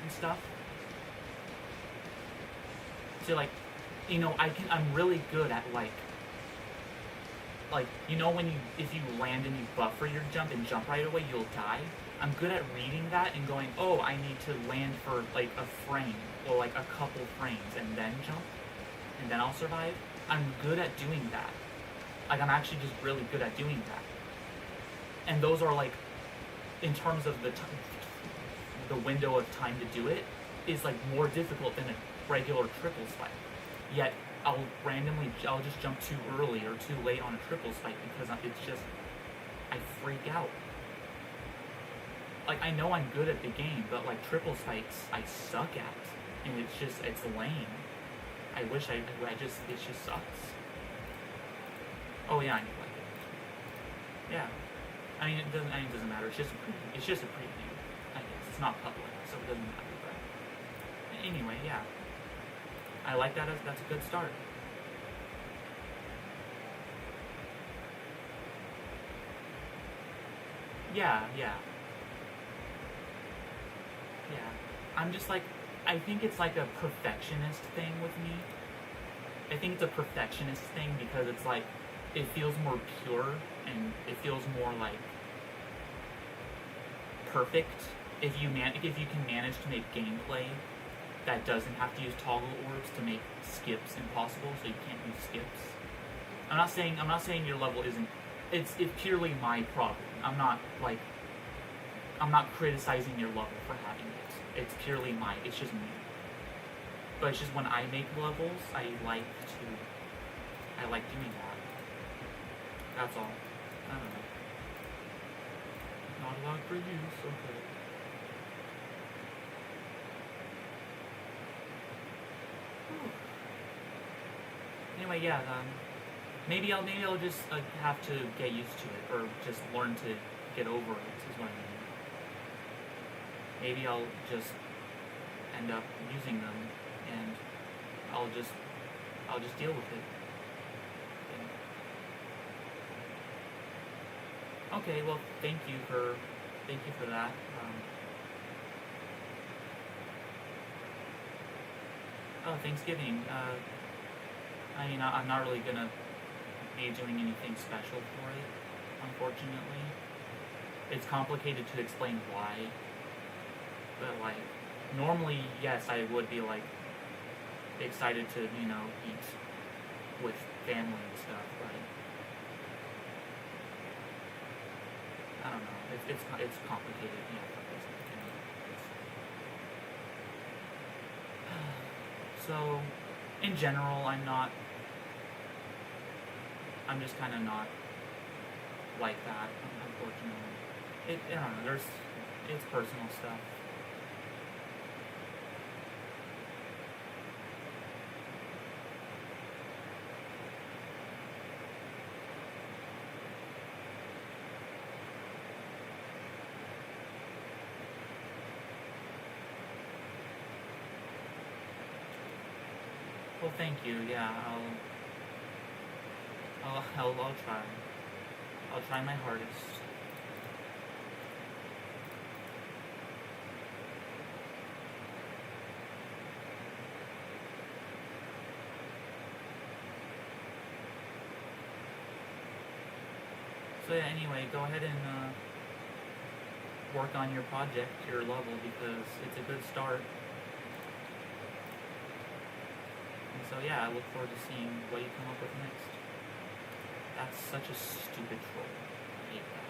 and stuff. So like, I'm really good at like, when if you land and you buffer your jump and jump right away, you'll die. I'm good at reading that and going, oh, I need to land for like a frame or like a couple frames and then jump, and then I'll survive. I'm good at doing that. Like, I'm actually just really good at doing that. And those are like, in terms of the window of time to do it, is like more difficult than a regular triple spike. Yet I'll just jump too early or too late on a triple spike because I freak out. Like, I know I'm good at the game, but like triple spikes I suck at, and it's lame. It just sucks. Oh yeah, I know, like it. Yeah. I mean, it doesn't matter. It's just a preview. I guess it's not public, so it doesn't matter. But anyway, yeah. I like that. That's a good start. Yeah. I'm just like, I think it's like a perfectionist thing with me. I think it's a perfectionist thing because it's like, it feels more pure and it feels more like perfect if you can manage to make gameplay that doesn't have to use toggle orbs to make skips impossible, so you can't use skips. I'm not saying your level isn't. It's purely my problem. I'm not criticizing your level for having it. It's purely mine. It's just me. But it's just when I make levels, I like doing that. That's all. I don't know. Not allowed for use. Okay. Anyway, yeah. Maybe I'll just have to get used to it, or just learn to get over it. Is what I mean. Maybe I'll just end up using them, and I'll just deal with it. Okay, well, thank you for that. Thanksgiving. I mean, I'm not really gonna be doing anything special for it. unfortunately. It's complicated to explain why, but like, normally, yes, I would be like excited to, eat with family and stuff, but I don't know. It's complicated. So, in general, I'm just kind of not like that, unfortunately. I don't know. It's personal stuff. Well, thank you. Yeah, I'll try. I'll try my hardest. So yeah, anyway, go ahead and work on your project, your level, because it's a good start. And so yeah, I look forward to seeing what you come up with next. That's such a stupid troll. I hate that.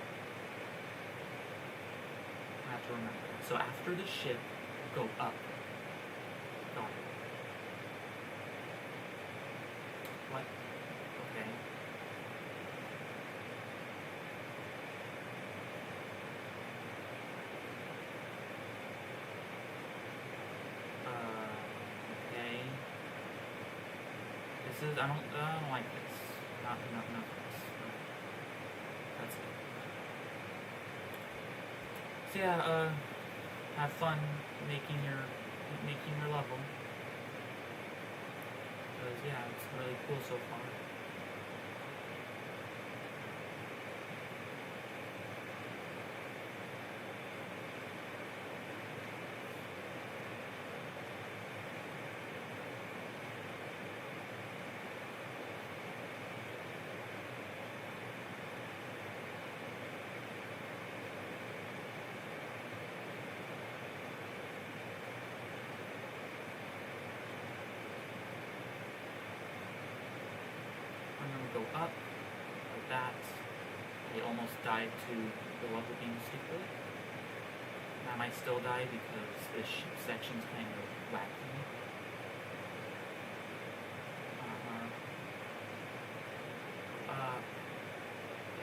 I have to remember. So after the ship, go up. Got it. What? Okay. Okay. I don't like this. Not this. That's it. So yeah, have fun making your level. Because yeah, it's really cool so far. Go up like that. I almost died to the level being stupid. I might still die because this section's kind of wacky.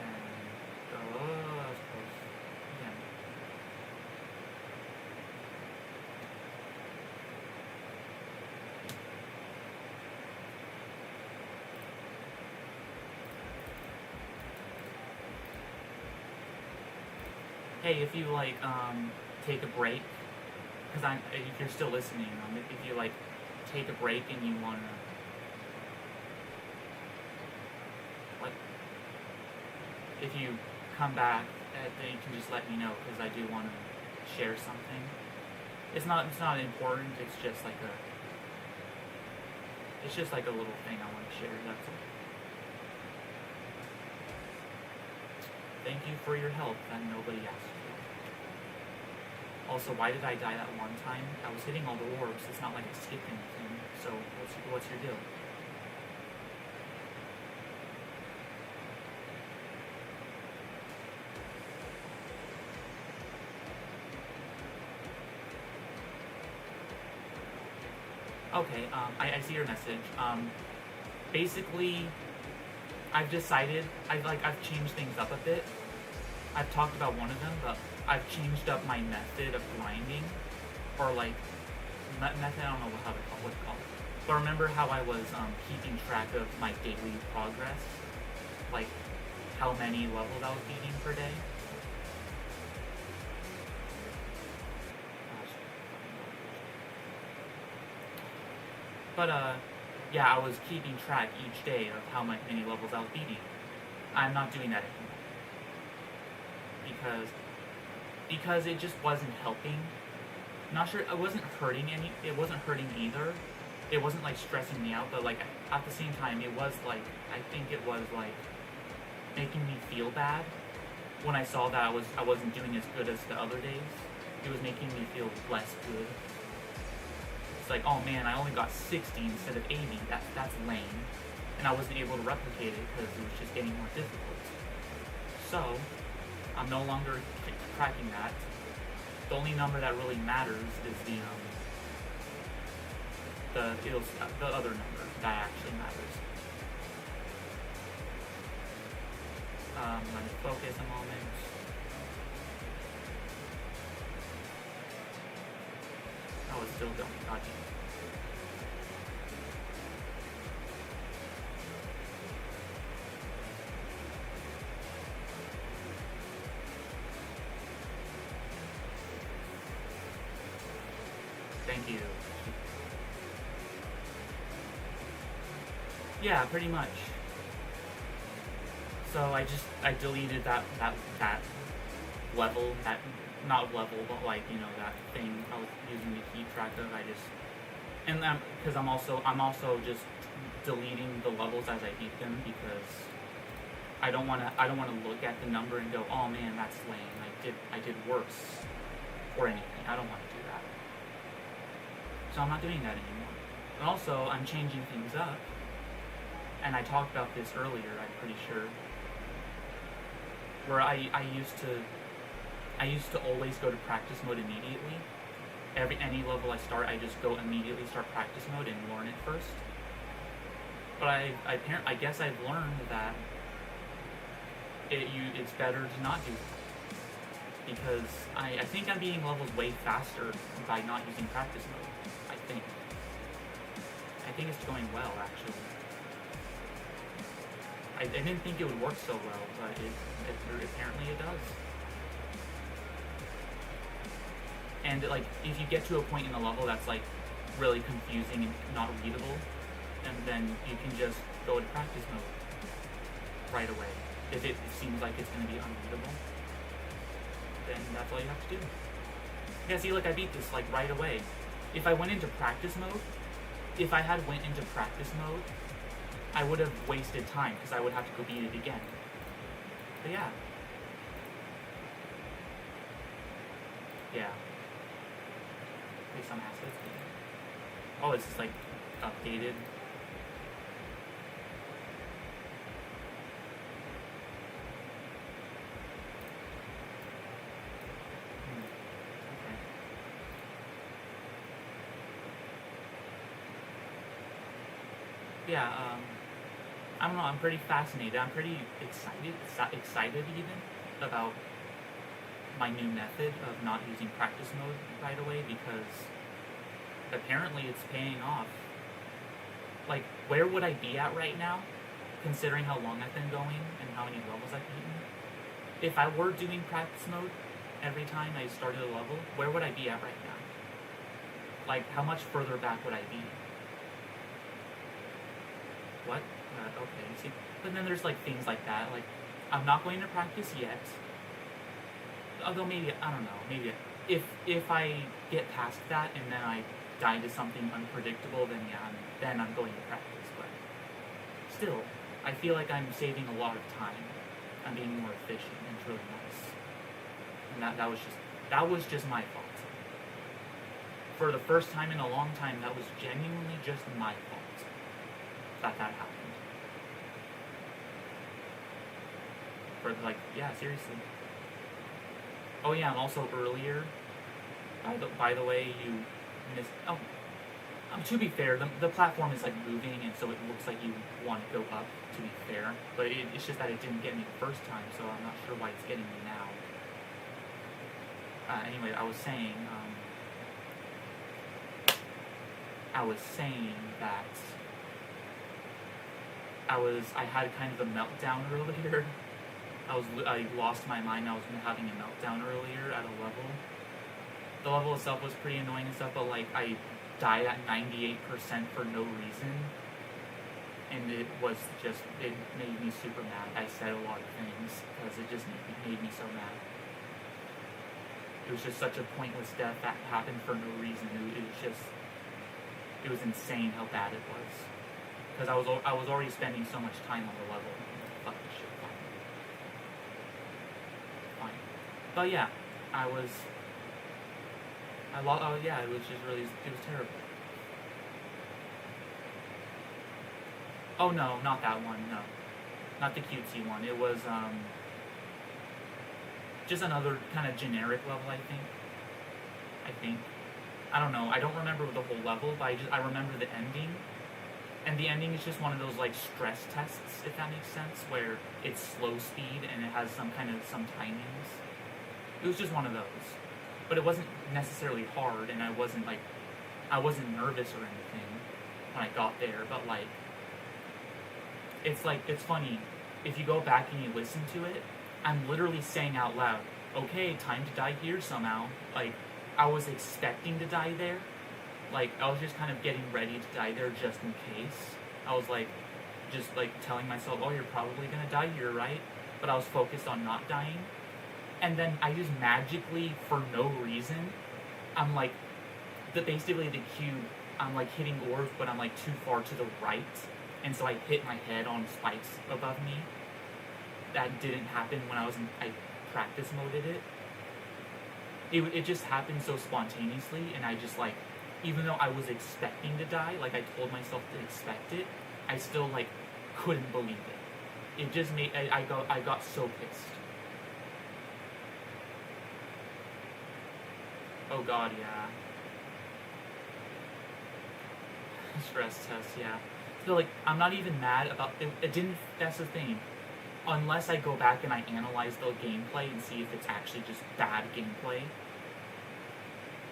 And go. Oh, that was close. Again. Hey, if you like take a break, because if you're still listening, if you like take a break and you wanna like, if you come back, then you can just let me know, because I do want to share something. It's not important. It's just like a little thing I want to share. That's all. Thank you for your help that nobody asked for. Also, why did I die that one time? I was hitting all the orbs. It's not like I skipped anything. So, what's your deal? Okay, I see your message. Basically, I've decided, I've changed things up a bit. I've talked about one of them, but I've changed up my method of grinding, or like, method, I don't know what to call it. But remember how I was keeping track of my daily progress? Like, how many levels I was beating per day? But, yeah, I was keeping track each day of how many levels I was beating. I'm not doing that anymore. Because it just wasn't helping. Not sure, it wasn't hurting either. It wasn't like stressing me out, but like at the same time, it was like, I think it was like making me feel bad when I saw that I wasn't doing as good as the other days, it was making me feel less good. It's like, oh man, I only got 60 instead of 80. That's lame, and I wasn't able to replicate it because it was just getting more difficult. So I'm no longer tracking that. The only number that really matters is the other number that actually matters. Let me focus a moment. Oh, it's still going. God damn. Thank you. Yeah, pretty much. So I deleted that level, that not level, but like, you know, that thing I was using to keep track of. And because I'm also just deleting the levels as I beat them, because I don't want to look at the number and go, oh man, that's lame. I did worse or anything. I don't want to do that. So I'm not doing that anymore. And also, I'm changing things up. And I talked about this earlier, I'm pretty sure. Where I used to always go to practice mode immediately. Any level I start, I just go immediately start practice mode and learn it first. But I guess I've learned that it's better to not do that. Because I think I'm beating levels way faster by not using practice mode. I think it's going well, actually. I didn't think it would work so well, but apparently it does. And like, if you get to a point in the level that's like really confusing and not readable, and then you can just go to practice mode right away. If it seems like it's going to be unreadable, then that's all you have to do. Yeah, see, like I beat this like right away. If I went into practice mode, I would have wasted time because I would have to go beat it again. But yeah. Yeah. Maybe some assets. Oh, it's just like updated. Yeah, I don't know, I'm pretty fascinated. I'm pretty excited even about my new method of not using practice mode right away, because apparently it's paying off. Like, where would I be at right now, considering how long I've been going and how many levels I've beaten? If I were doing practice mode every time I started a level, where would I be at right now? Like, how much further back would I be? What? Okay, see, but then there's like things like that. Like, I'm not going to practice yet. Although maybe, I don't know, maybe if I get past that and then I die to something unpredictable, then yeah, then I'm going to practice. But still, I feel like I'm saving a lot of time. I'm being more efficient, and it's really nice. And that was just my fault. For the first time in a long time, that was genuinely just my fault that happened. For like, yeah, seriously. Oh yeah, and also earlier, by the way, you missed. Oh, to be fair, the platform is like moving, and so it looks like you want to go up. To be fair, but it's just that it didn't get me the first time, so I'm not sure why it's getting me now. Anyway, I was saying that I had kind of a meltdown earlier. I lost my mind. I was having a meltdown earlier at a level. The level itself was pretty annoying and stuff, but like I died at 98% for no reason, and it made me super mad. I said a lot of things because it just made me so mad. It was just such a pointless death that happened for no reason. It was insane how bad it was. Because I was already spending so much time on the level. Fuck this shit. But yeah, I was. Oh yeah, it was just really. It was terrible. Oh no, not that one. No, not the cutesy one. It was just another kind of generic level. I think. I think. I don't know. I don't remember the whole level, but I remember the ending. And the ending is just one of those like stress tests, if that makes sense, where it's slow speed and it has some timings. It was just one of those, but it wasn't necessarily hard, and I wasn't nervous or anything when I got there. But it's funny if you go back and you listen to it. I'm literally saying out loud, "Okay, time to die here somehow." Like I was expecting to die there. Like, I was just kind of getting ready to die there just in case. I was just telling myself, oh, you're probably gonna die here, right? But I was focused on not dying. And then I just magically, for no reason, I'm basically the cube, I'm hitting orbs, but I'm too far to the right. And so I hit my head on spikes above me. That didn't happen when I practice moded it. It just happened so spontaneously, and I just even though I was expecting to die, I told myself to expect it, I still couldn't believe it. It just made I got so pissed. Oh god, yeah. Stress test, yeah. So I'm not even mad about it. It didn't. That's the thing. Unless I go back and I analyze the gameplay and see if it's actually just bad gameplay.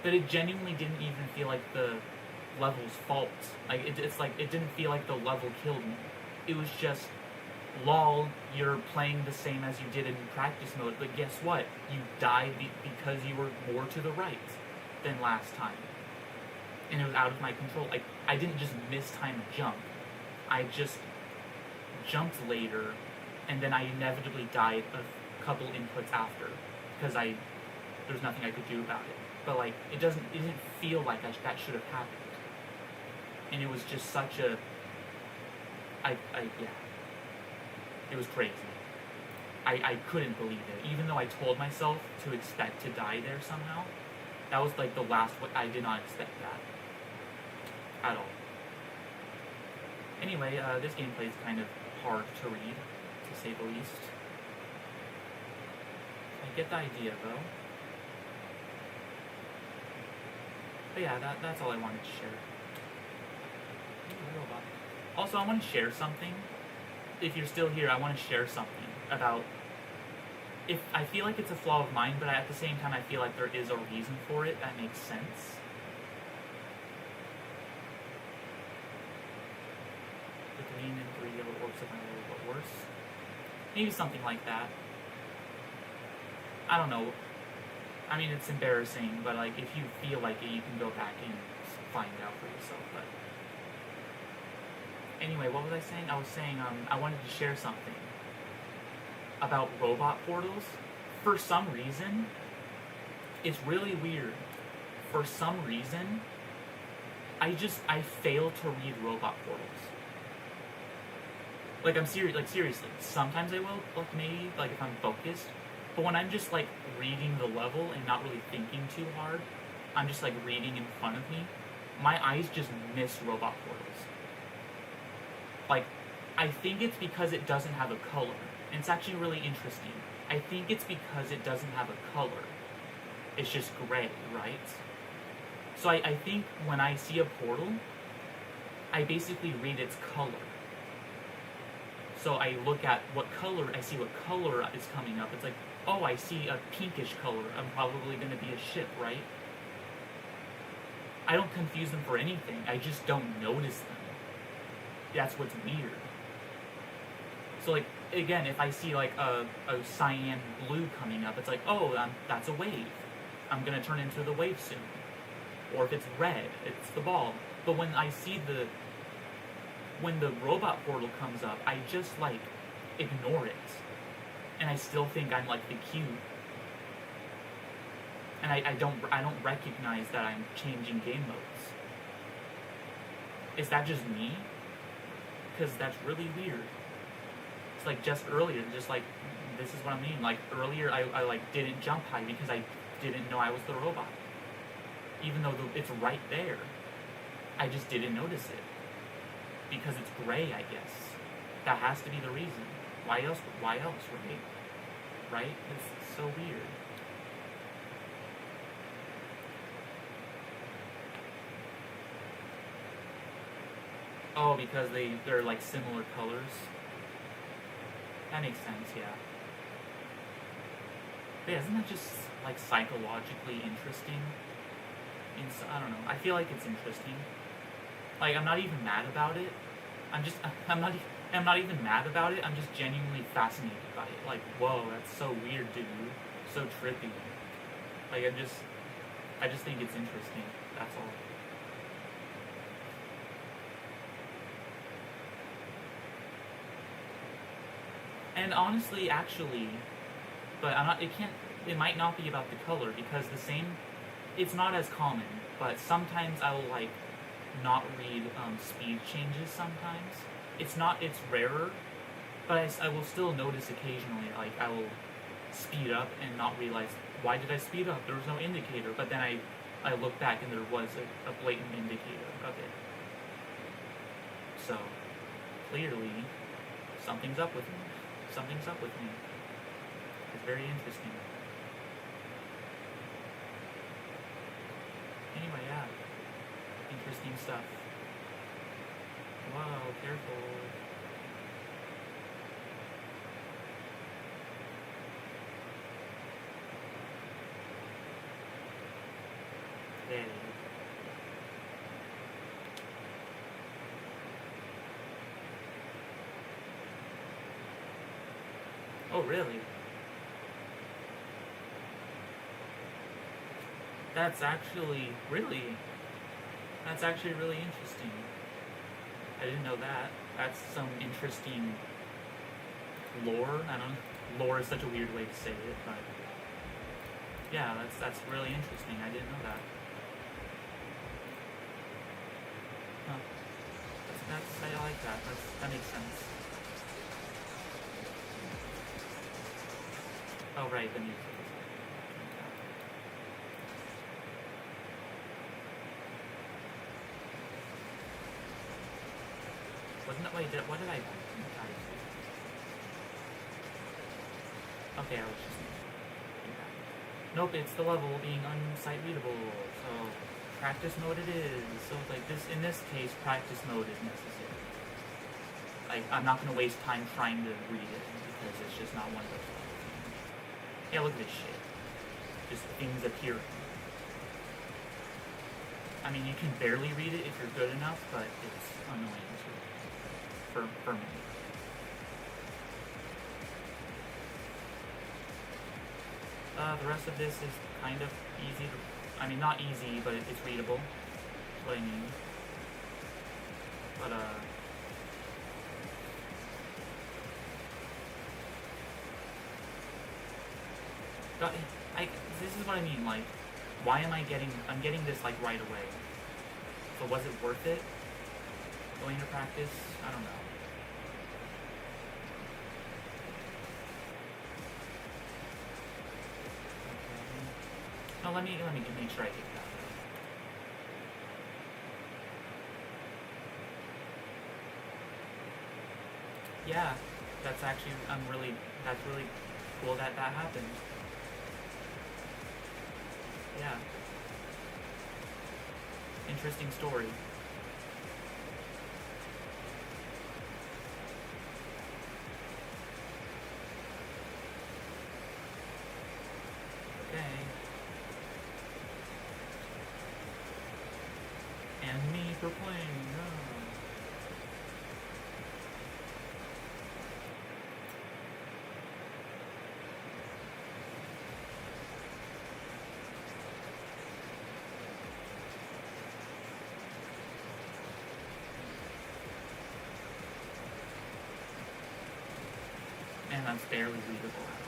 But it genuinely didn't even feel like the level's fault. It didn't feel like the level killed me. It was just, lol, you're playing the same as you did in practice mode, but guess what? You died because you were more to the right than last time. And it was out of my control. I didn't just miss time a jump. I just jumped later, and then I inevitably died a couple inputs after, because there's nothing I could do about it. But it didn't feel like that should have happened. And it was just such a, yeah. It was crazy. I couldn't believe it. Even though I told myself to expect to die there somehow, that was the last, I did not expect that. At all. Anyway, this gameplay is kind of hard to read, to say the least. I get the idea, though. But yeah, that's all I wanted to share. Also, I want to share something. If you're still here, I want to share something about, if I feel like it's a flaw of mine, but at the same time I feel like there is a reason for it that makes sense. The green and 3 yellow orbs of my a little bit worse. Maybe something like that. I don't know. I mean, it's embarrassing, but if you feel like it, you can go back and find out for yourself. But anyway, what was I saying? I was saying I wanted to share something about robot portals. For some reason, it's really weird. For some reason, I fail to read robot portals. I'm serious. Seriously. Sometimes I will. Maybe if I'm focused. But when I'm just reading the level and not really thinking too hard, I'm just reading in front of me, my eyes just miss robot portals. I think it's because it doesn't have a color. And it's actually really interesting. I think it's because it doesn't have a color. It's just gray, right? So I think when I see a portal, I basically read its color. So I look at what color, I see what color is coming up. It's oh, I see a pinkish color. I'm probably going to be a ship, right? I don't confuse them for anything. I just don't notice them. That's what's weird. So again, if I see a cyan blue coming up, it's oh, that's a wave. I'm going to turn into the wave soon. Or if it's red, it's the ball. But when I see when the robot portal comes up, I just ignore it. And I still think I'm the cube. And I don't recognize that I'm changing game modes. Is that just me? Because that's really weird. It's just earlier, just this is what I mean. Like earlier, I like didn't jump high because I didn't know I was the robot, even though it's right there. I just didn't notice it because it's gray. I guess that has to be the reason. Why else? Why else? Right? Right? It's so weird. Oh, because they're like similar colors. That makes sense, yeah. But yeah, isn't that just like psychologically interesting? I don't know. I feel like it's interesting. Like I'm not even mad about it. I'm not even mad about it. I'm just genuinely fascinated by it. Like, whoa, that's so weird, dude. So trippy. Like I just think it's interesting. That's all. And honestly, actually, but I'm not. It might not be about the color because it's not as common. But sometimes I will like not read speed changes. Sometimes it's rarer, but I will still notice occasionally. Like I will speed up and not realize why did I speed up? There was no indicator. But then I look back and there was a blatant indicator of it. So clearly, something's up with me. Something's up with me. It's very interesting. Anyway, yeah. Interesting stuff. Wow, careful. There. Oh, really? That's actually really interesting. I didn't know that. That's some interesting lore. I don't know. Lore is such a weird way to say it, but yeah, that's really interesting. I didn't know that. Huh. I like that. That makes sense. Oh right, the music. Wasn't it? Wait, what did I? Okay, I was just. Nope, it's the level being unsight readable. So practice mode it is. So like this, in this case, practice mode is necessary. Like I'm not gonna waste time trying to read it because it's just not one of those levels. Yeah, look at this shit. Just things appearing. I mean, you can barely read it if you're good enough, but it's annoying too. For me. The rest of this is kind of easy to, I mean, not easy, but it's readable. That's what I mean. But, this is what I mean, like, why am I'm getting this, like, right away. So was it worth it? Going to practice? I don't know. No, let me make sure I get that. Yeah, that's actually, that's really cool that happened. Yeah. Interesting story. Okay. And me for playing. No. And that's barely readable at all.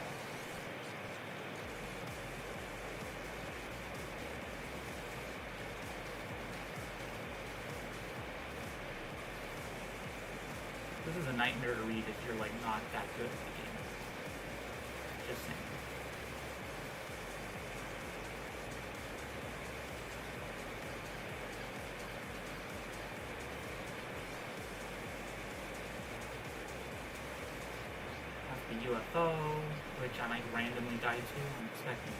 This is a nightmare to read if you're like not that good at the game. Just saying. That's the UFO, which I might randomly die to. I'm expecting it.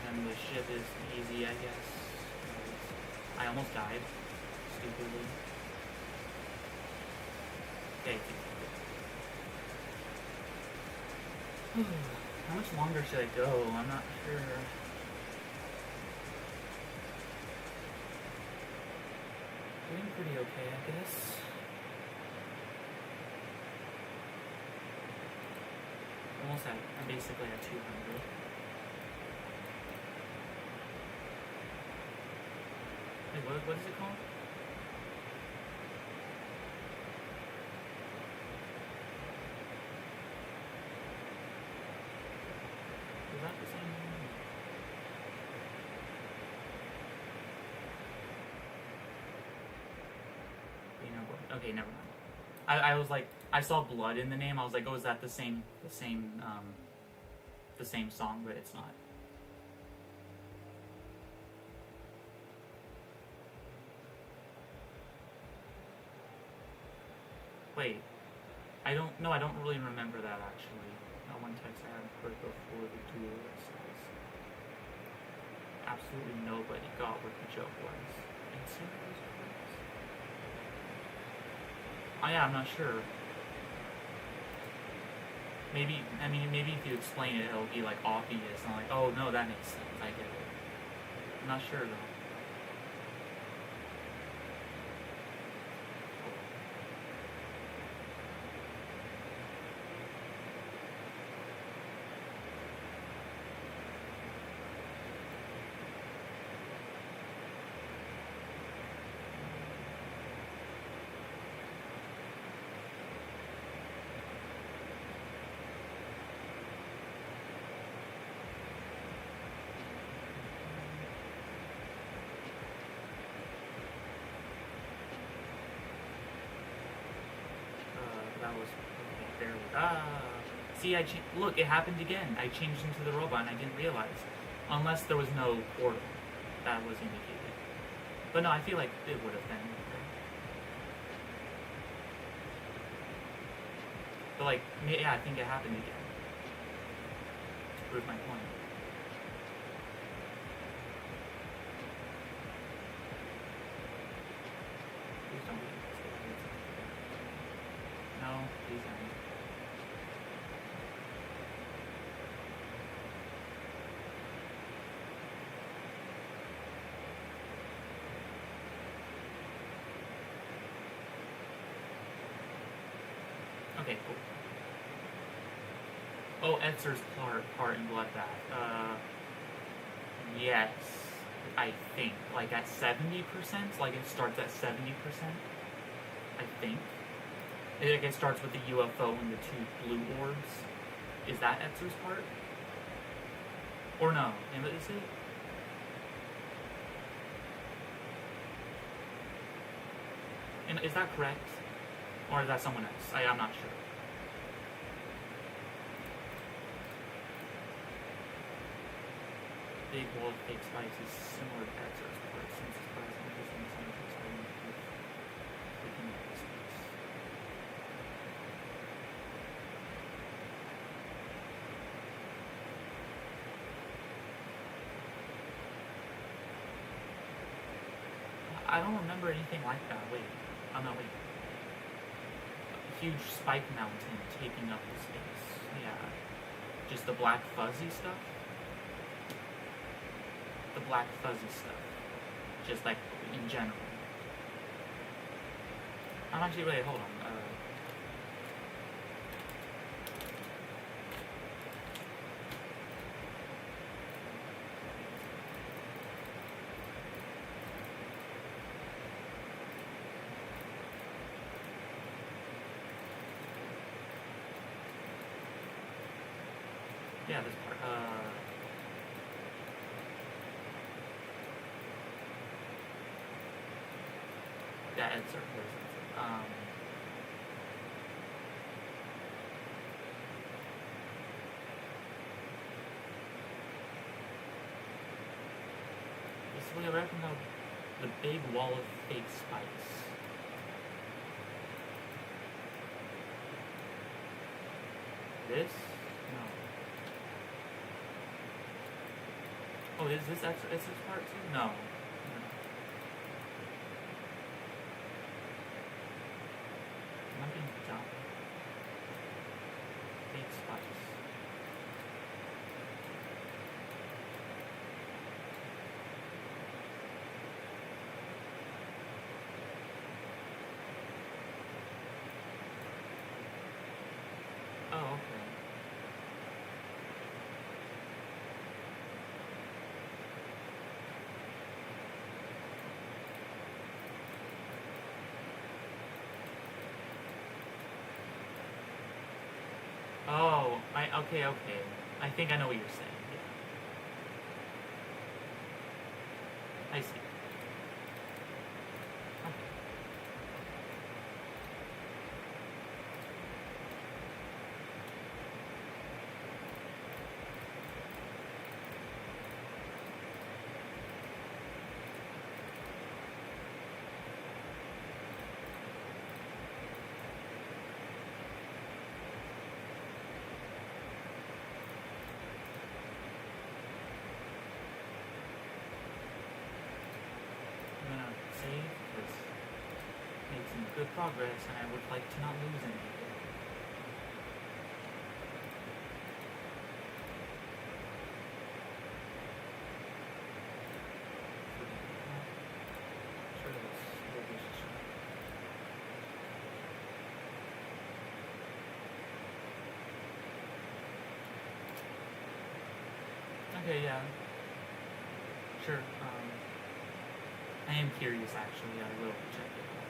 And the ship is easy, I guess. I almost died. Stupidly. Okay. How much longer should I go? I'm not sure. Doing pretty okay, I guess. Almost at, I'm basically at 200. Wait, what is it called? Is that the same one? You know what? Okay, never mind. I was like, I saw blood in the name. I was like, oh, is that the same song? But it's not. Wait, I don't really remember that actually. That one text I hadn't heard before the duel says, absolutely nobody got what the joke was. Oh yeah, I'm not sure. Maybe if you explain it, it'll be like obvious. I'm like, oh no, that makes sense. I get it. I'm not sure though. That was okay, barely. See, look, it happened again. I changed into the robot and I didn't realize. Unless there was no portal that was indicated. But no, I feel like it would have been. But like, yeah, I think it happened again. To prove my point. Please don't be. No, please don't. Okay, cool. Oh, Etzer's part in Bloodbath. Yes, I think. Like at 70%? Like it starts at 70%? I think. It starts with the UFO and the two blue orbs. Is that Etzer's part? Or no? Is it? And is that correct? Or is that someone else? I'm not sure. Big Wolf, Big Spice is similar to Etzer's part since his present is in some of his own picking up the space. I don't remember anything like that. Wait. Oh no, wait. A huge spike mountain taking up the space. Yeah. Just the black fuzzy stuff? The black fuzzy stuff. Just like in general. I'm actually, wait, hold on. Yeah, this part. Yeah, Etzer. Um, Basically, I reckon the big wall of fake spikes. This? No. Oh, is this part 2? No. I'm being dumb. Fake spikes. Oh, okay. Oh, okay. I think I know what you're saying. Yeah. I see. Okay. I'm gonna save because made some good progress and I would like to not lose anything. Okay, yeah. Sure. I am curious actually, I will check it out.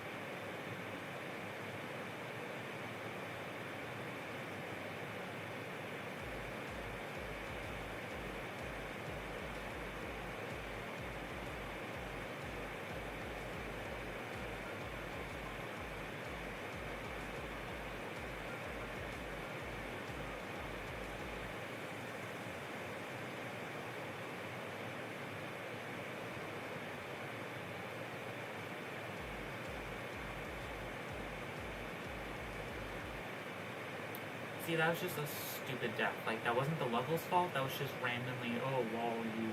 See, that was just a stupid death. Like, that wasn't the level's fault, that was just randomly, oh, wall, you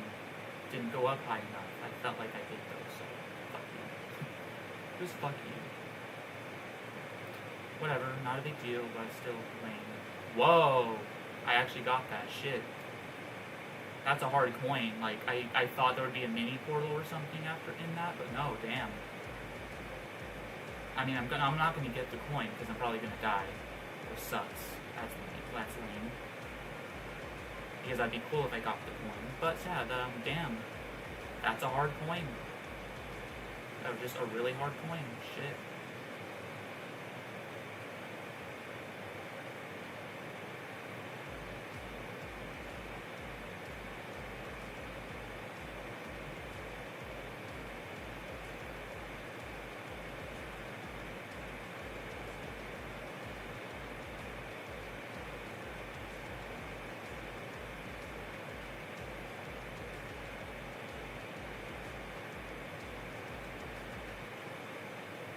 didn't go up high enough. I felt like I did though, so fuck you. Just fuck you. Whatever, not a big deal, but still lame. Whoa! I actually got that shit. That's a hard coin. Like, I thought there would be a mini portal or something after in that, but no, damn. I mean, I'm not gonna get the coin because I'm probably gonna die. Which sucks. That's lame. Because that'd be cool if I got the coin. But yeah, damn. That's a hard coin. That was just a really hard coin. Shit.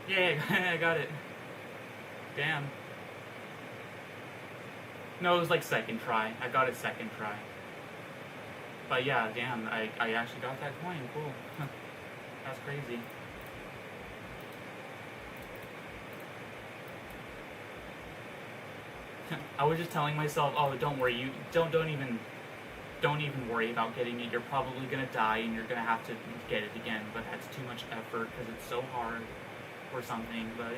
Yay, I got it. Damn. No, it was like second try. I got it second try. But yeah, damn, I actually got that coin. Cool. That's crazy. I was just telling myself, oh, don't worry, you don't even worry about getting it. You're probably gonna die and you're gonna have to get it again, but that's too much effort because it's so hard or something. But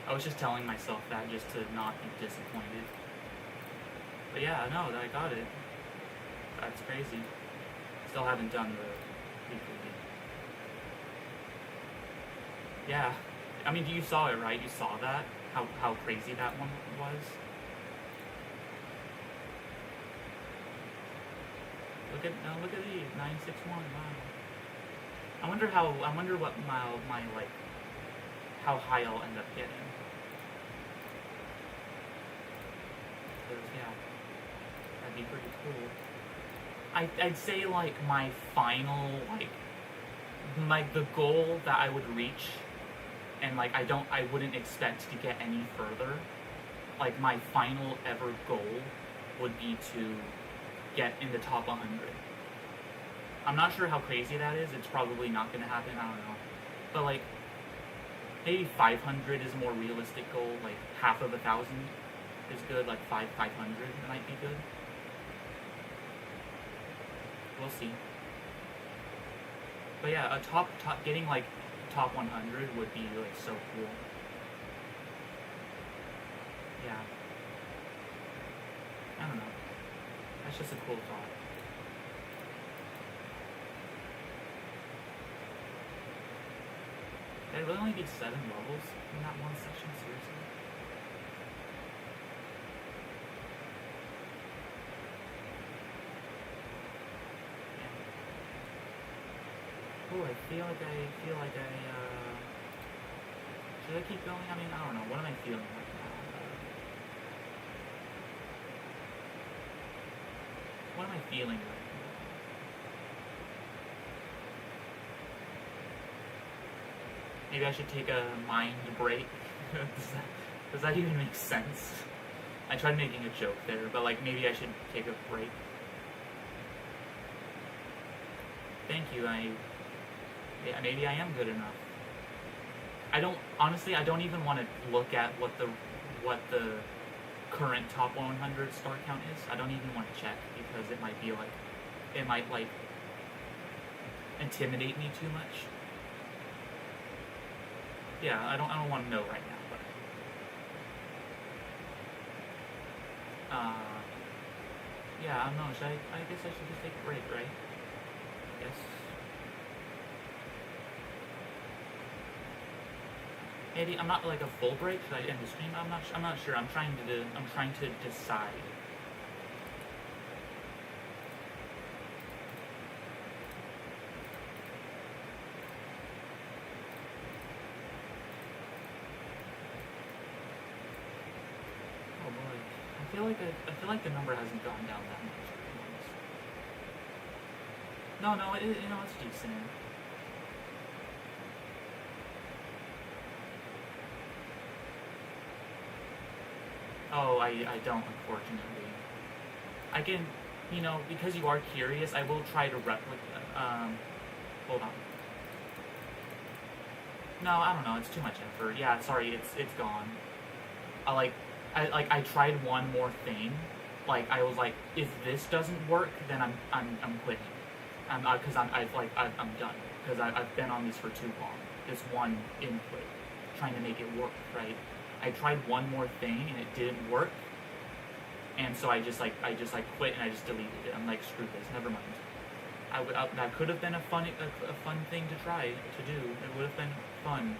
I was just telling myself that just to not be disappointed. But yeah, no, I got it. That's crazy. Still haven't done the weekly. Yeah, I mean, you saw it, right? You saw that? How crazy that one was? Look at these 961. Wow. I wonder what my like how high I'll end up getting. Because, yeah, that'd be pretty cool. I'd say, like, my final, like, the goal that I would reach, and, like, I wouldn't expect to get any further, like, my final ever goal would be to get in the top 100. I'm not sure how crazy that is. It's probably not going to happen. I don't know. But, like, maybe 500 is a more realistic goal. Like, half of 1,000 is good. Like, 500 might be good. We'll see. But yeah, getting, like, top 100 would be, like, so cool. Yeah. I don't know. That's just a cool thought. There really only be 7 levels in that one section, seriously? Yeah. Oh, I feel like should I keep going? I mean, I don't know. What am I feeling right now? What am I feeling right now? Maybe I should take a mind break. Does that even make sense? I tried making a joke there, but like maybe I should take a break. Thank you. Maybe I am good enough. I don't even want to look at what the current top 100 star count is. I don't even want to check because it might intimidate me too much. Yeah, I don't want to know right now, but yeah, I don't know. I guess I should just take a break, right? I guess. Maybe I'm not like a full break. Should I end the stream? I'm not sure. I'm trying to decide. Oh boy, I feel like the number hasn't gone down that much. No, it's decent. Oh, I don't, unfortunately. I can, because you are curious, I will try to replicate, hold on. No, I don't know, it's too much effort. Yeah, sorry, it's gone. I tried one more thing. Like, I was like, if this doesn't work, then I'm quitting. I'm done. Because I've been on this for too long. This one input, trying to make it work, right? I tried one more thing and it didn't work, and so I just quit and I just deleted it. I'm like, screw this, never mind. That could have been a fun thing to try to do. It would have been fun,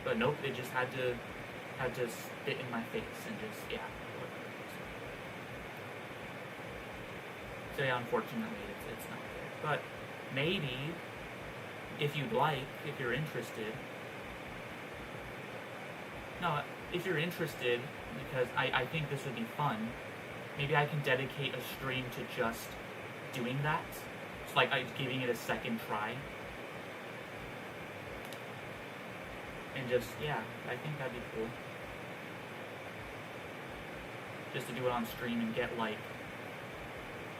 but nope. It just had to spit in my face and just So yeah, unfortunately, it's not there. But maybe if you'd like, if you're interested. No. If you're interested, because I think this would be fun, maybe I can dedicate a stream to just doing that. It's like giving it a second try. And just, yeah, I think that'd be cool. Just to do it on stream and get, like,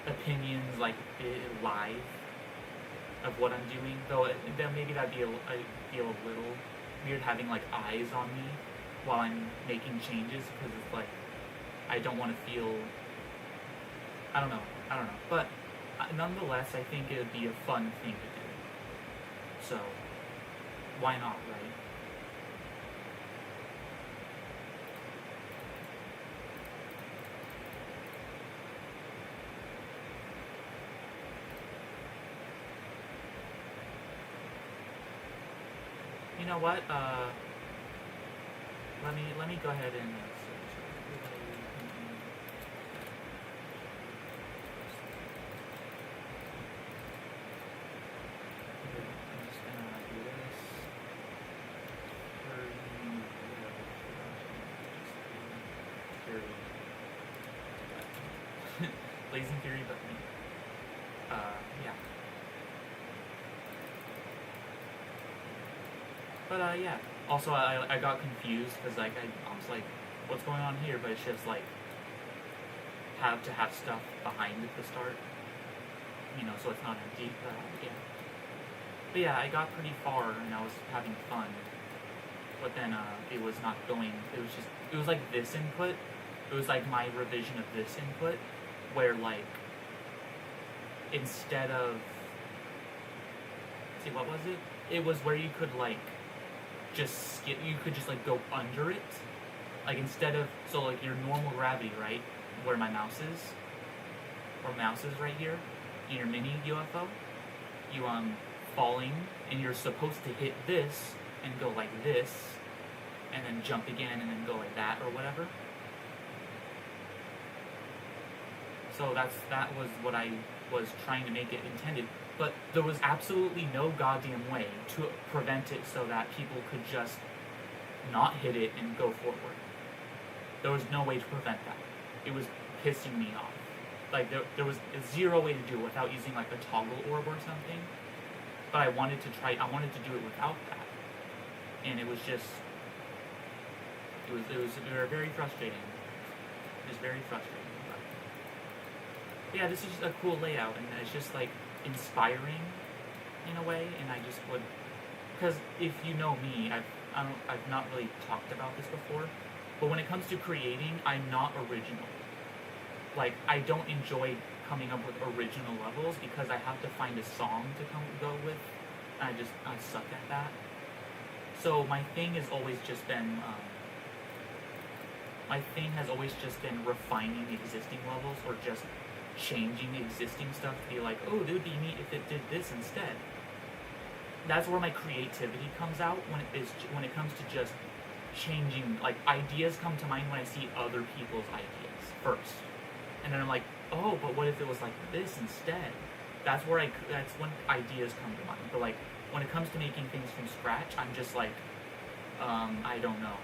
opinions, like, live of what I'm doing. Though, maybe that'd be I feel a little weird having, like, eyes on me while I'm making changes, because it's like, I don't want to feel, I don't know, but nonetheless, I think it would be a fun thing to do, so, why not, right? You know what, let me go ahead and search. I'm just gonna do this. Blazing Fury, but me. Yeah. But yeah. Also, I got confused because like I was like, what's going on here? But it's just like have to have stuff behind it to start, so it's not empty. Yeah. But yeah, I got pretty far and I was having fun. But then it was not going. It was like this input. It was like my revision of this input, where like instead of what was it? It was where you could like just skip. You could just like go under it. Like instead of like your normal gravity, right? Where my mouse is, right here, in your mini UFO, you falling, and you're supposed to hit this and go like this, and then jump again, and then go like that or whatever. So that was what I was trying to make it intended, but there was absolutely no goddamn way to prevent it so that people could just not hit it and go forward. There was no way to prevent that. It was pissing me off. Like, there was zero way to do it without using, like, a toggle orb or something. But I wanted to do it without that. And it was just... It was very frustrating. It was very frustrating. But yeah, this is just a cool layout, and it's just, like, inspiring in a way, and I just would... Because if you know me, I've not really talked about this before, but when it comes to creating, I'm not original. Like, I don't enjoy coming up with original levels because I have to find a song to go with, and I suck at that. So my thing has always just been, refining existing levels or just changing existing stuff to be like, oh, it would be neat if it did this instead. That's where my creativity comes out when it comes to just changing, like, ideas come to mind when I see other people's ideas first. And then I'm like, oh, but what if it was like this instead? That's when ideas come to mind. But like, when it comes to making things from scratch, I'm just like, I don't know.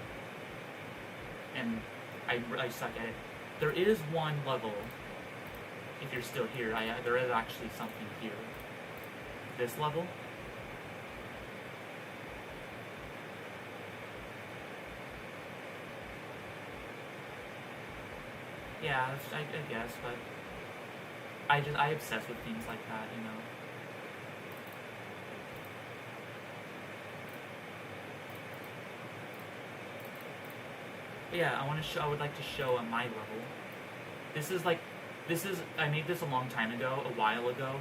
And I suck at it. There is one level, if you're still here, there is actually something here. This level. Yeah, I guess, but I obsess with things like that, But yeah, I would like to show on my level. I made this a long time ago, a while ago,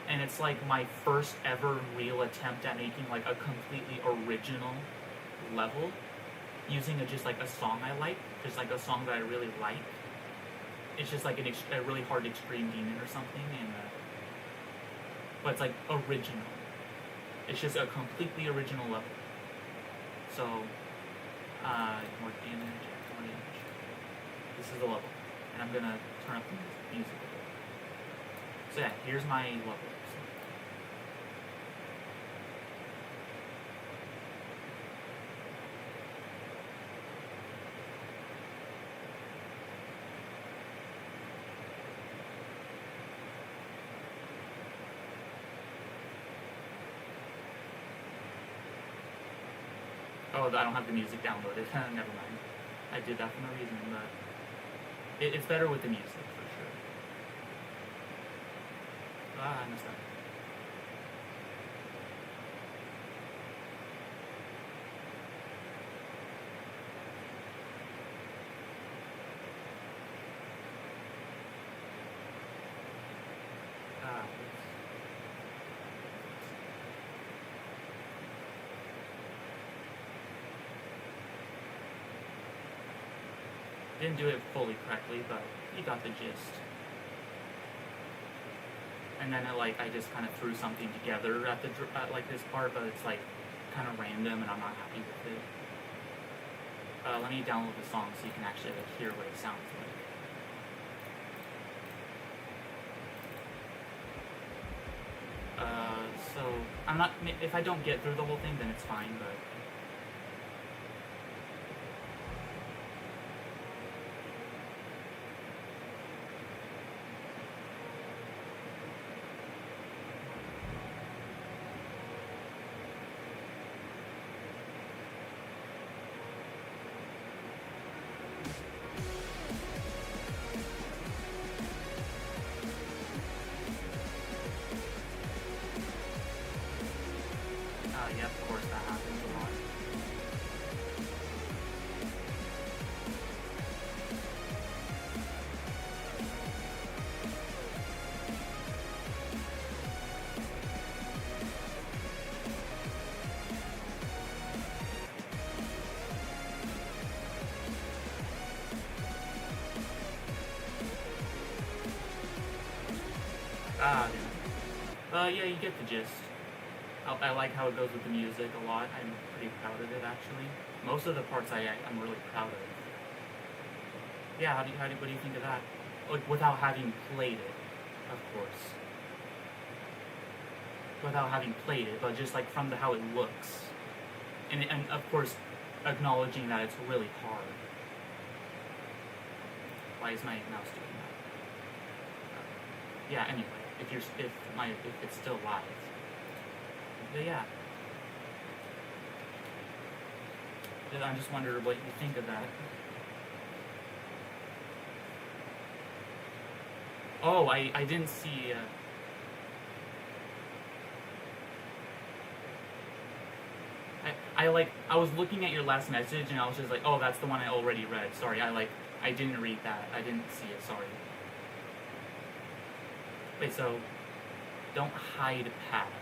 and it's like my first ever real attempt at making like a completely original level, using just like a song I like, just like a song that I really like. It's just like a really hard extreme demon or something, but it's like original. It's just a completely original level. So, more damage. This is the level, and I'm gonna turn up the music a bit. So yeah, here's my level. Oh, I don't have the music downloaded. Never mind. I did that for no reason, but it's better with the music, for sure. I messed up. Didn't do it fully correctly, but you got the gist. And then I just kind of threw something together at like this part, but it's like kind of random, and I'm not happy with it. Let me download the song so you can actually hear what it sounds like. So I'm not. If I don't get through the whole thing, then it's fine, but. Yeah, of course that happens a lot. Ah, yeah, you get the gist. I like how it goes with the music a lot. I'm pretty proud of it, actually. Most of the parts I'm really proud of. Yeah, what do you think of that? Like, without having played it, of course. Without having played it, but just like from how it looks. And of course, acknowledging that it's really hard. Why is my mouse doing that? Yeah, anyway, if it's still live. But yeah. I just wondered what you think of that. Oh, I didn't see. I was looking at your last message and I was just like, oh, that's the one I already read. Sorry, I didn't read that. I didn't see it. Sorry. Wait, so don't hide paths.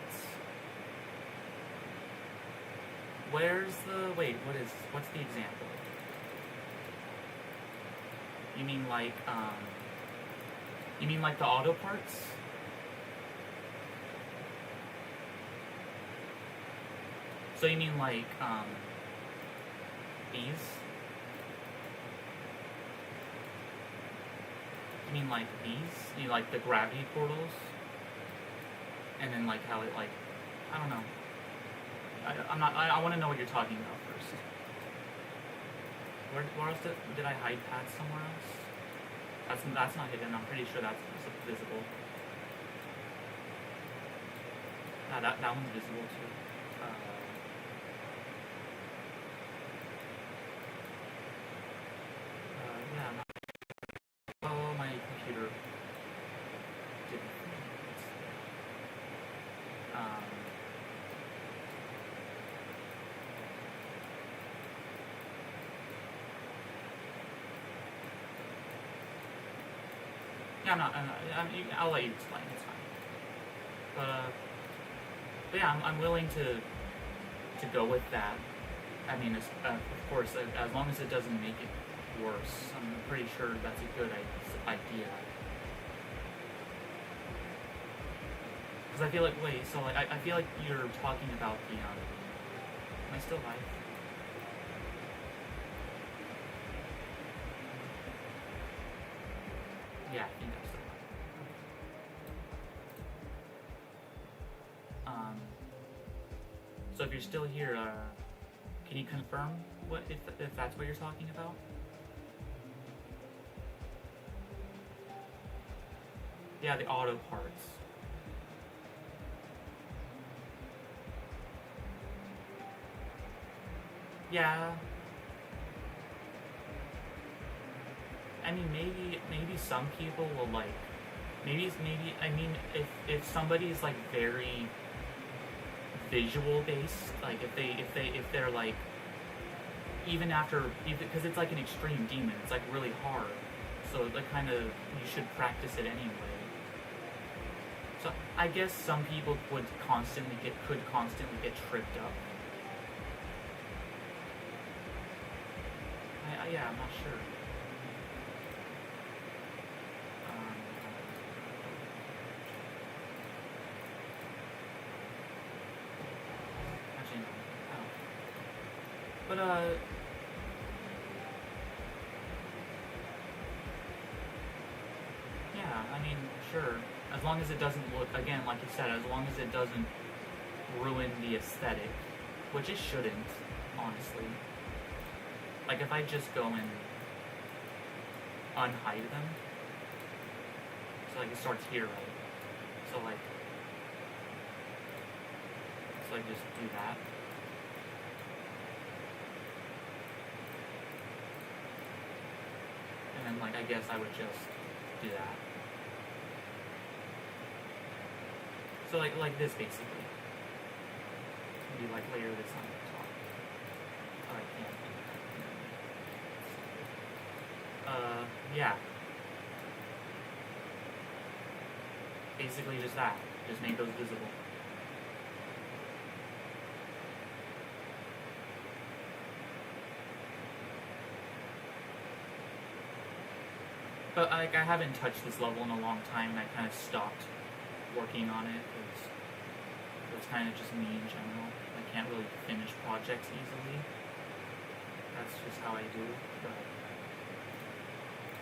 What's the example? You mean like the auto parts? So you mean like these? You mean like these? You mean like the gravity portals? And then like how it like, I don't know. I want to know what you're talking about first. Where else did I hide paths somewhere else? That's not hidden. I'm pretty sure that's visible. That one's visible too. Yeah. Oh, my computer didn't. Yeah, I'll let you explain. It's fine. But yeah, I'm willing to go with that. I mean, of course, as long as it doesn't make it worse, I'm pretty sure that's a good idea. Because I feel like, I feel like you're talking about the, am I still live? Yeah, I think I'm still live. So if you're still here, can you confirm if that's what you're talking about? Yeah, the auto parts. Yeah. I mean, maybe some people will like, I mean, if somebody's like very visual based, like if they're like, even because it's like an extreme demon, it's like really hard, so like kind of you should practice it anyway. So I guess some people could constantly get tripped up. Yeah, I'm not sure. Actually, no. Oh. But yeah, I mean, sure. As long as it doesn't look, again, like you said, as long as it doesn't ruin the aesthetic, which it shouldn't, honestly. Like if I just go and unhide them, so like it starts here, right? So like just do that. And then like I guess I would just do that. So like this basically. maybe like layer this on the top. Oh, I can't. Yeah. Basically just that. Just make those visible. But like, I haven't touched this level in a long time, and I kind of stopped working on it because it's kind of just me in general. I can't really finish projects easily. That's just how I do.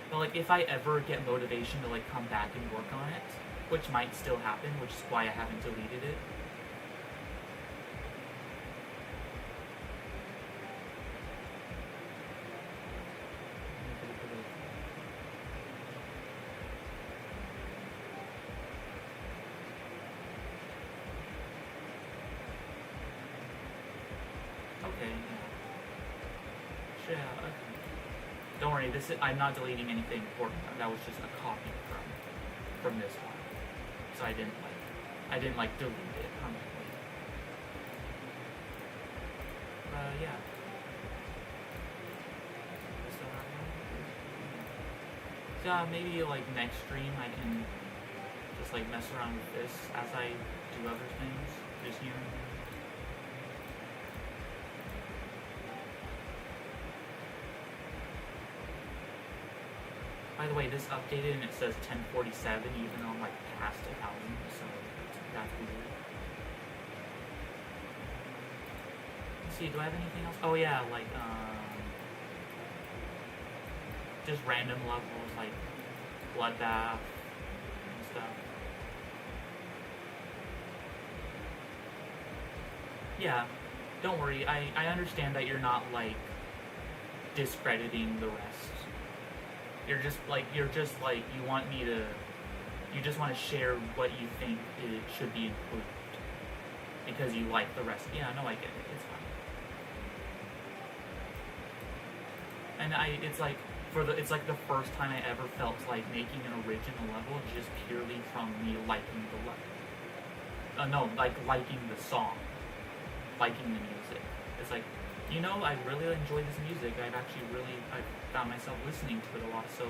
But like, if I ever get motivation to like come back and work on it, which might still happen, which is why I haven't deleted it. Okay, yeah. Okay. Don't worry, I'm not deleting anything important. That was just a copy from this one. So I didn't like delete it permanently. Yeah. So maybe like next stream I can just like mess around with this as I do other things this year. By the way, this updated and it says 1047 even though I'm like past 1,000, so that's weird. Let's see, do I have anything else? Oh yeah, like just random levels like Bloodbath and stuff. Yeah, don't worry, I understand that you're not like discrediting the rest. You just want to share what you think it should be included because you like the rest. Yeah, no, I get it. It's fine. And it's like the first time I ever felt like making an original level just purely from me liking the level. No, like liking the song, liking the music. It's like, you know, I really enjoy this music. I found myself listening to it a lot, so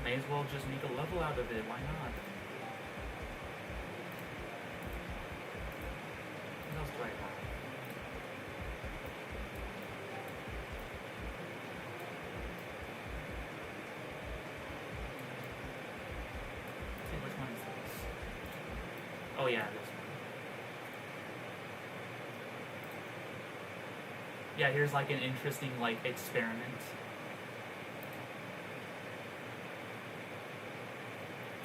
may as well just make a level out of it. Why not? What else do I have? Let's see, which one is this? Oh yeah, this one. Yeah, here's like an interesting like experiment.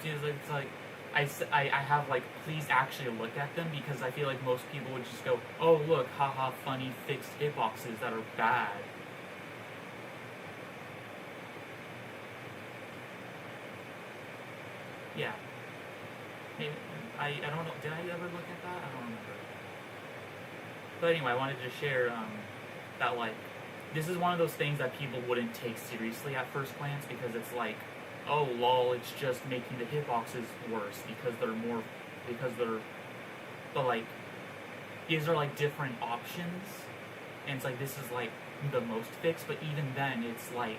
It's like I have like, please actually look at them because I feel like most people would just go, oh look, haha, funny fixed hitboxes that are bad. Yeah. Maybe, I don't know, did I ever look at that? I don't remember. But anyway, I wanted to share that like, this is one of those things that people wouldn't take seriously at first glance because it's like, oh lol, it's just making the hitboxes worse but like, these are like different options, and it's like, this is like the most fixed, but even then it's like,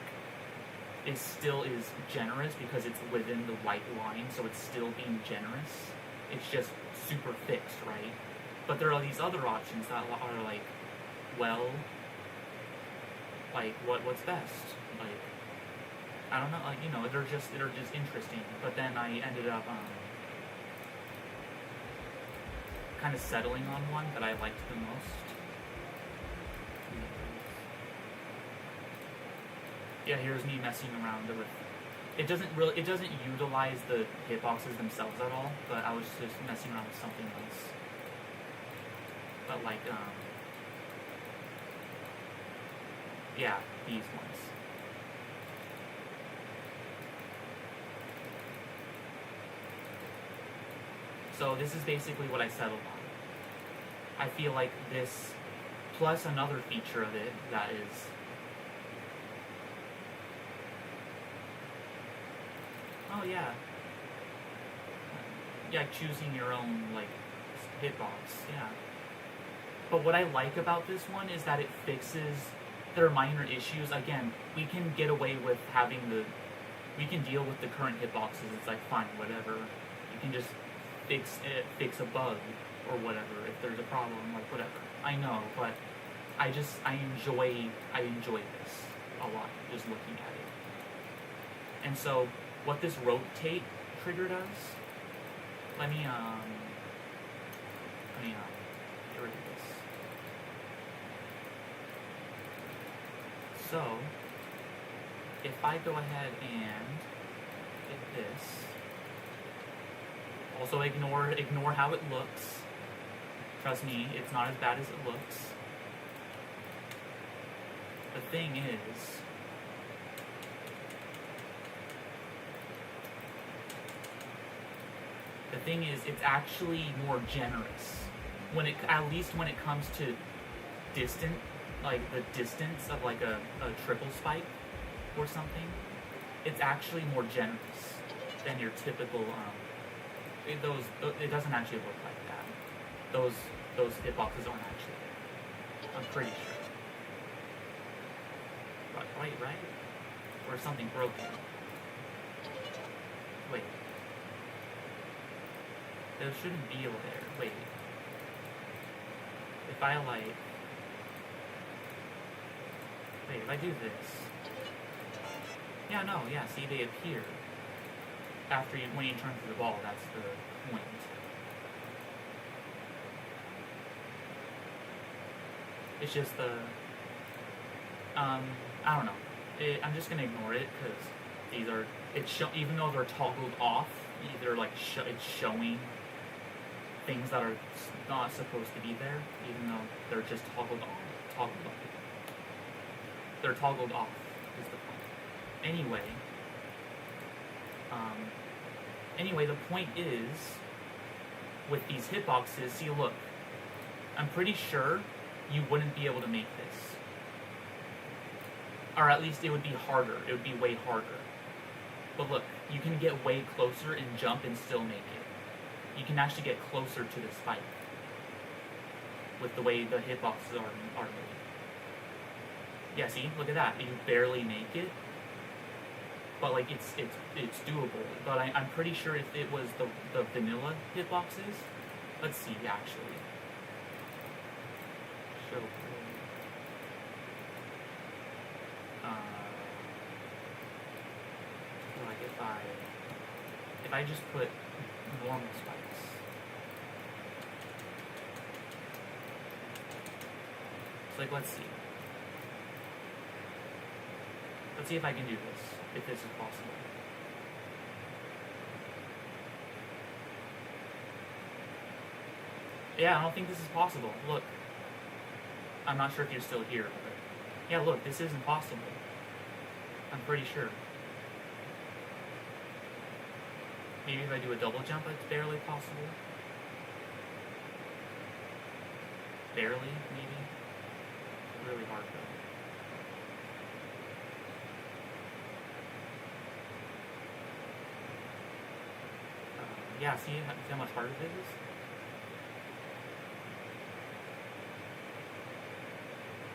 it still is generous because it's within the white line, so it's still being generous. It's just super fixed, right? But there are these other options that are like, well, like what's best? Like, I don't know, like, you know, they're just interesting. But then I ended up kind of settling on one that I liked the most. Yeah, here's me messing around with. It doesn't utilize the hitboxes themselves at all, but I was just messing around with something else. But like, yeah, these ones. So this is basically what I settled on. I feel like this, plus another feature of it that is, oh yeah, choosing your own like hitbox, yeah. But what I like about this one is that it fixes their minor issues. Again, we can get away with having we can deal with the current hitboxes. It's like, fine, whatever. You can just fix a bug or whatever if there's a problem, like whatever. I know, but I enjoy this a lot, just looking at it. And so what this rotate trigger does, let me get rid of this. So if I go ahead and hit this, also ignore how it looks. Trust me, it's not as bad as it looks. The thing is, it's actually more generous at least when it comes to distance, like the distance of like a triple spike or something. It's actually more generous than your typical it doesn't actually look like that. Those hitboxes aren't actually there. I'm pretty sure. Right? Or something broken. Wait. There shouldn't be there. Wait. If I do this. Yeah, see, they appear when you turn to the ball. That's the point. It's just I don't know. I'm just gonna ignore it because even though they're toggled off, either like it's showing things that are not supposed to be there, even though they're just toggled on. They're toggled off is the point. Anyway, the point is, with these hitboxes, see, look, I'm pretty sure you wouldn't be able to make this. Or at least it would be harder. It would be way harder. But look, you can get way closer and jump and still make it. You can actually get closer to the spike with the way the hitboxes are made. Yeah, see? Look at that. You barely make it. But like it's doable. But I'm pretty sure if it was the vanilla hitboxes, let's see actually. Show. Like if I just put normal spikes. So like let's see. Let's see if I can do this, if this is possible. Yeah, I don't think this is possible. Look. I'm not sure if you're still here, but yeah, look, this isn't possible. I'm pretty sure. Maybe if I do a double jump, it's barely possible. Barely, maybe. Really hard though. Yeah, see how much harder this is?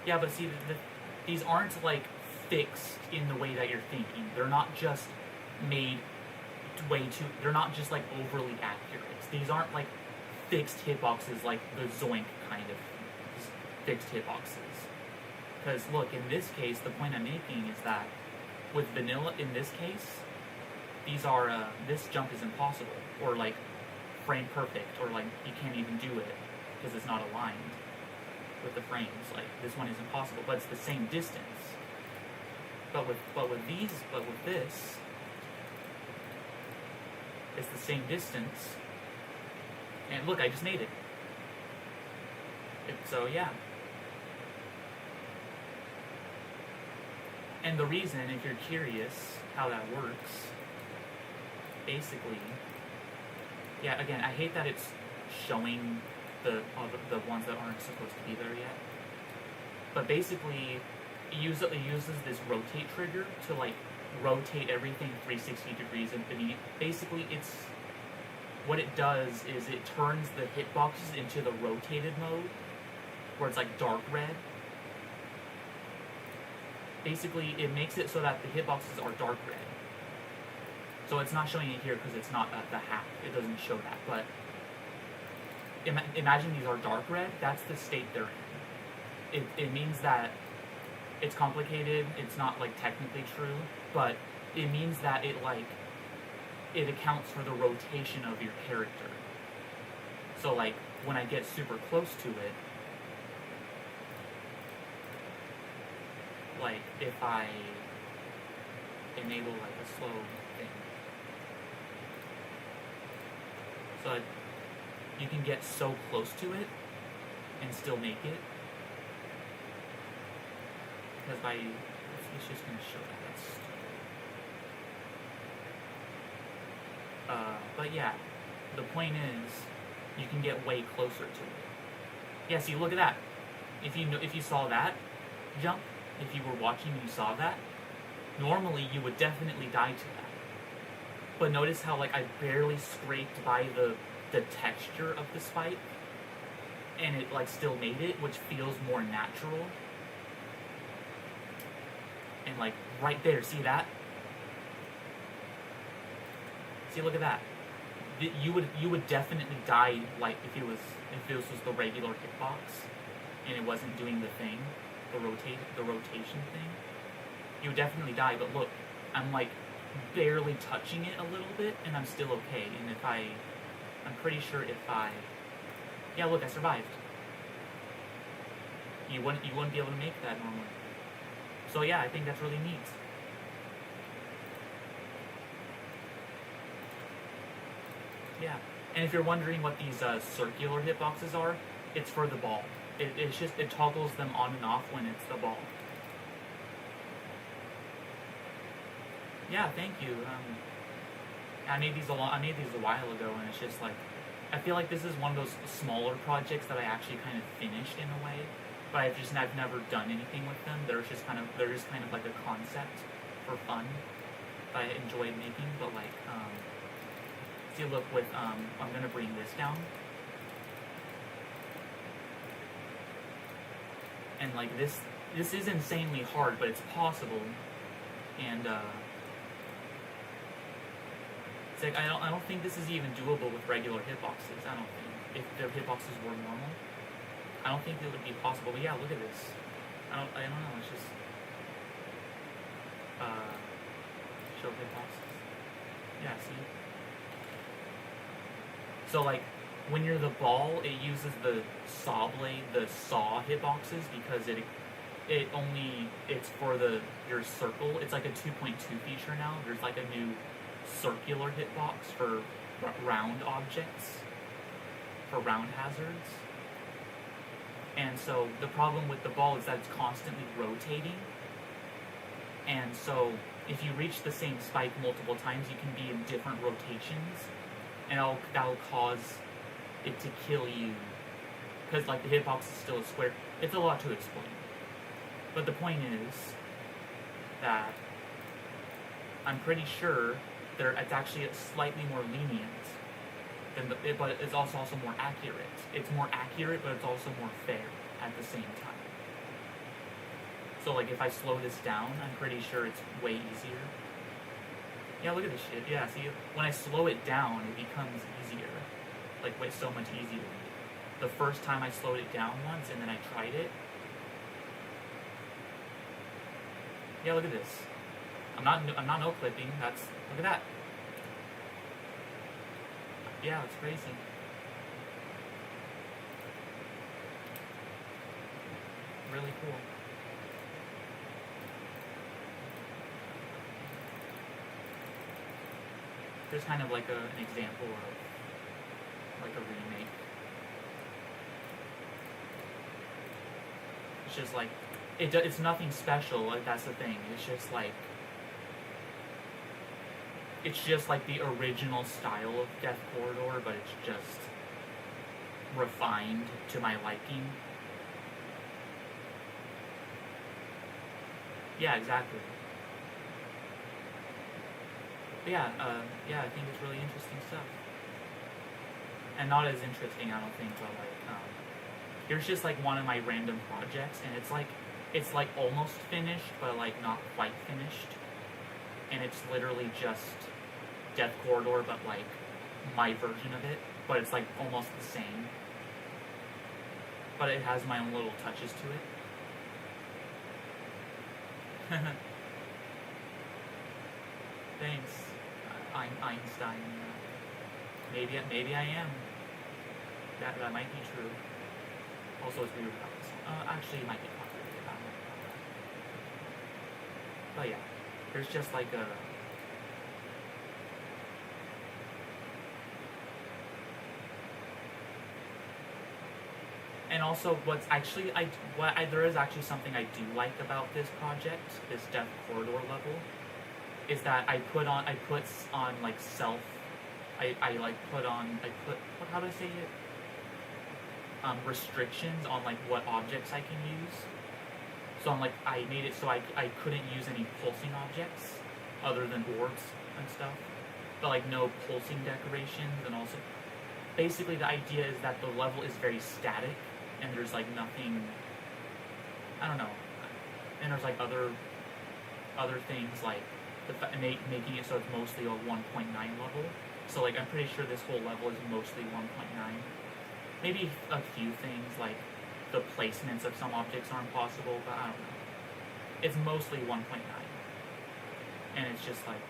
Yeah, but see, these aren't like fixed in the way that you're thinking. They're not just made they're not just like overly accurate. These aren't like fixed hitboxes like the Zoink kind of fixed hitboxes. Because look, in this case, the point I'm making is that with vanilla, in this case, these are, this jump is impossible, or like frame perfect, or like you can't even do it because it's not aligned with the frames. Like this one is impossible, but it's the same distance. But with this, it's the same distance. And look, I just made it. So yeah. And the reason, if you're curious how that works, basically, yeah, again, I hate that it's showing the ones that aren't supposed to be there yet. But basically, it uses this rotate trigger to like rotate everything 360 degrees infinity. Basically, what it does is it turns the hitboxes into the rotated mode, where it's like dark red. Basically, it makes it so that the hitboxes are dark red. So it's not showing it here because it's not the hack. It doesn't show that. But imagine these are dark red. That's the state they're in. It means that it's complicated. It's not like technically true, but it means that it accounts for the rotation of your character. So like when I get super close to it, like if I enable like a slow thing, so you can get so close to it and still make it. Because it's just going to show that. That's stupid. But yeah, the point is, you can get way closer to it. Yeah, see, look at that. If you saw that jump, if you were watching and you saw that, normally you would definitely die to that. But notice how like I barely scraped by the texture of the spike, and it like still made it, which feels more natural. And like right there, see that? See, look at that. You would definitely die like if this was the regular hitbox and it wasn't doing the thing, the rotation thing. You would definitely die. But look, I'm like barely touching it a little bit, and I'm still okay. And I'm pretty sure yeah, look, I survived. You wouldn't be able to make that normally. So yeah, I think that's really neat. Yeah, and if you're wondering what these circular hitboxes are, it's for the ball. It toggles them on and off when it's the ball. Yeah, thank you. I made these a while ago, and it's just like, I feel like this is one of those smaller projects that I actually kind of finished in a way, but I've never done anything with them. They're just kind of like a concept for fun that I enjoyed making. But like, see, look with I'm gonna bring this down, and like this is insanely hard, but it's possible, and it's like I don't think this is even doable with regular hitboxes. I don't think if the hitboxes were normal, I don't think it would be possible. But yeah, look at this. I don't know. It's just show hitboxes. Yeah, see. So like when you're the ball, it uses the saw blade, the saw hitboxes, because it's for your circle. It's like a 2.2 feature now. There's like a new circular hitbox for round objects, for round hazards. And so the problem with the ball is that it's constantly rotating. And so if you reach the same spike multiple times, you can be in different rotations, and that'll cause it to kill you. Because like the hitbox is still a square. It's a lot to explain. But the point is that I'm pretty sure it's actually slightly more lenient but it's also more accurate. It's more accurate, but it's also more fair at the same time. So like if I slow this down, I'm pretty sure it's way easier. Yeah, look at this shit. Yeah, see, when I slow it down, it becomes easier. Like, way so much easier. The first time I slowed it down once, and then I tried it. Yeah, look at this. I'm not no clipping. Look at that. Yeah, it's crazy. Really cool. There's kind of like an example of like a remake. It's just like it's nothing special. Like that's the thing. It's just like the original style of Death Corridor, but it's just refined to my liking. Yeah, exactly. But yeah, I think it's really interesting stuff. And not as interesting, I don't think, but like, here's just like one of my random projects, and it's like almost finished, but like not quite finished, and it's literally just Death Corridor, but like my version of it, but it's like almost the same, but it has my own little touches to it. Thanks, I'm Einstein. Maybe I am. That might be true. Also, it's weird about this. Actually, it might be complicated. I don't know about that. But yeah, there's just like a. And also, there is actually something I do like about this project, this Death Corridor level, is that I put on like self. How do I say it? Restrictions on like what objects I can use. So I made it so I couldn't use any pulsing objects other than orbs and stuff, but like no pulsing decorations. And also, basically the idea is that the level is very static and there's like nothing. I don't know. And there's like other things like making it so it's mostly a 1.9 level. So like I'm pretty sure this whole level is mostly 1.9. Maybe a few things like the placements of some objects are impossible, but I don't know. It's mostly 1.9. And it's just like,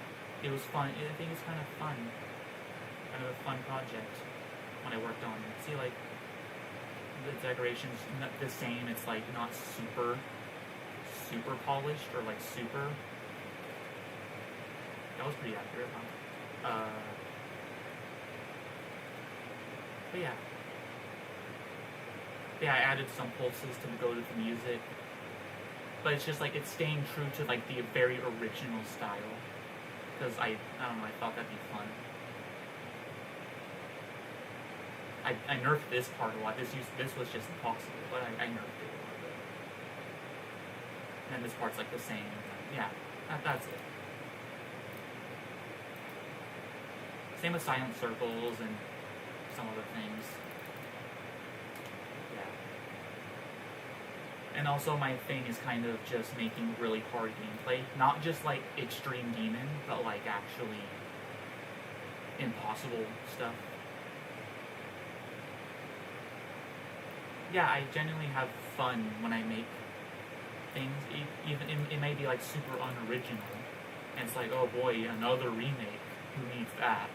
it was fun. I think it's kind of fun. Kind of a fun project when I worked on it. See, like, the decoration's not the same. It's like not super polished or like super. That was pretty accurate, huh? But yeah. Yeah, I added some pulses to go to the music, but it's just like it's staying true to like the very original style, because I don't know, I thought that'd be fun. I nerfed this part a lot. This was just impossible, but I nerfed it a little bit. And this part's like the same. Yeah, that's it. Same with silent circles and some other things. And also my thing is kind of just making really hard gameplay. Not just like extreme demon, but like actually impossible stuff. Yeah, I genuinely have fun when I make things. Even it may be like super unoriginal. And it's like, oh boy, another remake. Who needs that?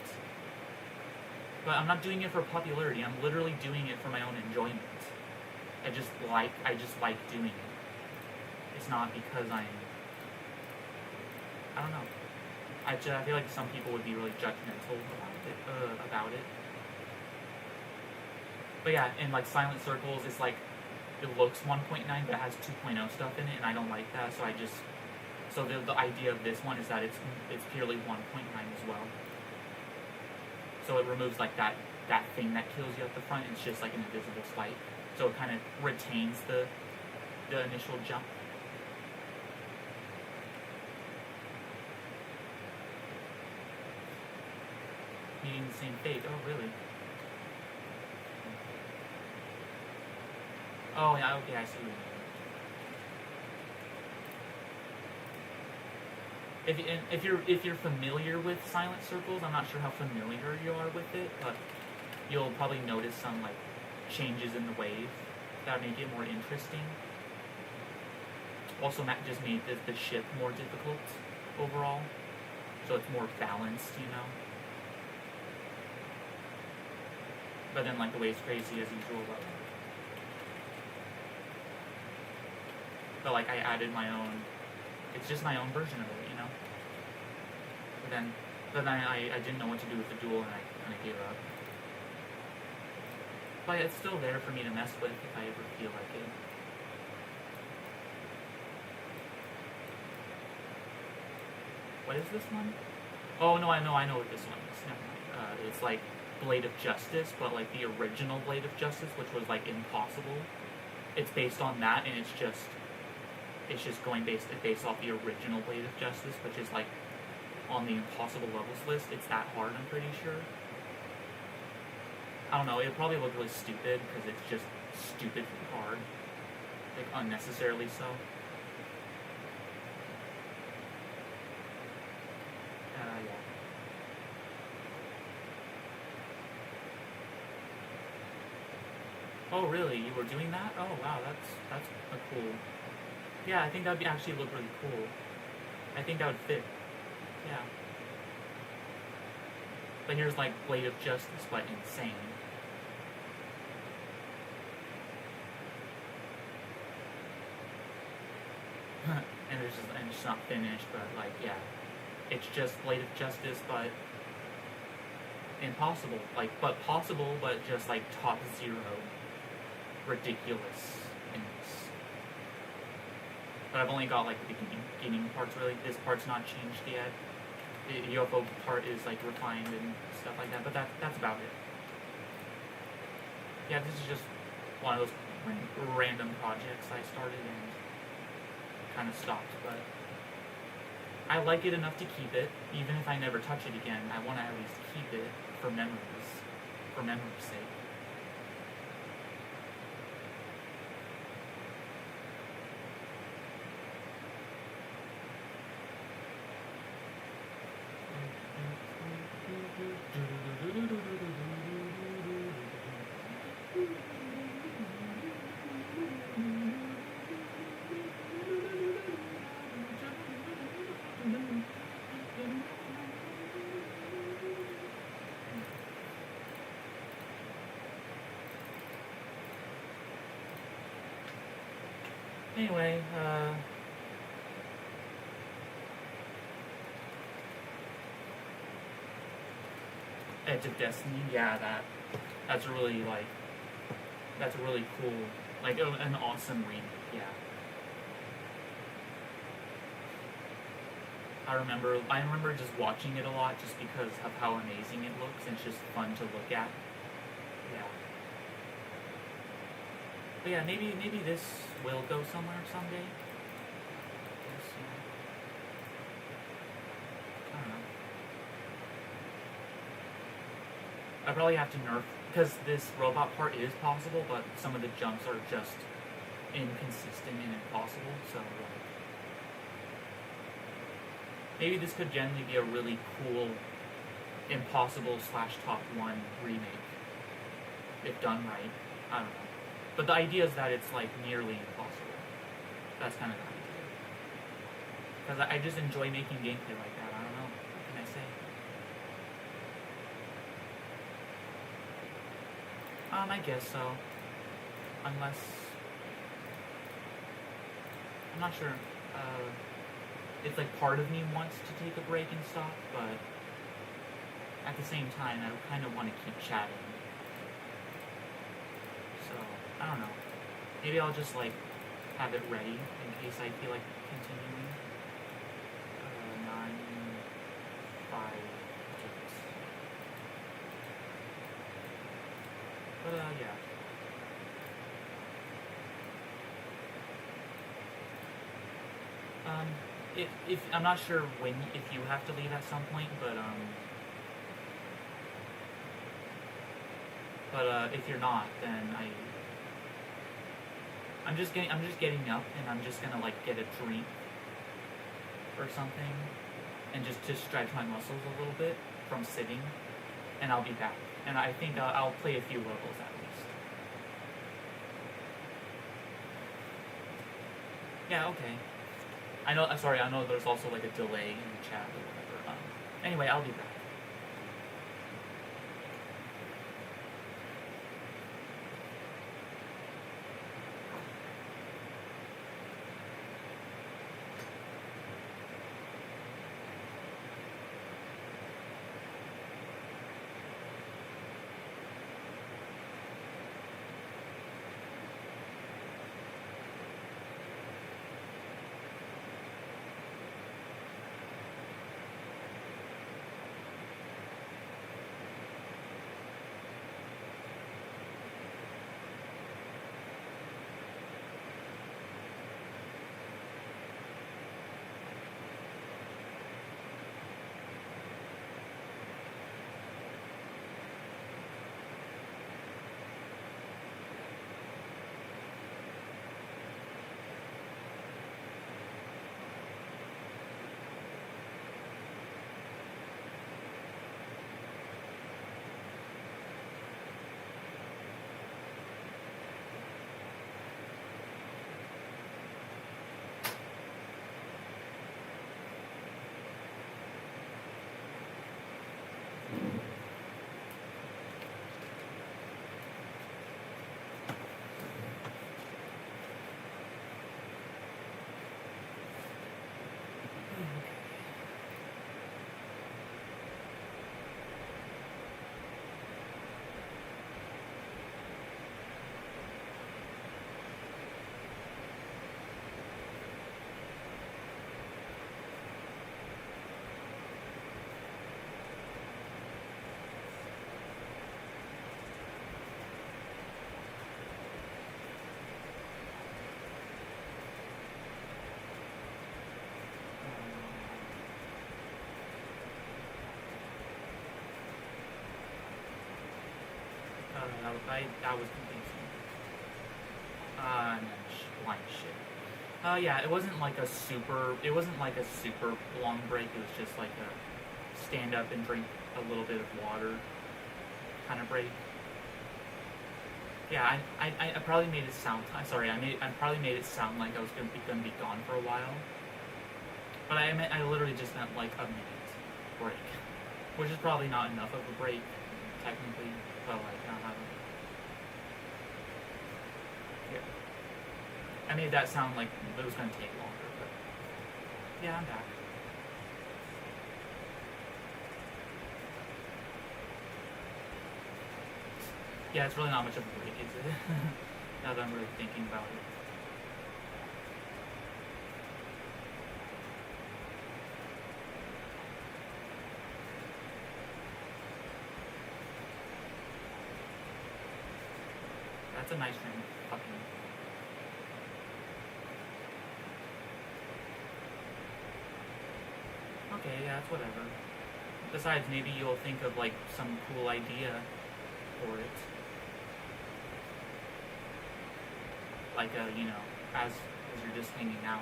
But I'm not doing it for popularity. I'm literally doing it for my own enjoyment. I just like doing it. It's not because I don't know. I feel like some people would be really judgmental about it. But yeah, in like Silent Circles, it's like it looks 1.9, but it has 2.0 stuff in it, and I don't like that. So the idea of this one is that it's purely 1.9 as well. So it removes like that thing that kills you at the front. It's just like an invisible spike. So it kind of retains the initial jump. Meeting the same fate. Oh, really? Oh, yeah, okay, I see what you mean. If you're familiar with Silent Circles, I'm not sure how familiar you are with it, but you'll probably notice some like changes in the wave that make it more interesting. Also, Matt just made the ship more difficult overall, so it's more balanced, you know. But then, like, the wave's crazy as usual. But like, I added my own. It's just my own version of it, you know. But then I didn't know what to do with the duel, and I kind of gave up. But it's still there for me to mess with if I ever feel like it. What is this one? Oh no, I know what this one is. Never mind. It's like Blade of Justice, but like the original Blade of Justice, which was like impossible. It's based on that, and it's just going based off the original Blade of Justice, which is like on the impossible levels list. It's that hard, I'm pretty sure. I don't know, it'll probably look really stupid because it's just stupidly hard, like unnecessarily so. Yeah. Oh really? You were doing that? Oh wow, that's a cool. Yeah, I think that'd be actually look really cool. I think that would fit. Yeah. But here's like Blade of Justice, but insane. And it's not finished, but like yeah, it's just Blade of Justice, but impossible. Like, but possible, but just like top zero, ridiculous in this. But I've only got like the beginning parts really. This part's not changed yet. The UFO part is like refined and stuff like that, but that's about it. Yeah, this is just one of those random projects I started and kind of stopped, but I like it enough to keep it. Even if I never touch it again, I want to at least keep it for memories, for memory's sake. Anyway, Edge of Destiny, yeah, that's really like, that's a really cool, like an awesome remake, yeah. I remember just watching it a lot just because of how amazing it looks and it's just fun to look at. Yeah. But yeah, maybe this will go somewhere someday. I don't know. I probably have to nerf because this robot part is possible, but some of the jumps are just inconsistent and impossible. So maybe this could generally be a really cool Impossible / Top 1 remake if done right. I don't know. But the idea is that it's like nearly impossible. That's kind of the idea. Because I just enjoy making gameplay like that. I don't know. What can I say? I guess so. Unless... I'm not sure. It's like part of me wants to take a break and stop, but at the same time, I kind of want to keep chatting. So, I don't know. Maybe I'll just like have it ready in case I feel like continuing. 9, 5, 8. But yeah. If I'm not sure if you have to leave at some point, but if you're not, then I'm just getting up and I'm just gonna like get a drink or something and just to stretch my muscles a little bit from sitting, and I'll be back. And I think I'll play a few levels at least. Yeah, okay. I know there's also like a delay in the chat or whatever. Anyway, I'll be back. that was confusing. And then blind shit. Yeah, it wasn't like a super long break. It was just like a stand up and drink a little bit of water kind of break. Yeah, I probably made it sound. I probably made it sound like I was gonna be gone for a while. But I literally just meant like a minute break, which is probably not enough of a break, technically. But like, I haven't. Yeah, I made that sound like it was gonna take longer, but yeah, I'm back. Yeah, it's really not much of a break, is it? Now that I'm really thinking about it. That's a nice ring. Fucking. Okay, yeah, it's whatever. Besides, maybe you'll think of like some cool idea for it. Like, you know, as you're just hanging out.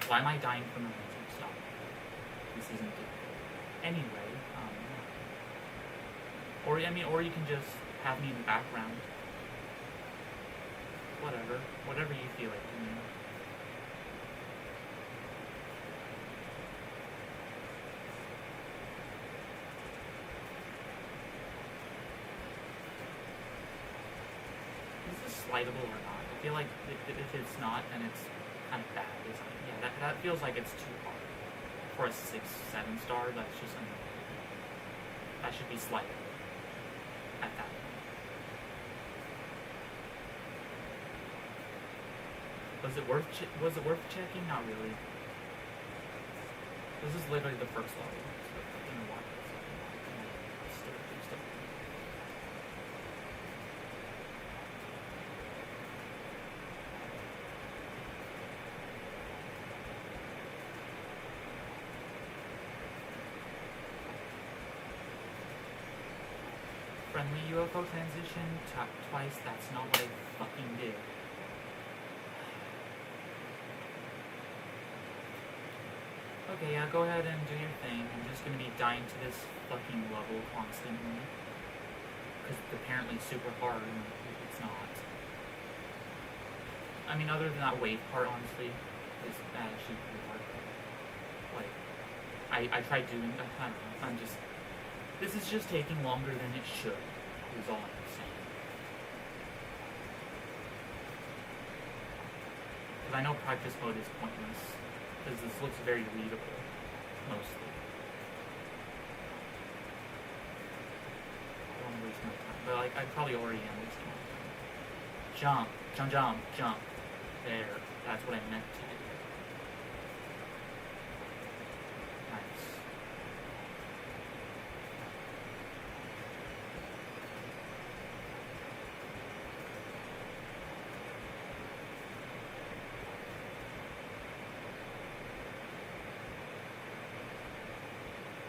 Why am I dying from the music? Stop. This isn't good. Anyway, or you can just have me in the background. Whatever you feel like doing. Is this slidable or not? I feel like if it's not, then it's kind of bad, isn't it? Yeah, that feels like it's too hard. For a 6-7 star, that's just that should be slidable at that point. Was it worth checking? Not really. This is literally the first level. So fucking what? Still. Friendly UFO transition twice. That's not what I fucking did. Okay, yeah, go ahead and do your thing. I'm just gonna be dying to this fucking level constantly. Because it's apparently super hard, and it's not. I mean, other than that wave part, honestly, it's actually pretty hard. Like, I tried doing that. I don't know, this is just taking longer than it should, is all I'm saying. Because I know practice mode is pointless. Because this looks very readable, mostly. I don't want to waste my time, but like I probably already am wasting my time. Jump. There, that's what I meant to do. Nice.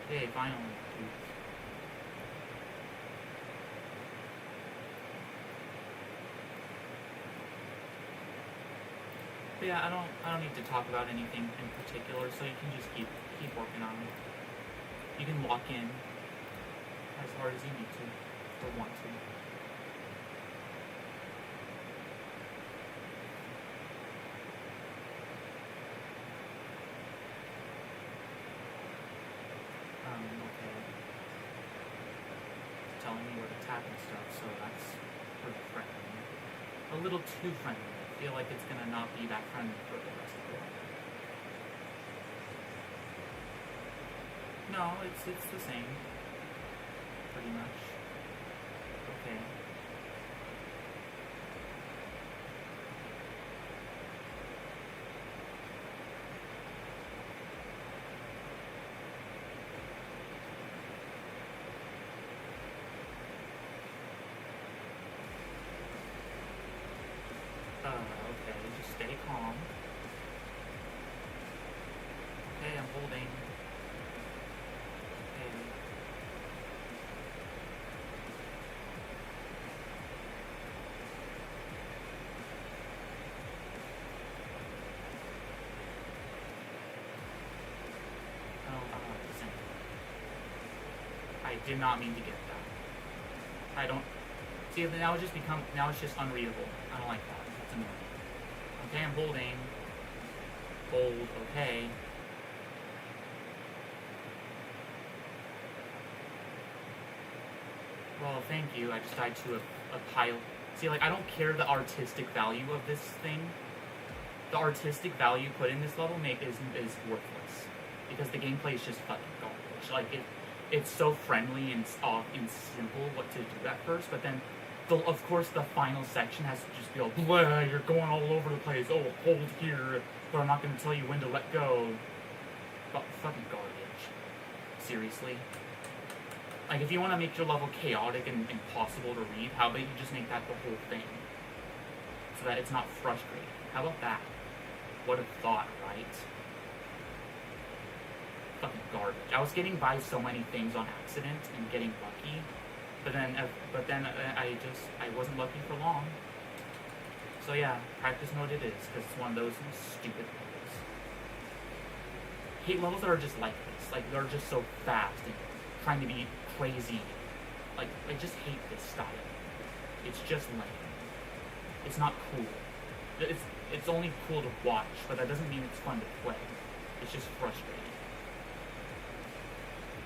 Hey, finally. But yeah, I don't need to talk about anything in particular, so you can just keep working on it. You can walk in as hard as you need to or want to. Okay. Telling me where to tap and stuff, so that's pretty friendly. A little too friendly. I feel like it's gonna not be that friendly for the rest of it. No, it's the same. Pretty much. Okay. Okay, just stay calm. Okay, I'm holding. Okay. I did not mean to get that. I don't... See, now it's just unreadable. I don't like that. It's annoying. Okay, I'm holding. Hold, okay. Well, thank you. I just died to a pile. See, like, I don't care the artistic value of this thing. The artistic value put in this level is worthless. Because the gameplay is just fucking garbage. Like, it's so friendly and simple what to do at first, but then, of course, the final section has to just be all, blah, you're going all over the place, oh, hold here, but I'm not going to tell you when to let go. But fucking garbage. Seriously. Like, if you want to make your level chaotic and impossible to read, how about you just make that the whole thing? So that it's not frustrating. How about that? What a thought, right? Fucking garbage. I was getting by so many things on accident and getting lucky, but then I wasn't lucky for long. So yeah, practice mode it is, because it's one of those stupid levels. Hate levels that are just like this. Like, they're just so fast and trying to be crazy. Like, I just hate this style. It's just lame. It's not cool. It's only cool to watch, but that doesn't mean it's fun to play. It's just frustrating.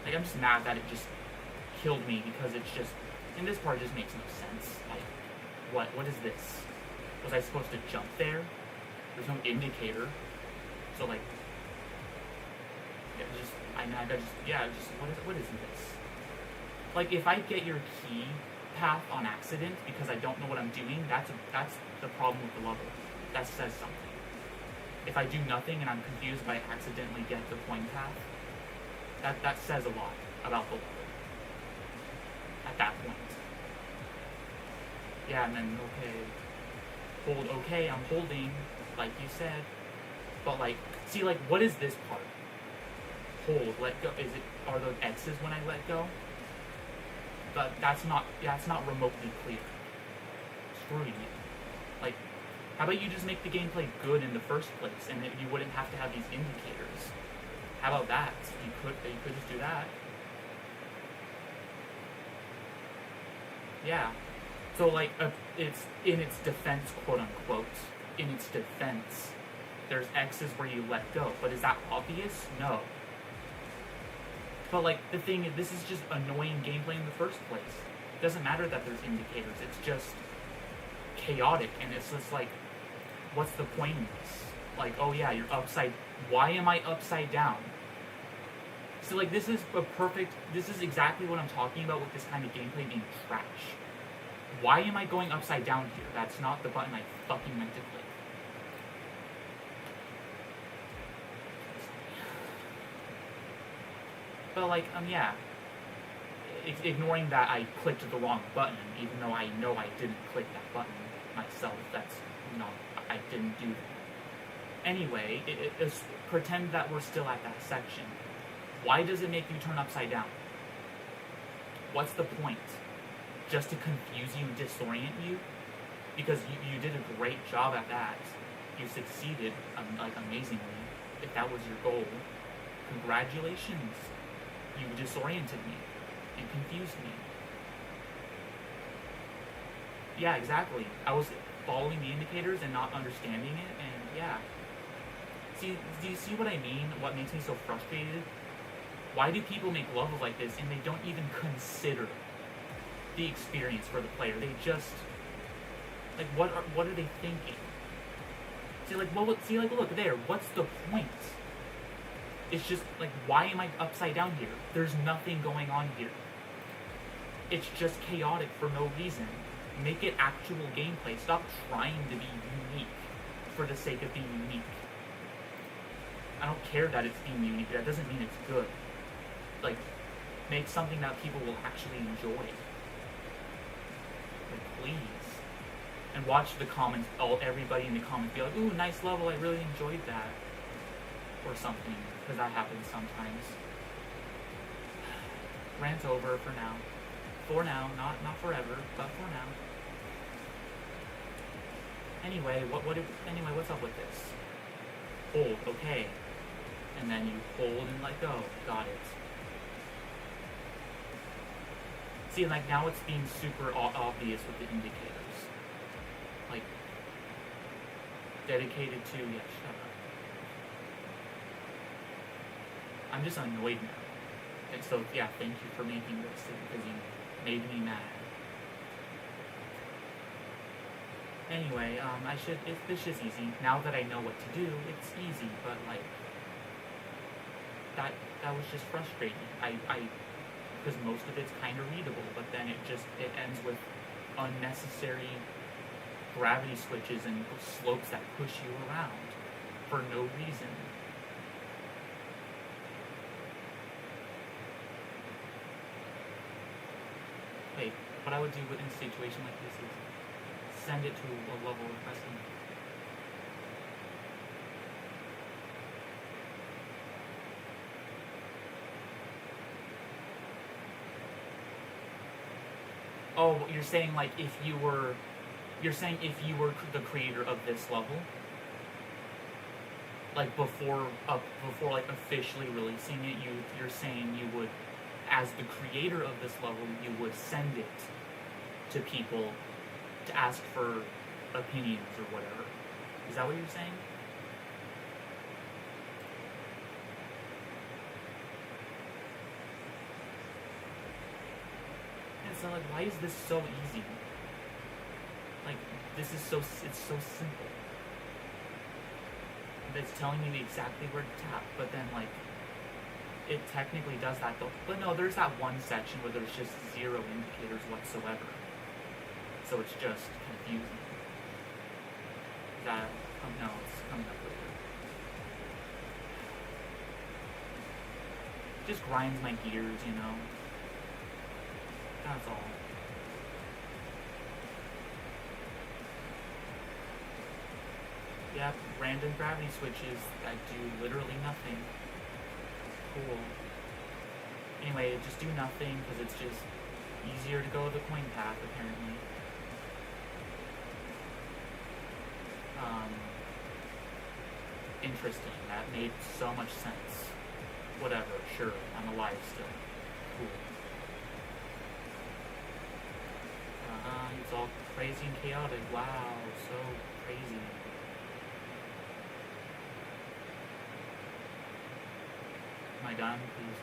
Like, I'm just mad that it just killed me because it's just... And this part just makes no sense. Like, what is this? Was I supposed to jump there? There's no indicator. So, like... what is this? Like, if I get your key path on accident because I don't know what I'm doing, that's the problem with the level. That says something. If I do nothing and I'm confused by accidentally get the coin path, that says a lot about the level. At that point. Yeah, and then, okay. Hold, okay, I'm holding, like you said. But, like, see, like, what is this part? Hold, let go. Are those X's when I let go? But that's not remotely clear. Screw you. Like, how about you just make the gameplay good in the first place, and you wouldn't have to have these indicators? How about that? You could just do that. Yeah. So, like, it's in its defense, quote unquote. In its defense, there's X's where you let go. But is that obvious? No. But, like, the thing is, this is just annoying gameplay in the first place. It doesn't matter that there's indicators. It's just chaotic, and it's just like, what's the point in this? Like, oh yeah, you're upside... Why am I upside down? So, like, this is exactly what I'm talking about with this kind of gameplay being trash. Why am I going upside down here? That's not the button I fucking meant to click. But, like, yeah. Ignoring that I clicked the wrong button, even though I know I didn't click that button myself. That's not... I didn't do that. Anyway, pretend that we're still at that section. Why does it make you turn upside down? What's the point? Just to confuse you and disorient you? Because you did a great job at that. You succeeded, like, amazingly. If that was your goal, congratulations. You disoriented me and confused me. Yeah, exactly. I was following the indicators and not understanding it, and yeah. See, do you see what I mean? What makes me so frustrated? Why do people make levels like this and they don't even consider the experience for the player? They just, like, what are they thinking? See, like, look there. What's the point? It's just like, why am I upside down here? There's nothing going on here. It's just chaotic for no reason. Make it actual gameplay. Stop trying to be unique for the sake of being unique. I don't care that it's being unique. That doesn't mean it's good. Like, make something that people will actually enjoy. Like, please. And watch the comments, everybody in the comments be like, ooh, nice level, I really enjoyed that. Or something, because that happens sometimes. Rant over for now. For now, not forever, but for now. Anyway, what's up with this? Hold, okay. And then you hold and let go. Got it. See, like, now it's being super obvious with the indicators. Like, dedicated to, yeah, shut up. I'm just annoyed now. And so, yeah, thank you for making this, because you made me mad. Anyway, it's just easy. Now that I know what to do, it's easy, but, like, that was just frustrating. Because most of it's kind of readable, but then it ends with unnecessary gravity switches and slopes that push you around for no reason. Hey, what I would do in a situation like this is send it to a level requesting. Oh, you're saying like if you were the creator of this level, like before like officially releasing it, you're saying you would, as the creator of this level, you would send it to people to ask for opinions or whatever. Is that what you're saying? And so, like, why is this so easy? Like, it's so simple. It's telling me exactly where to tap, but then, like, it technically does that though. But no, there's that one section where there's just 0 indicators whatsoever. So it's just confusing. That, no, it's coming up later. Just grinds my gears, you know. That's all. Yep, random gravity switches that do literally nothing. Cool. Anyway, just do nothing because it's just easier to go the coin path, apparently. Interesting. That made so much sense. Whatever, sure, I'm alive still. Cool. It's all crazy and chaotic. Wow, so crazy. Am I done? Please.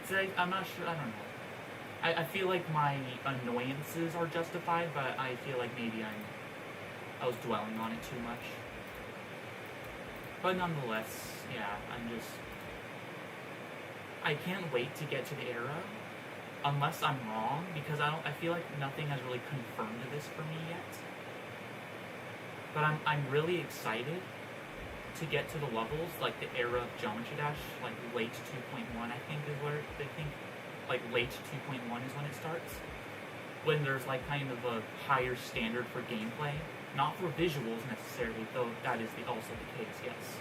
Thank you. I'm not sure. I don't know. I feel like my annoyances are justified, but I feel like maybe I was dwelling on it too much. But nonetheless, yeah, I can't wait to get to the era, unless I'm wrong, because I feel like nothing has really confirmed this for me yet. But I'm really excited to get to the levels, like the era of Geometry Dash, like late 2.1, I think is where they think, like late 2.1 is when it starts. When there's like kind of a higher standard for gameplay, not for visuals necessarily, though that is also the case, yes.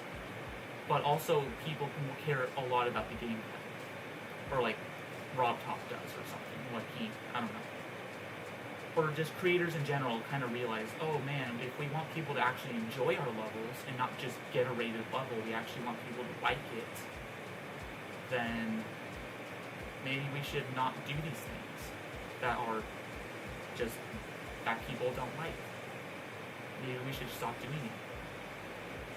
But also people can care a lot about the gameplay. Or like Rob Top does or something, like I don't know. Or just creators in general kind of realize, oh man, if we want people to actually enjoy our levels and not just get a rated level, we actually want people to like it, then maybe we should not do these things that are just, that people don't like. Maybe we should stop doing it.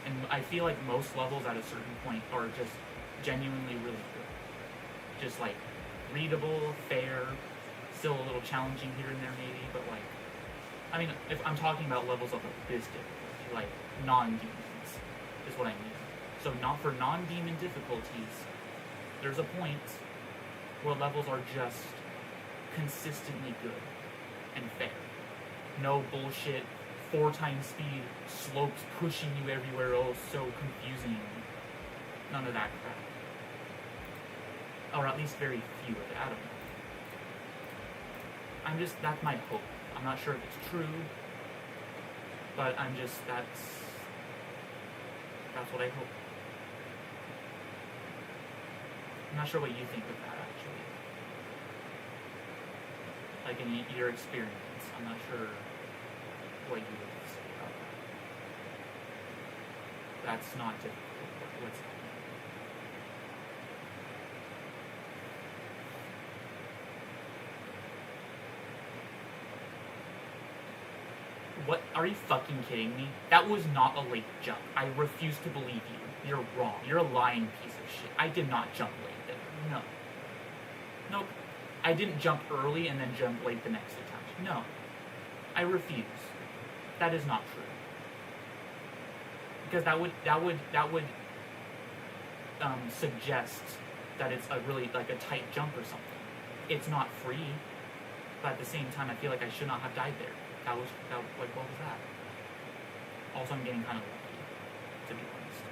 And I feel like most levels at a certain point are just genuinely really good. Just like readable, fair, still a little challenging here and there maybe, but like, I mean, if I'm talking about levels of this difficulty, like non-demons, is what I mean. So not for non-demon difficulties, there's a point where levels are just consistently good and fair. No bullshit, 4 times speed, slopes pushing you everywhere, oh, so confusing. None of that crap. Or at least very few of it, I don't know. That's my hope. I'm not sure if it's true, but that's what I hope. I'm not sure what you think of that, actually. Like in your experience, I'm not sure what you would say about that. That's not difficult. What's happening? What? Are you fucking kidding me? That was not a late jump. I refuse to believe you. You're wrong. You're a lying piece of shit. I did not jump late there. No. Nope. I didn't jump early and then jump late the next attempt. No. I refuse. That is not true. Because that would suggest that it's a really like a tight jump or something. It's not free, but at the same time, I feel like I should not have died there. That was like, what was that? Also, I'm getting kind of lucky, to be honest.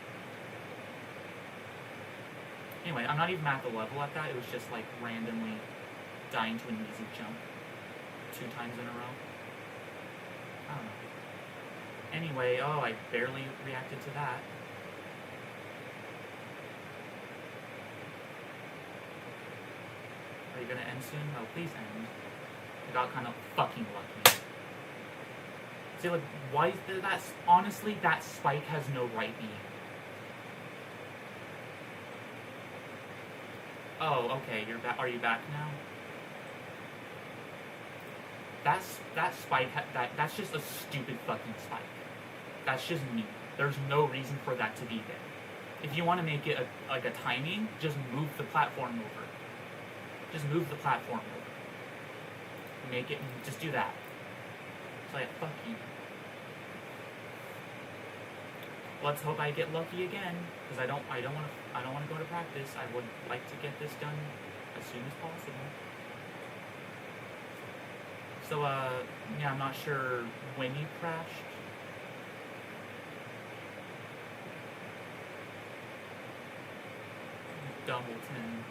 Anyway, I'm not even at the level at that. It was just like randomly dying to an easy jump 2 times in a row. I don't know. Anyway, oh, I barely reacted to that. Are you gonna end soon? Oh, please end. I got kind of fucking lucky. See, like, why is that? Honestly, that spike has no right being. Oh, okay, you're back. Are you back now? That spike, that's just a stupid fucking spike. That's just me. There's no reason for that to be there. If you want to make it like a timing, just move the platform over. Just move the platform over. Make it, just do that. It's like, fuck you. Let's hope I get lucky again, because I don't want to go to practice. I would like to get this done as soon as possible. So, yeah, I'm not sure when you crashed. Dumbleton.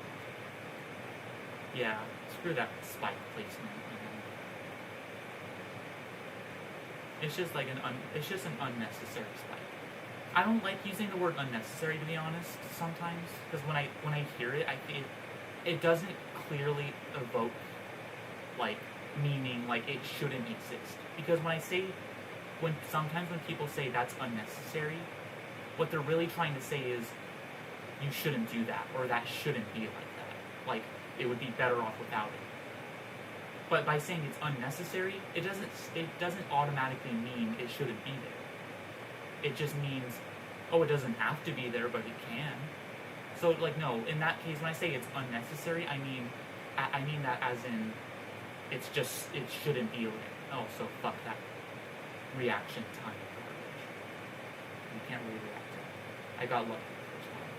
Yeah, screw that spike placement. It's just like it's just an unnecessary spike. I don't like using the word unnecessary, to be honest, sometimes, because when I hear it, it doesn't clearly evoke like meaning, like it shouldn't exist. Because sometimes when people say that's unnecessary, what they're really trying to say is you shouldn't do that, or that shouldn't be like that. Like, it would be better off without it. But by saying it's unnecessary, it doesn't automatically mean it shouldn't be there. It just means, oh, it doesn't have to be there, but it can. So, like, no, in that case, when I say it's unnecessary, I mean that as in, it shouldn't be there. Oh, so fuck that reaction time garbage. You can't really react to it. I got lucky the first time.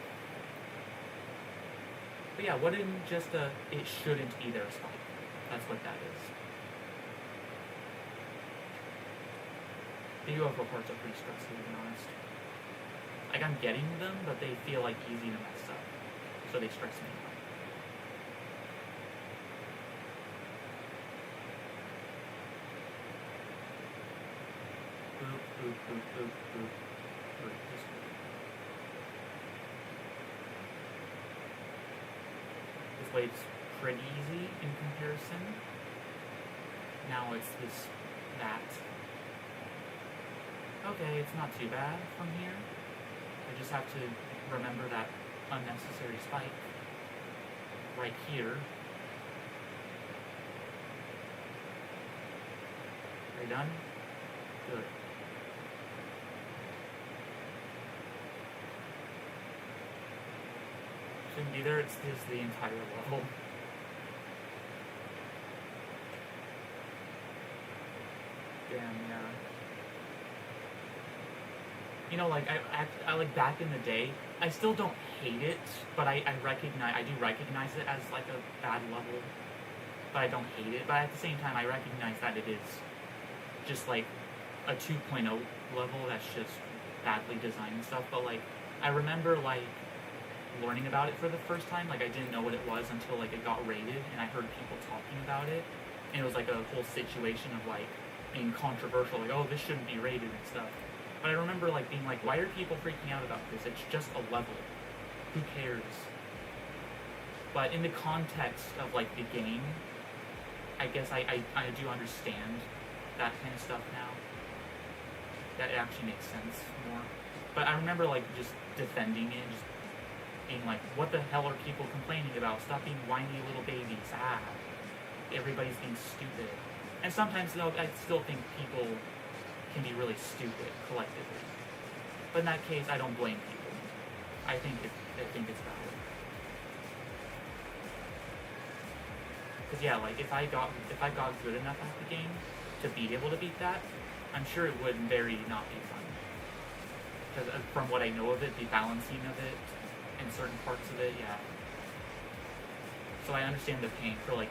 But yeah, what in just it shouldn't be there spike? That's what that is. The UFO parts are pretty stressful, to be honest. Like, I'm getting them, but they feel like easy to mess up. So they stress me out. Boop, boop, boop, boop, boop. Boop, just boop. This way it's pretty easy in comparison. Now it's that. Okay, it's not too bad from here. I just have to remember that unnecessary spike right here. Are you done? Good. Shouldn't be there, it's just the entire level. Damn, yeah. You know, like, I like, back in the day, I still don't hate it, but I do recognize it as, like, a bad level, but I don't hate it, but at the same time, I recognize that it is just, like, a 2.0 level that's just badly designed and stuff, but, like, I remember, like, learning about it for the first time, like, I didn't know what it was until, like, it got rated, and I heard people talking about it, and it was, like, a whole situation of, like, being controversial, like, oh, this shouldn't be rated and stuff. But I remember, like, being like, why are people freaking out about this? It's just a level. Who cares? But in the context of, like, the game, I guess I do understand that kind of stuff now. That it actually makes sense more. But I remember, like, just defending it, just being like, what the hell are people complaining about? Stop being whiny little babies. Everybody's being stupid. And sometimes, though, I still think people can be really stupid collectively. But in that case, I don't blame people. I think it's valid. Because yeah, like if I got good enough at the game to be able to beat that, I'm sure it would very not be fun. Because from what I know of it, the balancing of it, and certain parts of it, yeah. So I understand the pain for like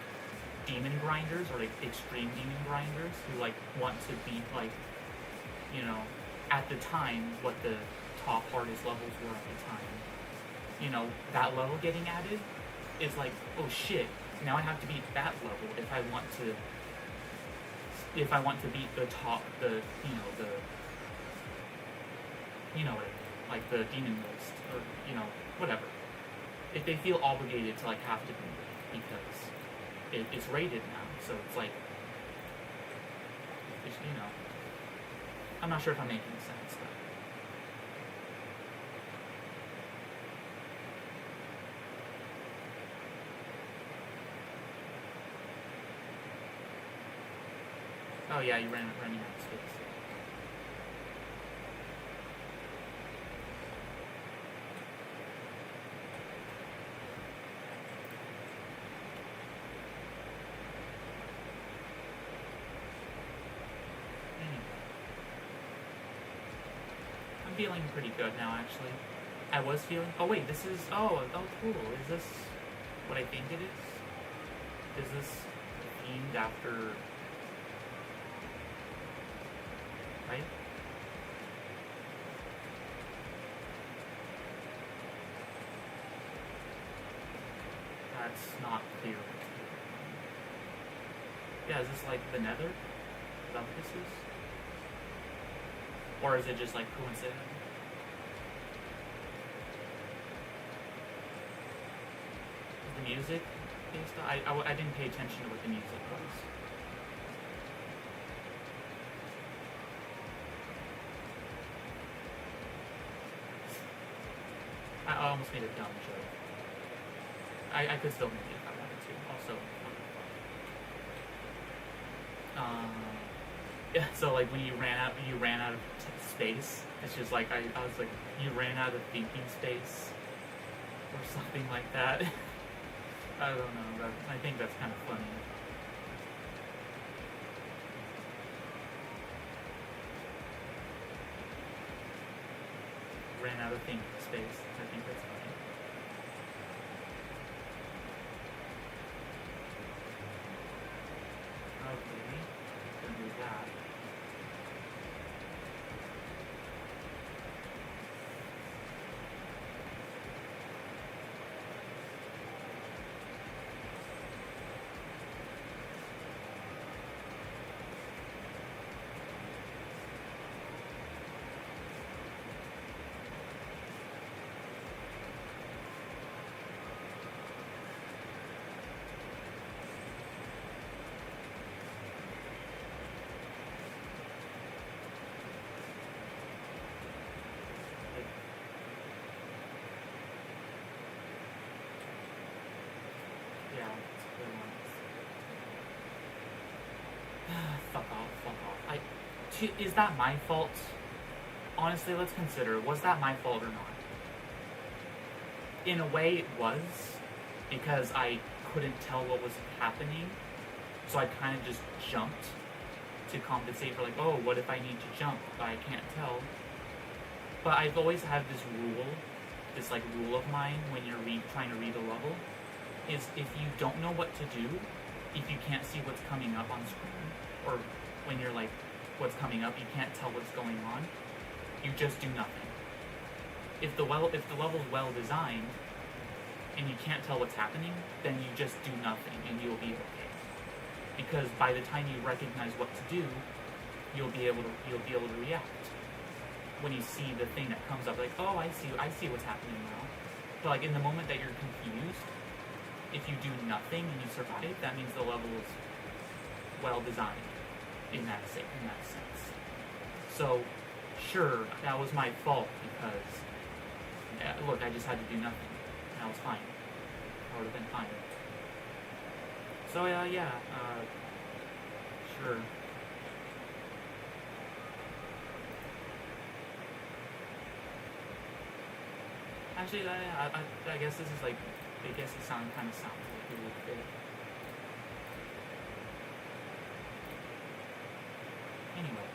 demon grinders or like extreme demon grinders who like want to beat like, you know, at the time what the top hardest levels were at the time. You know, that level getting added is like, oh shit, now I have to beat that level if I want to beat the top, like the demon list, or, you know, whatever. If they feel obligated to like have to beat it because it's rated now, so it's like, you know, I'm not sure if I'm making sense, but. Oh yeah, you running out of space. I'm feeling pretty good now, actually. I was feeling. Oh wait, this is. Oh cool. Is this what I think it is? Is this themed after? Right? That's not clear. Yeah, is this like the Nether? Is that what this is? Or is it just like coincident? The music based on, I didn't pay attention to what the music was. I almost made a dumb joke. I could still make it if I wanted to. Also, yeah. So like when you ran out of space. It's just like I was like, you ran out of thinking space, or something like that. I don't know. I think that's kind of funny. Ran out of thinking space. I think that's funny. Okay, gonna do that. Fuck off. Is that my fault? Honestly, let's consider, was that my fault or not? In a way, it was, because I couldn't tell what was happening, so I kind of just jumped to compensate for like, oh, what if I need to jump, but I can't tell. But I've always had this rule of mine when you're trying to read a level, is if you don't know what to do, if you can't see what's coming up on screen, or when you're like, what's coming up, you can't tell what's going on, you just do nothing. If the level's well designed, and you can't tell what's happening, then you just do nothing, and you'll be okay. Because by the time you recognize what to do, you'll be able to react. When you see the thing that comes up, like, oh, I see what's happening now. But like in the moment that you're confused, if you do nothing and you survive, that means the level is well designed in that sense. So, sure, that was my fault because, look, I just had to do nothing. And I was fine. I would have been fine. So, sure. Actually, I guess this is like, I guess it kind of sounds like it would fit. Anyway,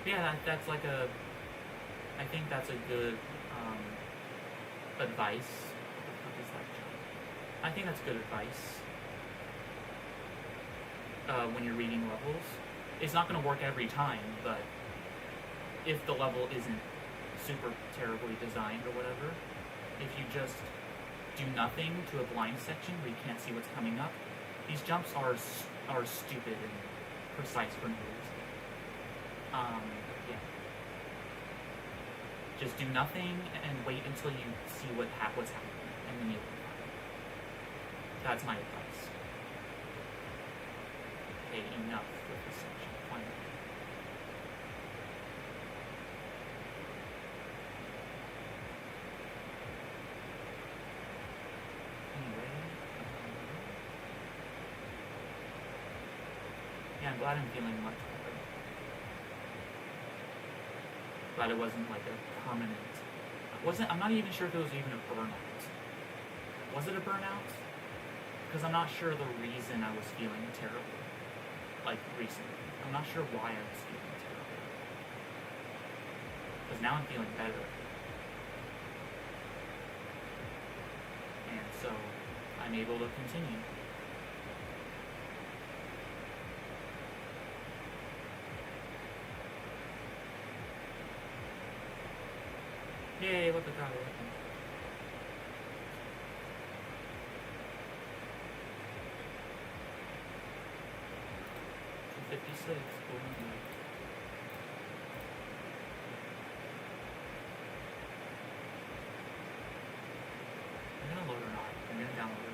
yeah, that's like a, I think that's a good advice. What is that? I think that's good advice when you're reading levels. It's not going to work every time, but if the level isn't super terribly designed or whatever, if you just do nothing to a blind section where you can't see what's coming up, these jumps are stupid and precise for no reason. Yeah. Just do nothing and wait until you see what's happening, and then you'll be fine. That's my advice. Okay, enough with this section. Finally. Anyway, yeah, I'm glad I'm feeling much better. Glad it wasn't like a permanent. I'm not even sure if it was even a burnout. Was it a burnout? Because I'm not sure the reason I was feeling terrible. Like recently. I'm not sure why I was feeling terrible. Because now I'm feeling better. And so I'm able to continue. Yay, look at that. 56. Cool. I'm gonna load or not. I'm gonna download it.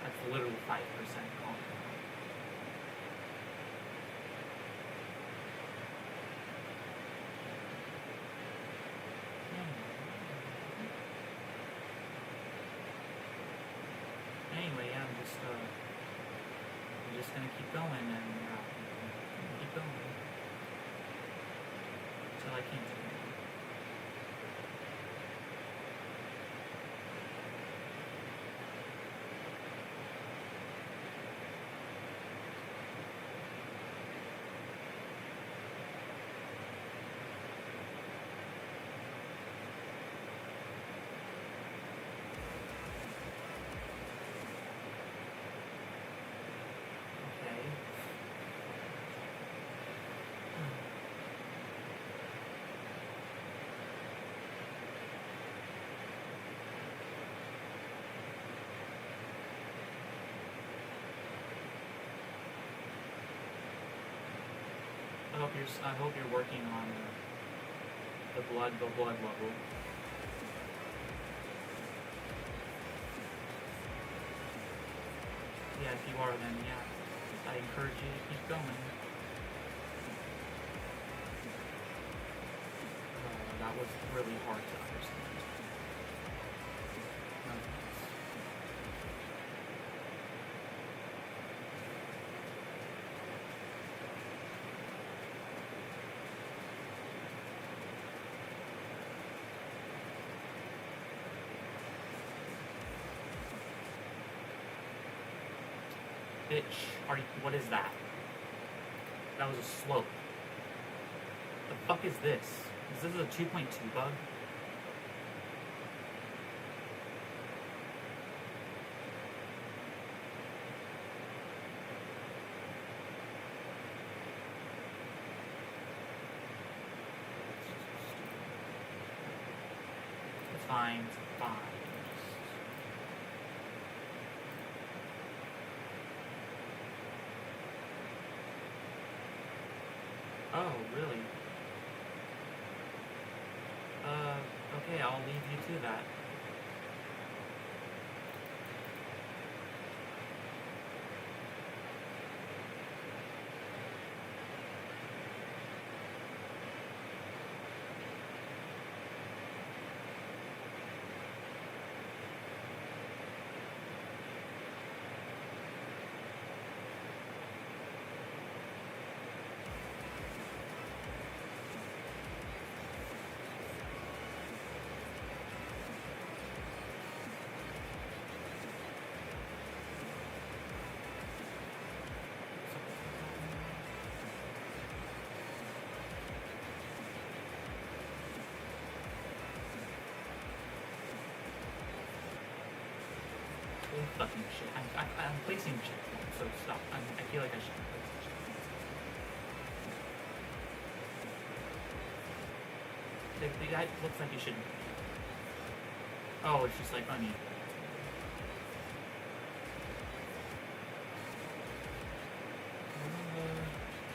That's literally 5% calm. Anyway, yeah, I'm just gonna keep going and keep going until I can't anymore. I hope you're working on the blood level. Yeah, if you are, then yeah, I encourage you to keep going. That was really hard to understand. Bitch, what is that? That was a slope. The fuck is this? Is this a 2.2 bug? It's fine, it's fine. Oh, really? Okay, I'll leave you to that. Holy fucking shit. I'm placing checkpoints, so stop. I feel like I shouldn't place checkpoints. The guy looks like he shouldn't. Oh, it's just like uneven.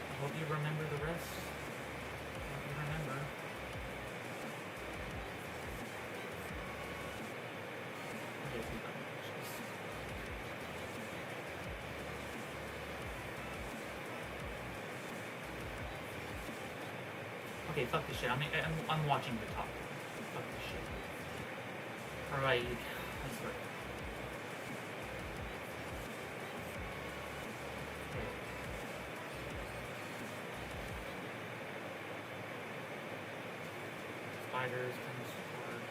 I hope you remember the rest. I hope you remember. Okay, two buttons. Okay, fuck this shit. I'm watching the top. Fuck this shit. Alright, I swear. Okay. Spiders, kind of hard.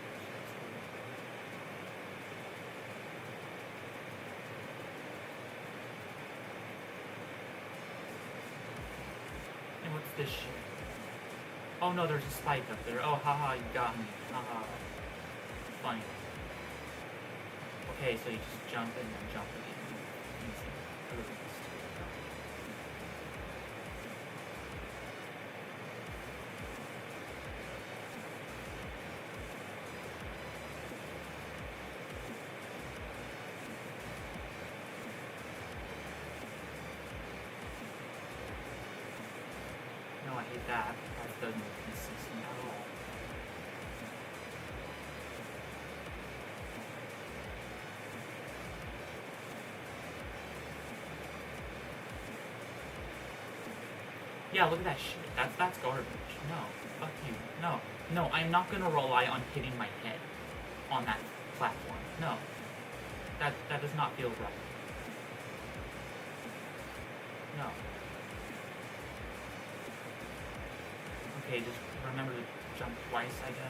And what's this shit? Oh no, there's a spike up there. Oh, haha, you got me. Haha. Funny. Okay, so you just jump and then jump again. Easy. Really easy. No, I hate that. That doesn't look consistent at all. Yeah, look at that shit. That's garbage. No, fuck you. No, I'm not gonna rely on hitting my head on that platform. No, that does not feel right. No. Okay, just remember to jump twice, I guess. Here.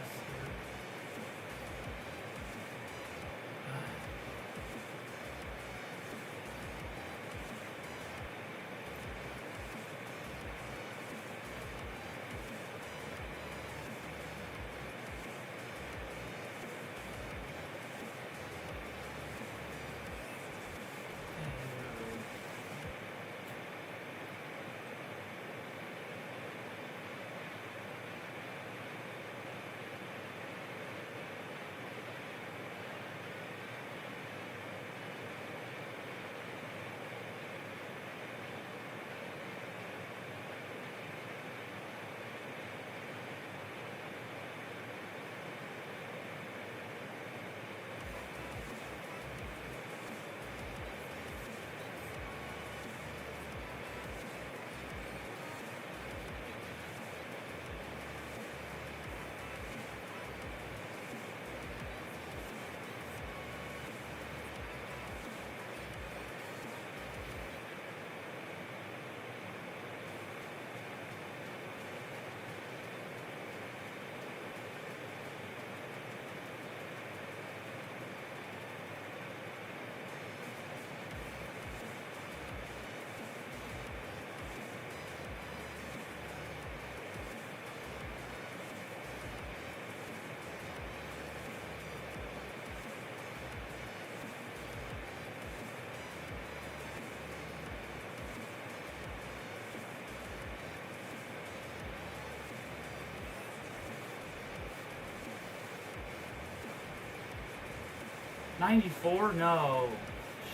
$94? No.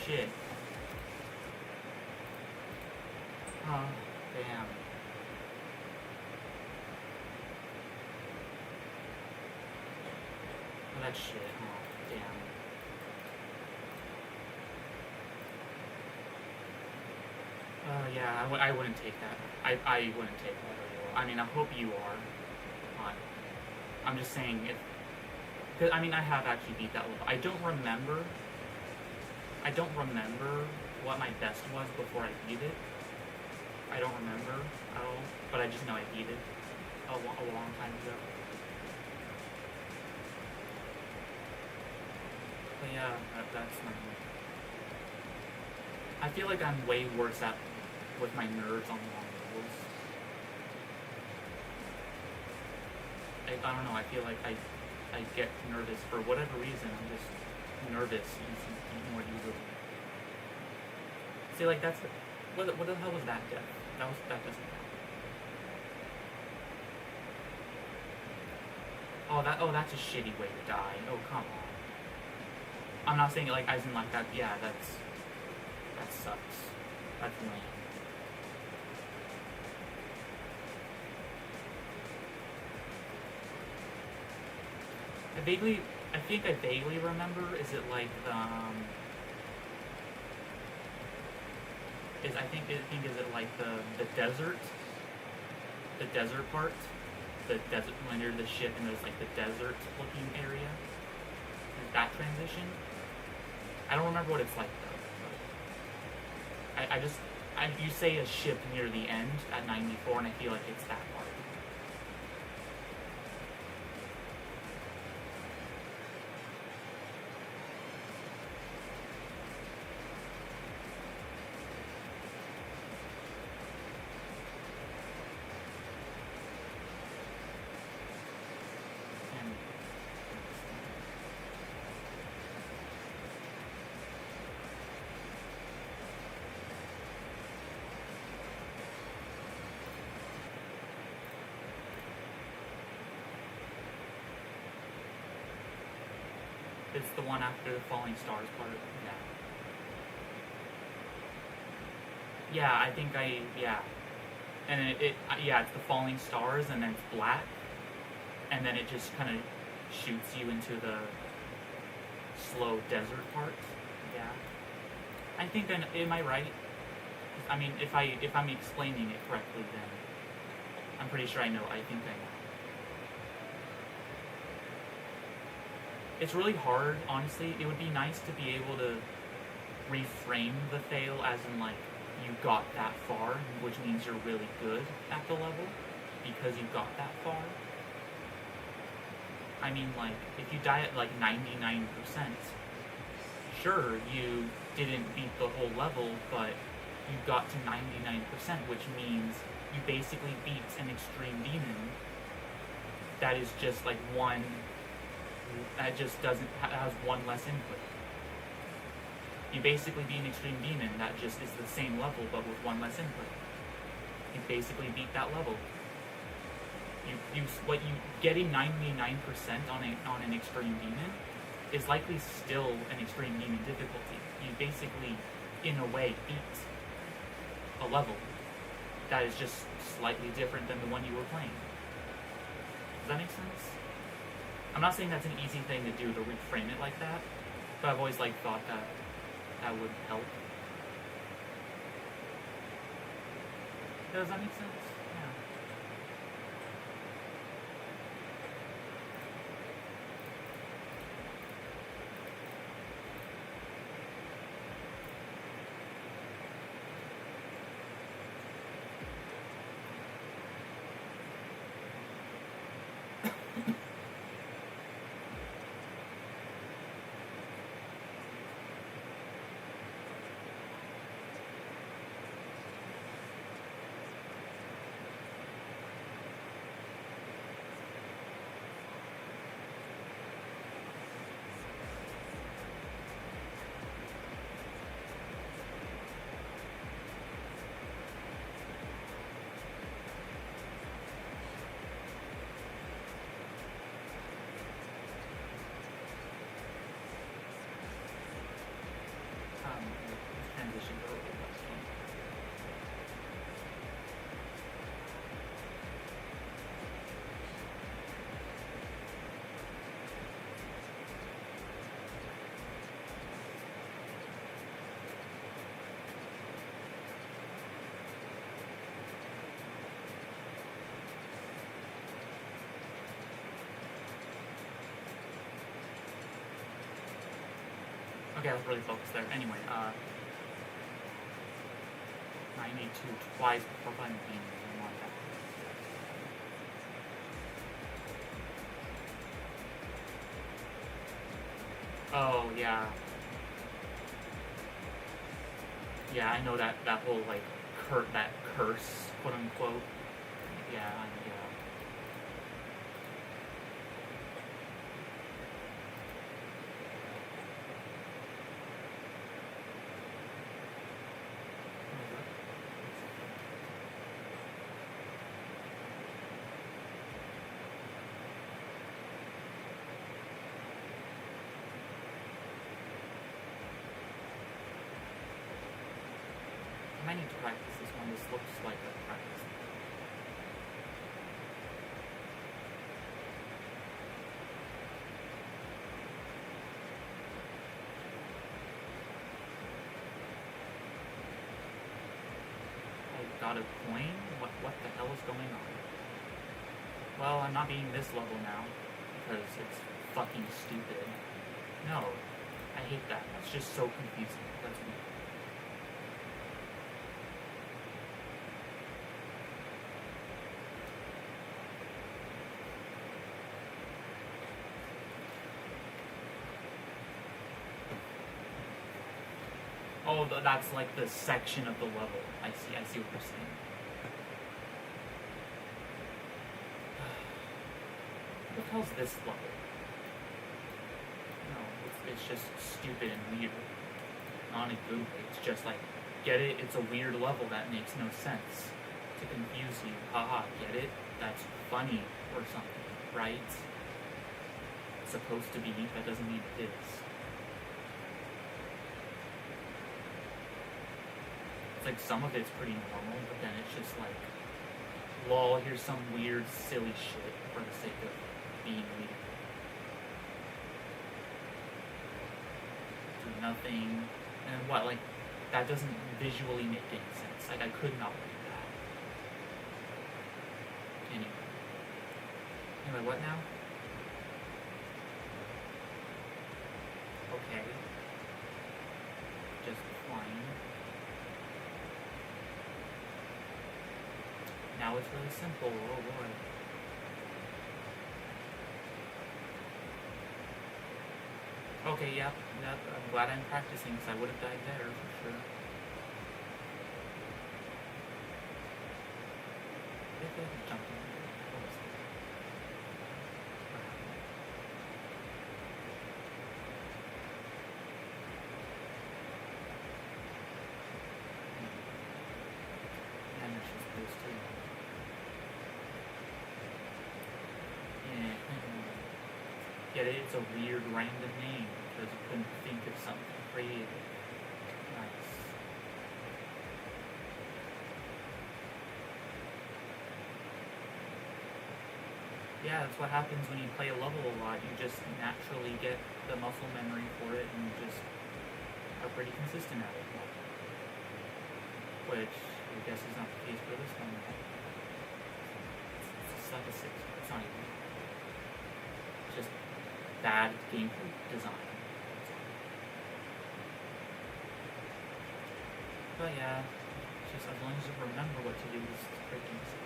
Shit. Oh, damn. Oh, that shit. Oh, damn. Yeah, I wouldn't take that. I wouldn't take that at all. I mean, I hope you are. I'm just saying, because, I mean, I have actually beat that level. I don't remember what my best was before I beat it. I don't remember at all, but I just know I beat it a long time ago. But yeah, that's my... I feel like I'm way worse with my nerves on long levels. I don't know, I feel like I get nervous for whatever reason. nervous more easily. See, like, that's... What the hell was that death? That doesn't count. Oh, that's a shitty way to die. Oh, come on. I'm not saying it like as in like that. Yeah, that sucks. That's annoying. I think I vaguely remember. Is it like is it like the desert? The desert part? The desert when you're the ship and there's like the desert looking area? Is that transition? I don't remember what it's like though. But you say a ship near the end at 94 and I feel like it's that part. It's the one after the Falling Stars part. Yeah. Yeah, I think yeah. And it's the Falling Stars and then it's black. And then it just kind of shoots you into the slow desert part. Yeah. I think, am I right? I mean, if I'm explaining it correctly, then I'm pretty sure I know. I think I know. It's really hard, honestly. It would be nice to be able to reframe the fail as in, like, you got that far, which means you're really good at the level because you got that far. I mean, like, if you die at, like, 99%, sure, you didn't beat the whole level, but you got to 99%, which means you basically beat an extreme demon that is just, like, that just has one less input. You basically beat an extreme demon that just is the same level but with one less input. You basically beat that level. Getting 99% on an extreme demon is likely still an extreme demon difficulty. You basically, in a way, beat a level that is just slightly different than the one you were playing. Does that make sense? I'm not saying that's an easy thing to do, to reframe it like that, but I've always thought that would help. Does that make sense? Yeah. Transition to a little bit. Okay, let's really focus there. Anyway, 92 twice before playing the game. I want that. Oh, yeah. Yeah, I know that whole, like, that curse, quote unquote. Yeah. might need to practice this one. This looks like a practice. I got a coin? What the hell is going on? Well, I'm not beating this level now, because it's fucking stupid. No. I hate that. That's just so confusing. That's weird. Oh, that's like the section of the level. I see what you're saying. What the hell's this level? No, it's just stupid and weird. Not a good way. It's just like, get it? It's a weird level that makes no sense. To confuse you. Haha, get it? That's funny or something, right? It's supposed to be, that doesn't mean it is. It's like some of it's pretty normal, but then it's just like, lol, here's some weird, silly shit for the sake of being weird. Do nothing, and what, like, that doesn't visually make any sense. Like, I could not read that. Anyway, what now? Okay. Just flying. Now it's really simple, oh boy. Okay, yep, I'm glad I'm practicing, because I would have died there, for sure. I feel like I'm jumping. What was that? And it's just those two. Get it? It's a weird random name because you couldn't think of something creative. Nice. Yeah, that's what happens when you play a level a lot. You just naturally get the muscle memory for it and you just are pretty consistent at it. Which I guess is not the case for this one. It's like a 6. It's not even. It's just bad gameplay design. But yeah, it's just as long as you remember what to do, it's freaking easy.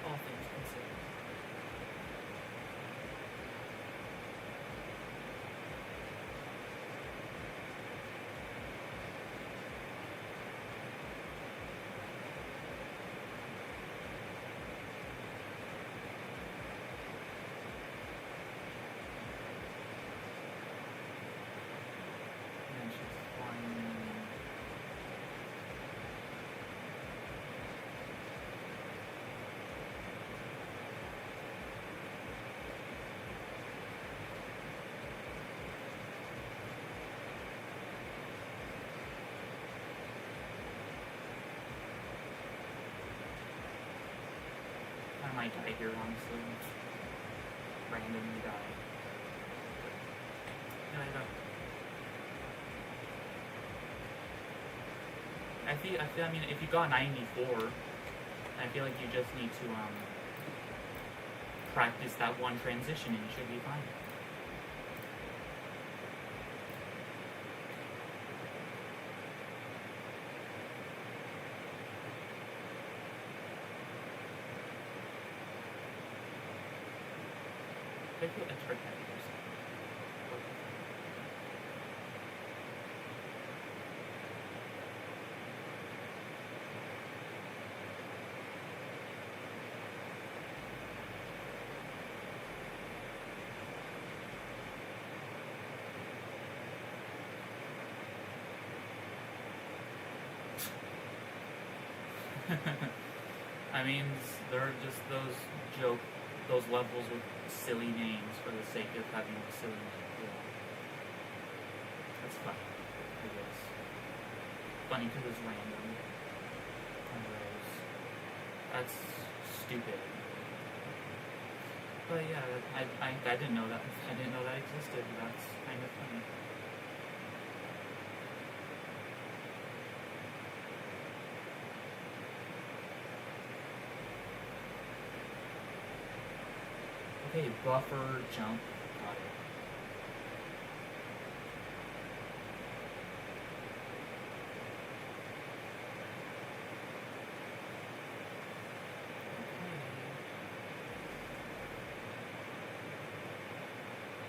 All things considered. I might die here, honestly. Randomly die. No, I don't. I mean, if you got 94, I feel like you just need to, practice that one transition and you should be fine. I feel extra heavy or something. I mean, there are just those levels with silly names for the sake of having a silly name. Yeah. That's funny, I guess. Funny because it's random. Penrose. That's stupid. But yeah, I didn't know that. I didn't know that existed. That's kind of funny. Okay, buffer jump. Got it.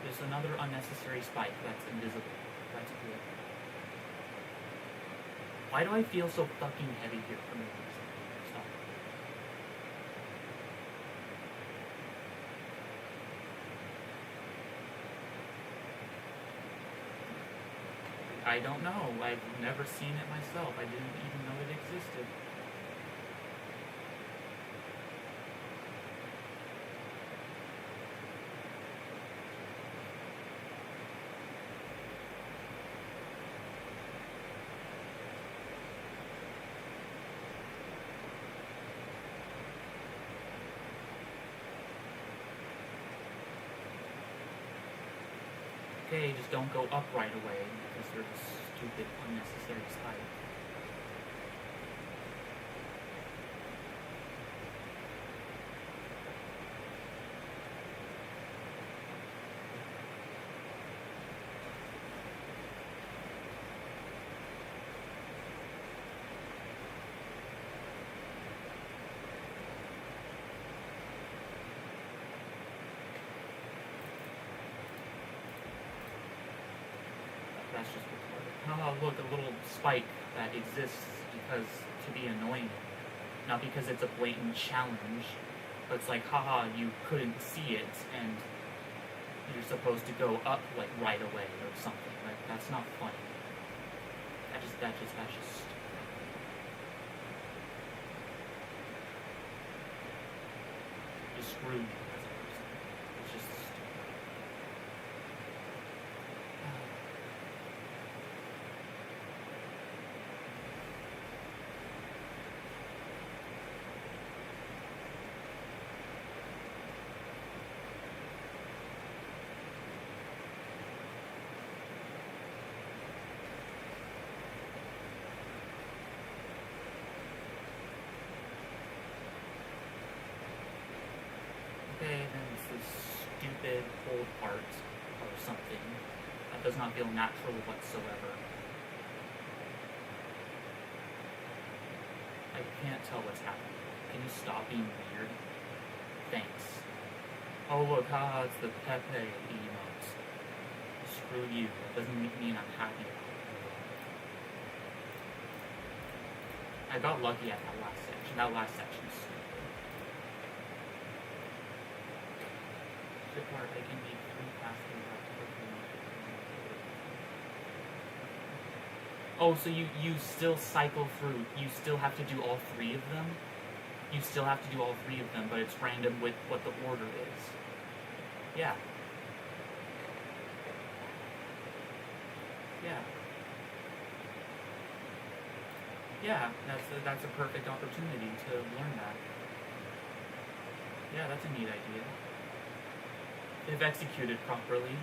There's another unnecessary spike that's invisible. That's cool. Why do I feel so fucking heavy here for no reason? Stop. I don't know. I've never seen it myself. I didn't even know it existed. Okay, just don't go up right away because there's a stupid, unnecessary spike. That's just retarded. Oh, look, a little spike that exists because to be annoying. Not because it's a blatant challenge, but it's like, haha, you couldn't see it, and you're supposed to go up, like, right away or something. Like, that's not funny. That's just stupid. Just screw me as a person. It's just stupid. Okay, then it's this stupid hold part or something that does not feel natural whatsoever. I can't tell what's happening. Can you stop being weird? Thanks. Oh look, haha, it's the Pepe emote. Screw you. That doesn't mean I'm happy about it. I got lucky at that last section. That last section is stupid. Part I can make 3 passes quickly. Oh, so you still cycle through. You still have to do all 3 of them? You still have to do all 3 of them, but it's random with what the order is. Yeah. Yeah. Yeah, that's a perfect opportunity to learn that. Yeah, that's a neat idea. If executed properly.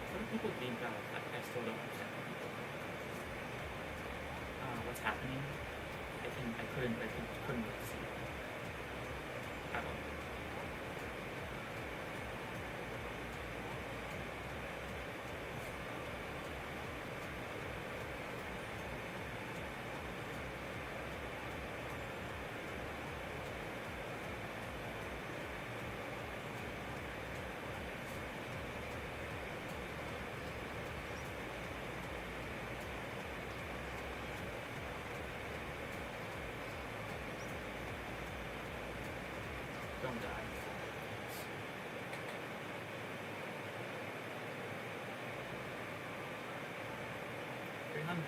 What do people think about that? I still don't understand. What's happening? I couldn't really see it. I don't know. Don't die. 300.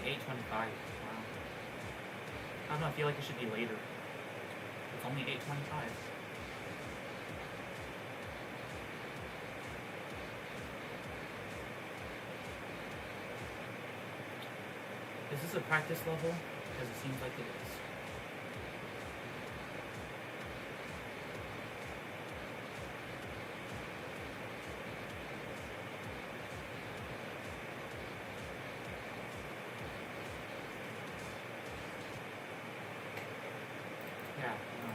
only 8:25. Wow. I don't know, I feel like it should be later. It's only 8:25. Is this a practice level? Because it seems like it is. Yeah, no.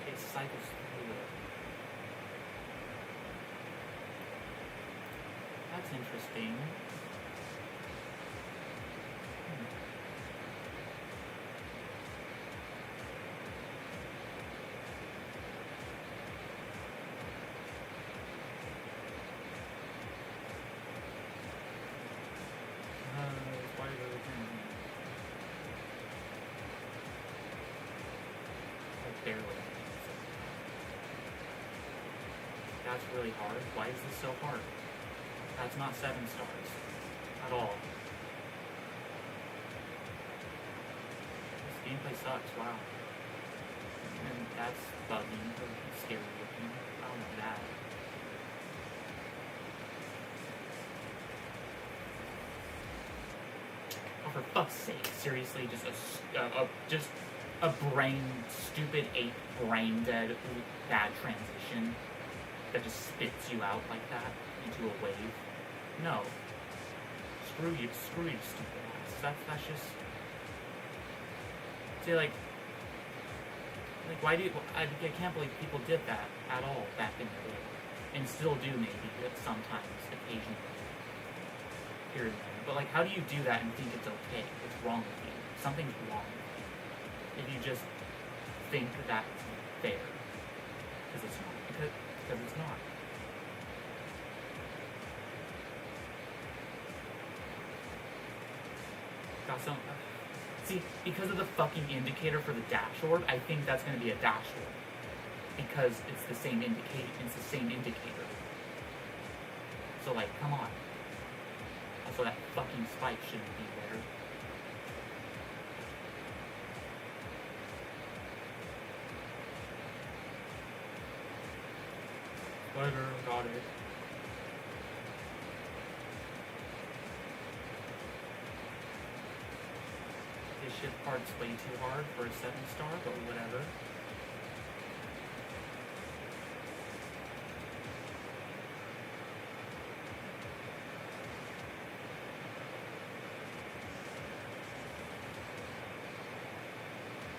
It cycles through it. That's interesting. Spider again. Like barely. That's really hard. Why is this so hard? That's not 7 stars. At all. This gameplay sucks, wow. And that's buggy, scary looking. I don't like that. Oh, for fuck's sake, seriously, just a stupid 8 brain dead bad transition that just spits you out like that into a wave. No. Screw you, stupid ass. That's just. See, like, why do you, I can't believe people did that at all back in the day, and still do maybe sometimes, occasionally, here and there. But like, how do you do that and think it's okay? What's wrong with you? Something's wrong with you. If you just think that's fair, because it's not. Because it's not. Got some. See, because of the fucking indicator for the dash orb, I think that's going to be a dash orb. Because it's the same indicator. It's the same indicator. So like, come on. Also, that fucking spike shouldn't be there. Spider, got it. This shit part's way too hard for a 7 star, but whatever.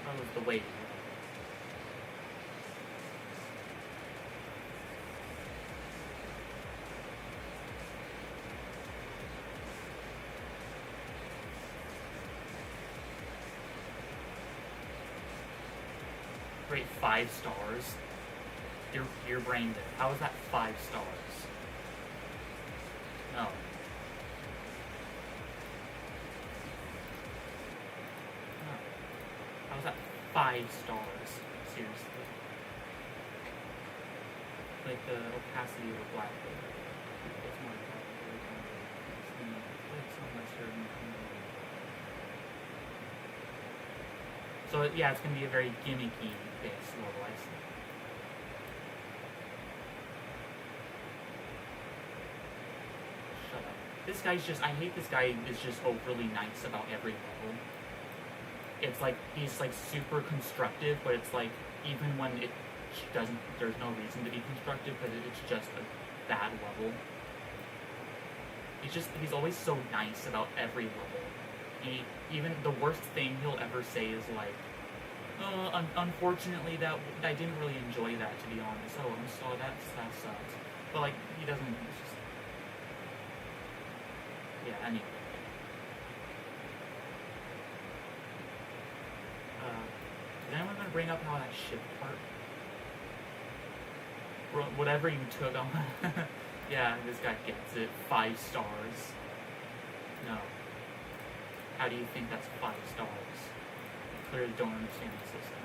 That was the wave. Rate 5 stars. Your brain dead. How is that 5 stars? No. How is that 5 stars? Seriously. Like the opacity of a black hole. It's more so yeah, it's gonna be a very gimmicky base level, I see. Shut up. This guy's just, I hate this guy is just overly nice about every level. It's like, he's like super constructive, but it's like, even when it doesn't, there's no reason to be constructive, because it's just a bad level. He's always so nice about every level. Even the worst thing he'll ever say is like, unfortunately, that I didn't really enjoy that, to be honest. Oh, I'm sorry, that sucks. But like, he doesn't. It's just, yeah. Anyway, is anyone gonna bring up how that ship part, whatever you took, Yeah, this guy gets it. 5 stars. No. How do you think that's 5 stars? You clearly don't understand the system.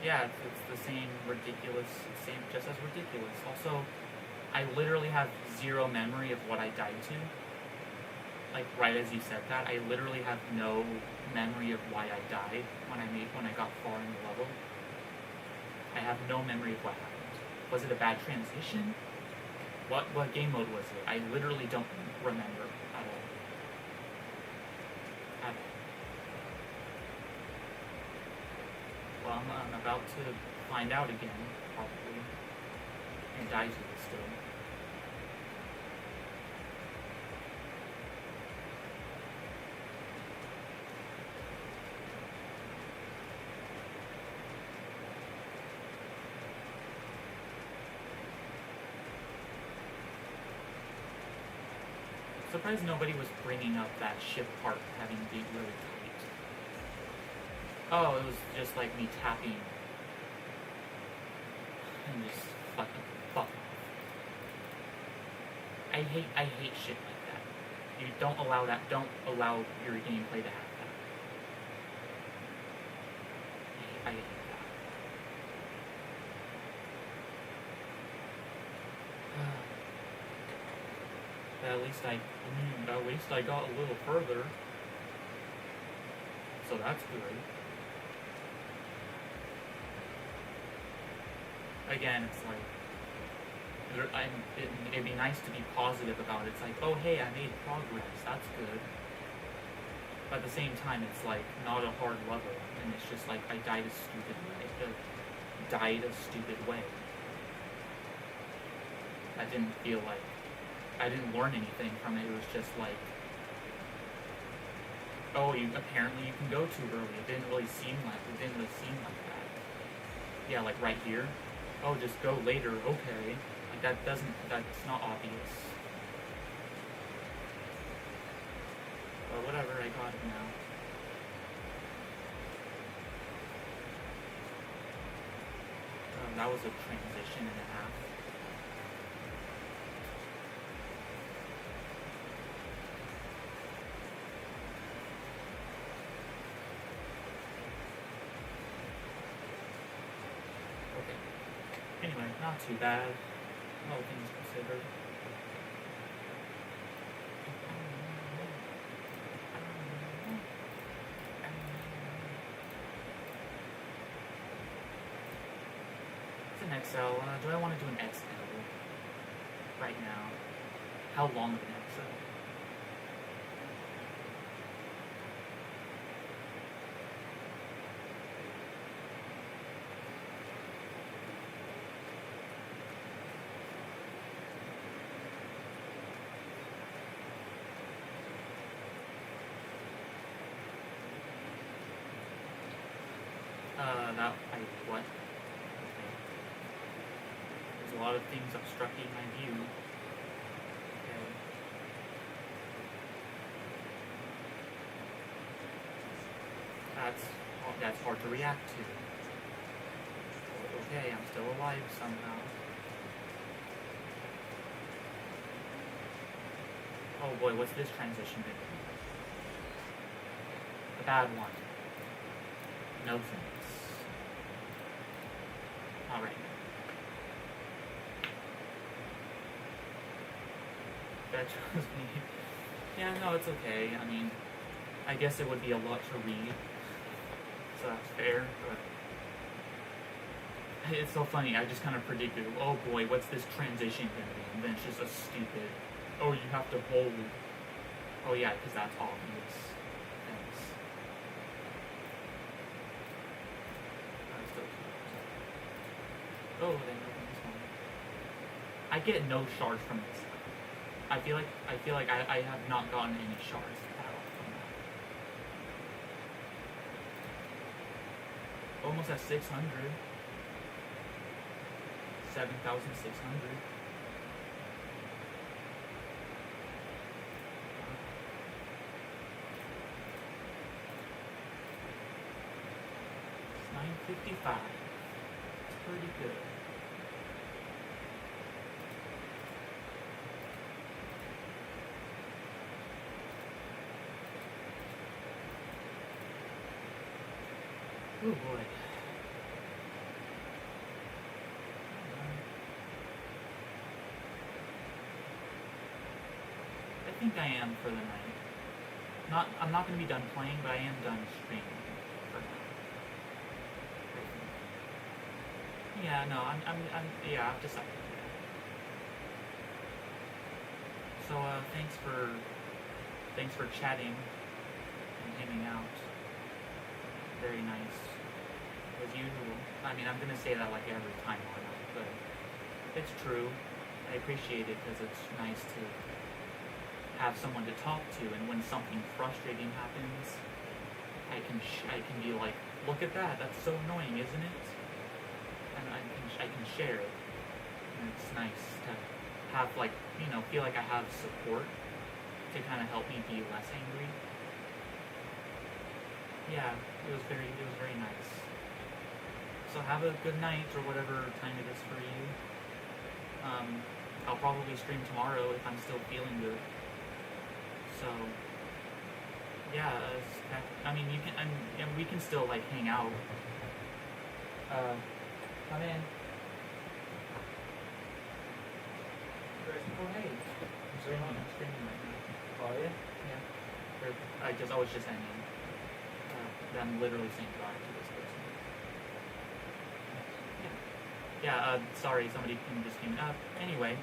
Yeah, it's the same ridiculous, just as ridiculous. Also, I literally have 0 memory of what I died to. Like, right as you said that, I literally have no memory of why I died when I got far in the level. I have no memory of what happened. Was it a bad transition? What game mode was it? I literally don't remember at all. At all. Well, I'm about to find out again, probably. And die to it still. Surprised nobody was bringing up that ship part having to be really tight. Oh, it was just like me tapping and just fucking fuck off. I hate shit like that. You don't allow your gameplay to have that. I hate that. At least I got a little further. So that's good. Again, it's like, it'd be nice to be positive about it. It's like, oh hey, I made progress, that's good. But at the same time, it's like, not a hard level, and it's just like, I died a stupid way. I didn't feel like, I didn't learn anything from it. It was just like, oh, apparently you can go too early. It didn't really seem like that. Yeah, like right here. Oh, just go later. Okay, like that's not obvious. But whatever, I got it now. That was a transition and a half. Anyway, not too bad, all things considered. It's an XL. Do I want to do an XL right now? How long of an XL? What? Okay. There's a lot of things obstructing my view. Okay. That's hard to react to. Okay, I'm still alive somehow. Oh boy, what's this transition been? A bad one. No thanks. Not right now. That was me. Yeah, no, it's okay. I mean, I guess it would be a lot to read, so that's fair, but it's so funny. I just kind of predicted, oh boy, what's this transition going to be? And then it's just a stupid, oh, you have to hold. Oh yeah, because that's obvious. Thanks. Oh, then open this one. I get no shards from this. I feel like I have not gotten any shards at all from that. Almost at 600. 7,600. It's 955. It's pretty good. Oh boy. I think I am for the night. I'm not going to be done playing, but I am done streaming for now. Yeah, no, yeah, I've decided. So, thanks for chatting and hanging out. Very nice, as usual. I mean, I'm gonna say that like every time on it, but it's true. I appreciate it because it's nice to have someone to talk to, and when something frustrating happens, I can be like, look at that, that's so annoying, isn't it? And I can share it, and it's nice to have like, feel like I have support to kind of help me be less angry. Yeah, it was very nice. So have a good night or whatever time it is for you. I'll probably stream tomorrow if I'm still feeling good. So yeah, I mean you can, and we can still like hang out. Come in. Oh hey. I'm streaming right now. Oh yeah? Yeah. I was just ending. I'm literally saying goodbye to this person. Yeah. Yeah, sorry, somebody just came up. Anyway,